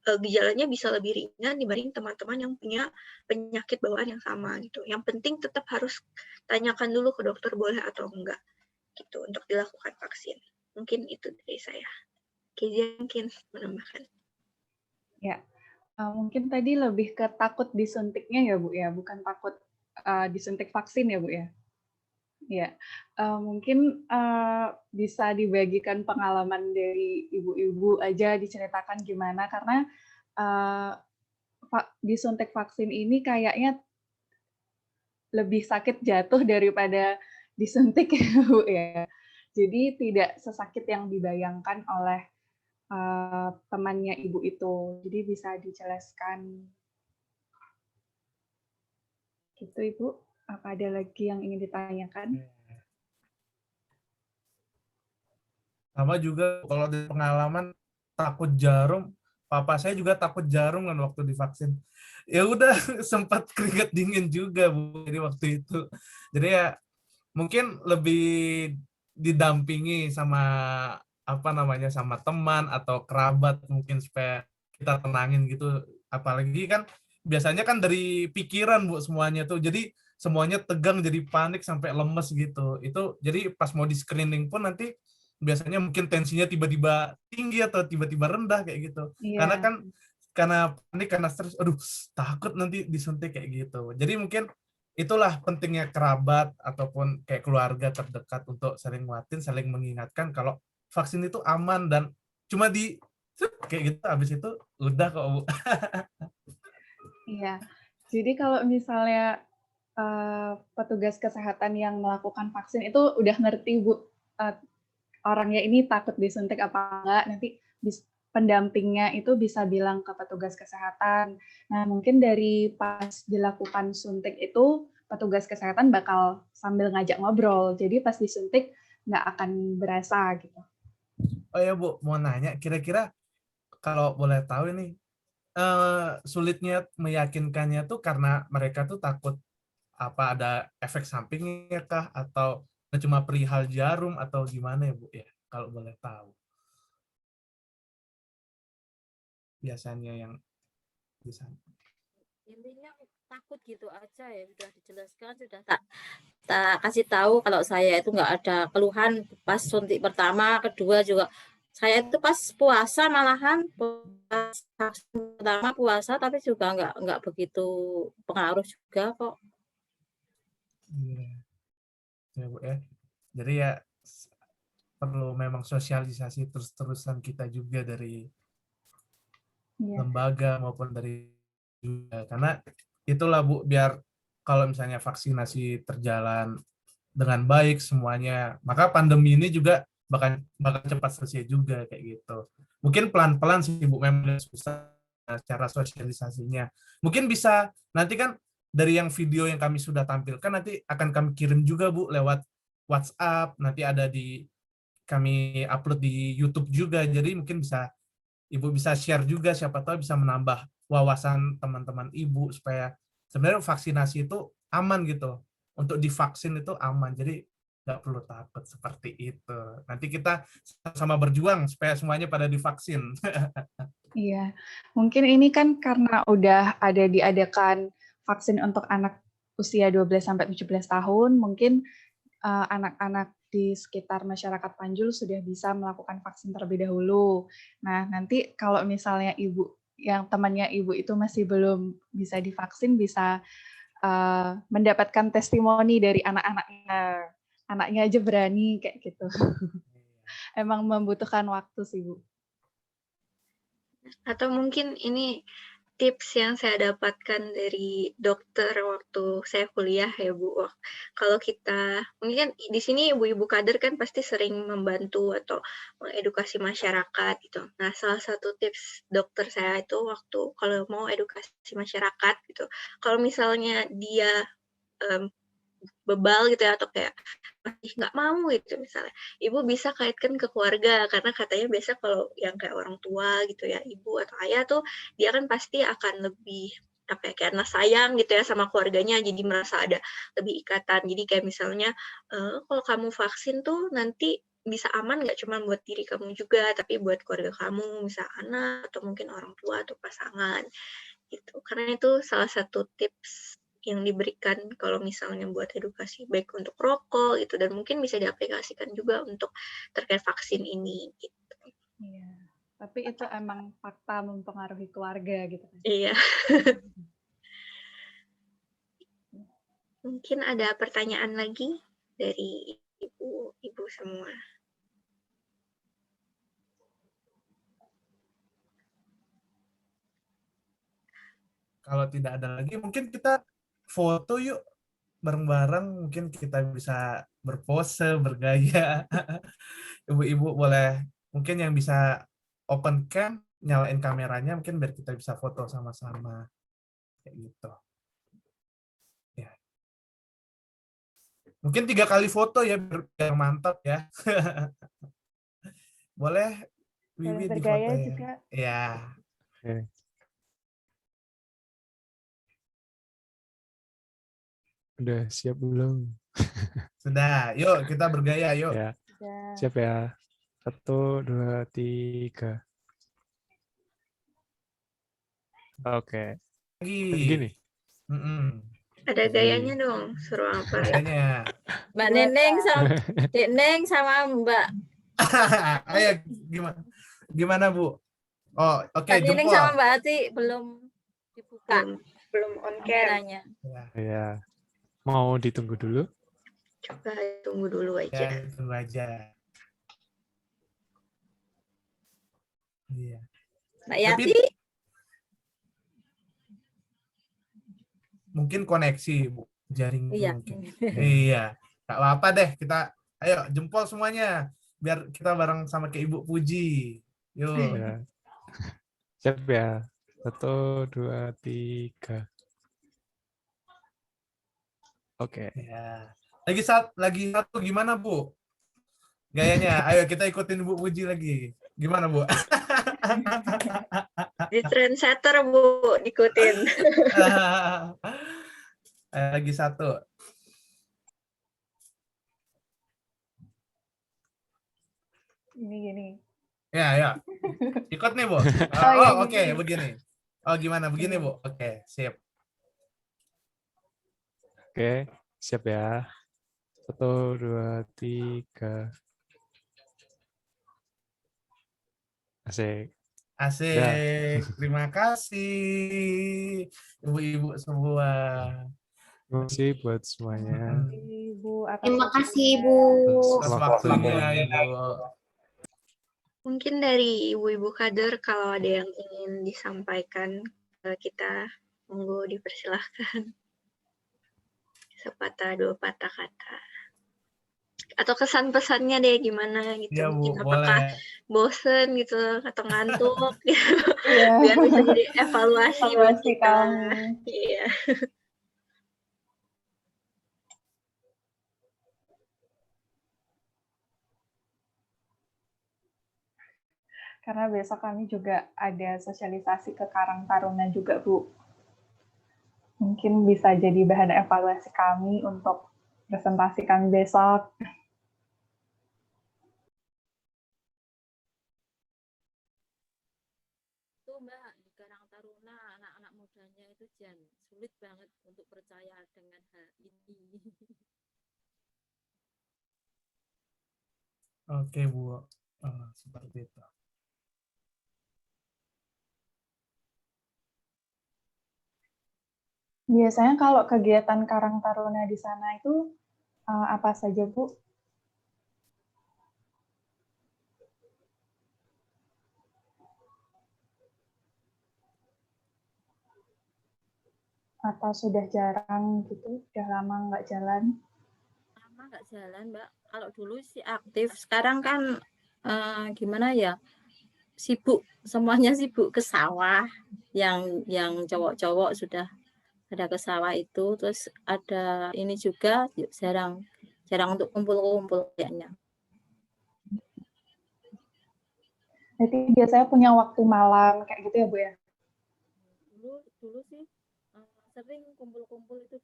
gejalanya bisa lebih ringan dibanding teman-teman yang punya penyakit bawaan yang sama gitu. Yang penting tetap harus tanyakan dulu ke dokter boleh atau enggak gitu untuk dilakukan vaksin. Mungkin itu dari saya. Kezia mungkin menambahkan. Ya, mungkin tadi lebih ke takut disuntiknya ya Bu ya, bukan takut disuntik vaksin ya Bu ya? Ya, mungkin bisa dibagikan pengalaman dari ibu-ibu aja, diceritakan gimana, karena disuntik vaksin ini kayaknya lebih sakit jatuh daripada disuntik ya Bu ya. Jadi tidak sesakit yang dibayangkan oleh temannya ibu itu. Jadi bisa dijelaskan gitu Ibu. Apa ada lagi yang ingin ditanyakan? Sama juga kalau dari pengalaman takut jarum, papa saya juga takut jarum kan waktu divaksin. Ya udah sempat keringat dingin juga Bu jadi waktu itu. Jadi ya mungkin lebih didampingi sama apa namanya sama teman atau kerabat mungkin supaya kita tenangin gitu. Apalagi kan biasanya kan dari pikiran Bu semuanya tuh. Jadi semuanya tegang jadi panik sampai lemes gitu. Itu jadi pas mau di screening pun nanti biasanya mungkin tensinya tiba-tiba tinggi atau tiba-tiba rendah kayak gitu. Karena Iya. kan karena panik, karena stres, aduh takut nanti disuntik kayak gitu. Jadi mungkin itulah pentingnya kerabat ataupun kayak keluarga terdekat untuk saling nguatin, saling mengingatkan kalau vaksin itu aman dan cuma di kayak gitu, habis itu udah kok Bu. Iya. Jadi kalau misalnya petugas kesehatan yang melakukan vaksin itu udah ngerti Bu orangnya ini takut disuntik apa enggak, nanti pendampingnya itu bisa bilang ke petugas kesehatan. Nah, mungkin dari pas dilakukan suntik itu, petugas kesehatan bakal sambil ngajak ngobrol. Jadi pas disuntik nggak akan berasa gitu. Oh ya Bu, mau nanya, kira-kira kalau boleh tahu ini, sulitnya meyakinkannya tuh karena mereka tuh takut apa ada efek sampingnya kah atau cuma perihal jarum atau gimana ya Bu ya kalau boleh tahu biasanya yang di sana. Intinya takut gitu aja ya, sudah dijelaskan, sudah tak kasih tahu kalau saya itu nggak ada keluhan pas suntik pertama, kedua juga saya itu pas puasa malahan pas pertama puasa tapi juga nggak begitu pengaruh juga kok. Iya. Ya Bu ya. Jadi ya perlu memang sosialisasi terus-terusan kita juga dari lembaga maupun dari juga. Karena itulah Bu, biar kalau misalnya vaksinasi terjalan dengan baik semuanya, maka pandemi ini juga bakal cepat selesai juga kayak gitu. Mungkin pelan-pelan sih Bu, memang susah cara sosialisasinya. Mungkin bisa nanti kan dari yang video yang kami sudah tampilkan nanti akan kami kirim juga Bu lewat WhatsApp, nanti ada di kami upload di YouTube juga. Jadi mungkin bisa Ibu bisa share juga, siapa tahu bisa menambah wawasan teman-teman Ibu supaya sebenarnya vaksinasi itu aman gitu. Untuk divaksin itu aman, jadi nggak perlu takut seperti itu. Nanti kita sama berjuang supaya semuanya pada divaksin. Iya, mungkin ini kan karena udah ada diadakan vaksin untuk anak usia 12-17 tahun, mungkin anak-anak di sekitar masyarakat Panjul sudah bisa melakukan vaksin terlebih dahulu. Nah, nanti kalau misalnya ibu yang temannya ibu itu masih belum bisa divaksin, bisa mendapatkan testimoni dari anak-anaknya. Anaknya aja berani kayak gitu. Emang membutuhkan waktu sih, Bu. Atau mungkin ini tips yang saya dapatkan dari dokter waktu saya kuliah ya Bu. Kalau kita, mungkin di sini ibu-ibu kader kan pasti sering membantu atau mengedukasi masyarakat gitu. Nah, salah satu tips dokter saya itu waktu kalau mau edukasi masyarakat gitu, kalau misalnya dia bebal gitu ya atau kayak masih nggak mau gitu misalnya, ibu bisa kaitkan ke keluarga karena katanya biasa kalau yang kayak orang tua gitu ya, ibu atau ayah tuh dia kan pasti akan lebih apa ya, karena sayang gitu ya sama keluarganya jadi merasa ada lebih ikatan. Jadi kayak misalnya kalau kamu vaksin tuh nanti bisa aman nggak cuma buat diri kamu juga tapi buat keluarga kamu, misal anak atau mungkin orang tua atau pasangan gitu. Karena itu salah satu tips yang diberikan kalau misalnya buat edukasi baik untuk rokok gitu dan mungkin bisa diaplikasikan juga untuk terkait vaksin ini gitu. Iya, tapi itu emang fakta mempengaruhi keluarga gitu. Iya. Mungkin ada pertanyaan lagi? dari ibu-ibu semua. Kalau tidak ada lagi, mungkin kita foto yuk bareng-bareng. Mungkin kita bisa berpose, bergaya. Ibu-ibu boleh, mungkin yang bisa open cam, nyalain kameranya, mungkin biar kita bisa foto sama-sama. Kayak gitu. Ya. Mungkin 3 kali foto ya, biar mantap ya. Boleh, Wiwi di foto bergaya ya. juga. Ya. Oke. Udah siap belum? Sudah, yuk kita bergaya, yuk. Ya. Ya. Siap ya. 1, 2, 3. Oke. Lagi. Gini. Ada gayanya dong, suruh apa? Gayanya. Mbak Neneng sama Dek Neng sama Mbak. Ayo, gimana Bu? Oh, oke, Mbak Neneng jempol. sama Mbak Ati belum dibuka. Belum on cam. Kameranya. Ya. Mau ditunggu dulu? Coba tunggu dulu aja. Ya, tunggu aja. Iya. Mbak Yati. Mungkin koneksi, Bu. Jaring Iya. mungkin. Iya. Gak apa-apa deh, kita ayo jempol semuanya. Biar kita bareng sama kayak Ibu Puji. Yuk. Ya. Siap ya. 1, 2, 3. Oke. Ya. Lagi satu gimana, Bu? Gayanya. Ayo kita ikutin Bu Puji lagi. Gimana, Bu? Di trendsetter, Bu, ikutin. Lagi satu. Gini. Ya. Ikut nih, Bu. Oke, begini. Oh, gimana? Begini, Bu. Oke, sip. Oke, siap ya. 1, 2, 3. Asik. Asik. Ya. Terima kasih ibu-ibu semua. Terima kasih buat semuanya. Terima kasih, Ibu. Atas waktunya, Ibu. Mungkin dari ibu-ibu kader kalau ada yang ingin disampaikan ke kita, monggo dipersilahkan. Sepatah dua patah kata. Atau kesan pesannya deh gimana gitu. Ya, Bu, mungkin apakah bosen gitu atau ngantuk gitu. Ya. Biar bisa jadi evaluasi buat kita. Iya. Karena besok kami juga ada sosialisasi ke Karang Taruna juga, Bu. Mungkin bisa jadi bahan evaluasi kami untuk presentasi kami besok. Itu Mbak, di Karang Taruna anak-anak mudanya itu sulit banget untuk percaya dengan hal ini. Oke, Bu. Seperti itu. Biasanya kalau kegiatan Karang Taruna di sana itu apa saja, Bu? Atau sudah jarang gitu, udah lama nggak jalan? Lama nggak jalan, Mbak. Kalau dulu sih aktif, sekarang kan gimana ya? Sibuk, semuanya sibuk ke sawah. Yang cowok-cowok sudah ada ke sawah itu, terus ada ini juga jarang untuk kumpul-kumpul kayaknya. Jadi biasanya punya waktu malam kayak gitu ya, Bu ya? Dulu sih sering kumpul-kumpul itu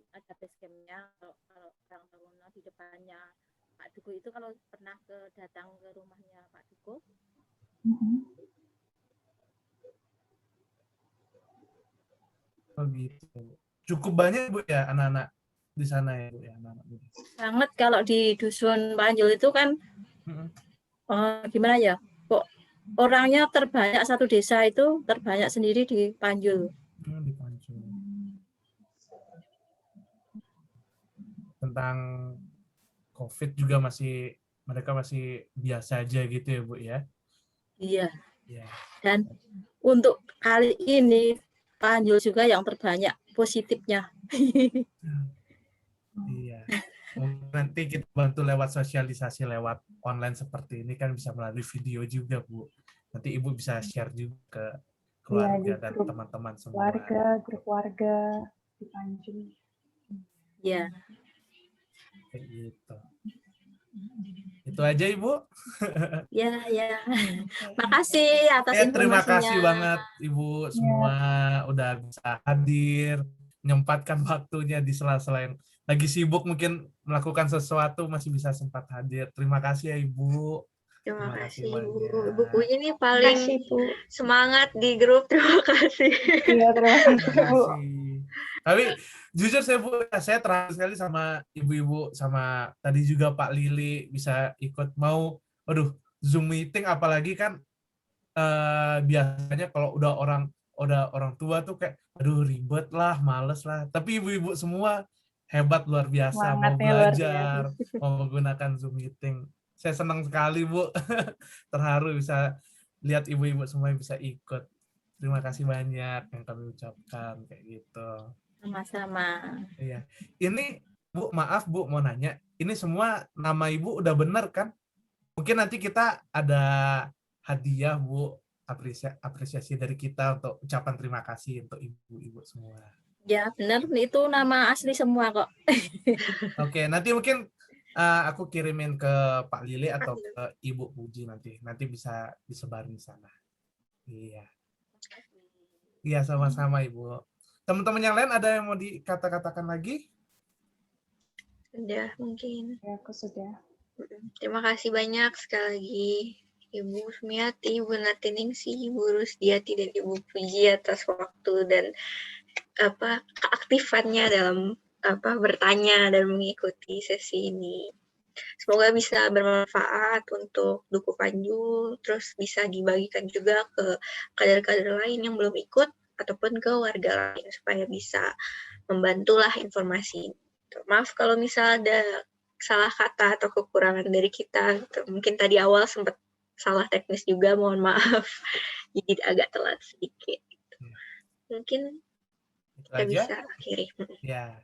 ada base camp-nya. Kalau Karang Taruna di depannya Pak Duko itu, kalau pernah datang ke rumahnya Pak Duko. Oh gitu. Cukup banyak, Bu, ya anak-anak di sana ya, Bu, ya, anak-anak. Sangat. Kalau di dusun Panjul itu kan gimana ya, kok orangnya terbanyak, satu desa itu terbanyak sendiri di Panjul. Di Panjul. Tentang COVID juga mereka masih biasa aja gitu ya Bu ya. Iya. Ya. Dan untuk kali ini Pak Anjul juga yang terbanyak positifnya. Iya. Mungkin nanti kita bantu lewat sosialisasi lewat online seperti ini kan bisa melalui video juga Bu. Nanti Ibu bisa share juga ke keluarga Iya, dan grup teman-teman semua. grup warga di Tanjung. Iya. Kayak gitu. Itu aja Ibu. Ya. Makasih atas informasinya. Terima kasih banget Ibu semua udah bisa hadir, menyempatkan waktunya di sela-sela yang lagi sibuk mungkin melakukan sesuatu masih bisa sempat hadir. Terima kasih ya Ibu. Terima kasih banyak. Bu ini paling semangat di grup. Terima kasih. Iya, terima kasih Bu. Tapi jujur saya terakhir sekali sama ibu-ibu, sama tadi juga Pak Lili bisa ikut Zoom meeting, apalagi kan biasanya kalau udah orang tua tuh kayak ribet lah, males lah. Tapi ibu-ibu semua hebat, luar biasa, mau belajar, mau menggunakan Zoom meeting. Saya senang sekali Bu, terharu bisa lihat ibu-ibu semua bisa ikut. Terima kasih banyak yang kami ucapkan kayak gitu. Sama-sama. Iya. Ini Bu, maaf Bu, mau nanya. Ini semua nama Ibu udah benar kan? Mungkin nanti kita ada hadiah Bu, apresiasi dari kita untuk ucapan terima kasih untuk ibu-ibu semua. Ya benar, itu nama asli semua kok. Oke, nanti mungkin aku kirimin ke Pak Lili atau ke Ibu Puji nanti bisa disebarin di sana. Iya. Iya, sama-sama Ibu. Teman-teman yang lain ada yang mau dikata-katakan lagi? Sudah mungkin. Ya, aku sudah. Terima kasih banyak sekali lagi Ibu Sumiati, Ibu Natiningsih, Ibu Rusdiati, dan Ibu Puji atas waktu dan keaktifannya dalam bertanya dan mengikuti sesi ini. Semoga bisa bermanfaat untuk Dukuh Panjul, terus bisa dibagikan juga ke kader-kader lain yang belum ikut ataupun ke warga lain supaya bisa membantulah informasi. Maaf kalau misal ada salah kata atau kekurangan dari kita. Mungkin tadi awal sempat salah teknis juga, mohon maaf. Jadi agak telat sedikit. Mungkin kita bisa akhiri. Ya,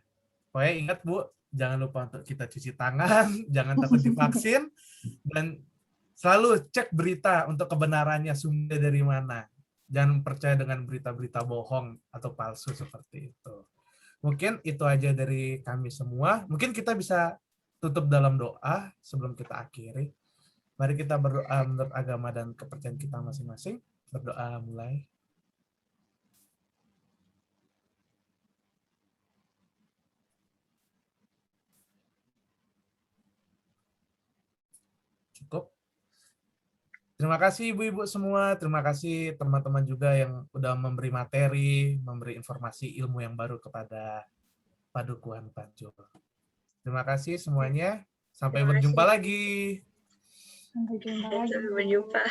pokoknya ingat Bu, jangan lupa untuk kita cuci tangan, jangan takut divaksin, dan selalu cek berita untuk kebenarannya sumber dari mana. Jangan percaya dengan berita-berita bohong atau palsu seperti itu. Mungkin itu aja dari kami semua. Mungkin kita bisa tutup dalam doa sebelum kita akhiri. Mari kita berdoa menurut agama dan kepercayaan kita masing-masing. Berdoa mulai. Cukup. Terima kasih ibu-ibu semua, terima kasih teman-teman juga yang udah memberi materi, memberi informasi ilmu yang baru kepada Padukuhan Panjul. Terima kasih semuanya, sampai berjumpa lagi. Sampai jumpa lagi. Sampai berjumpa.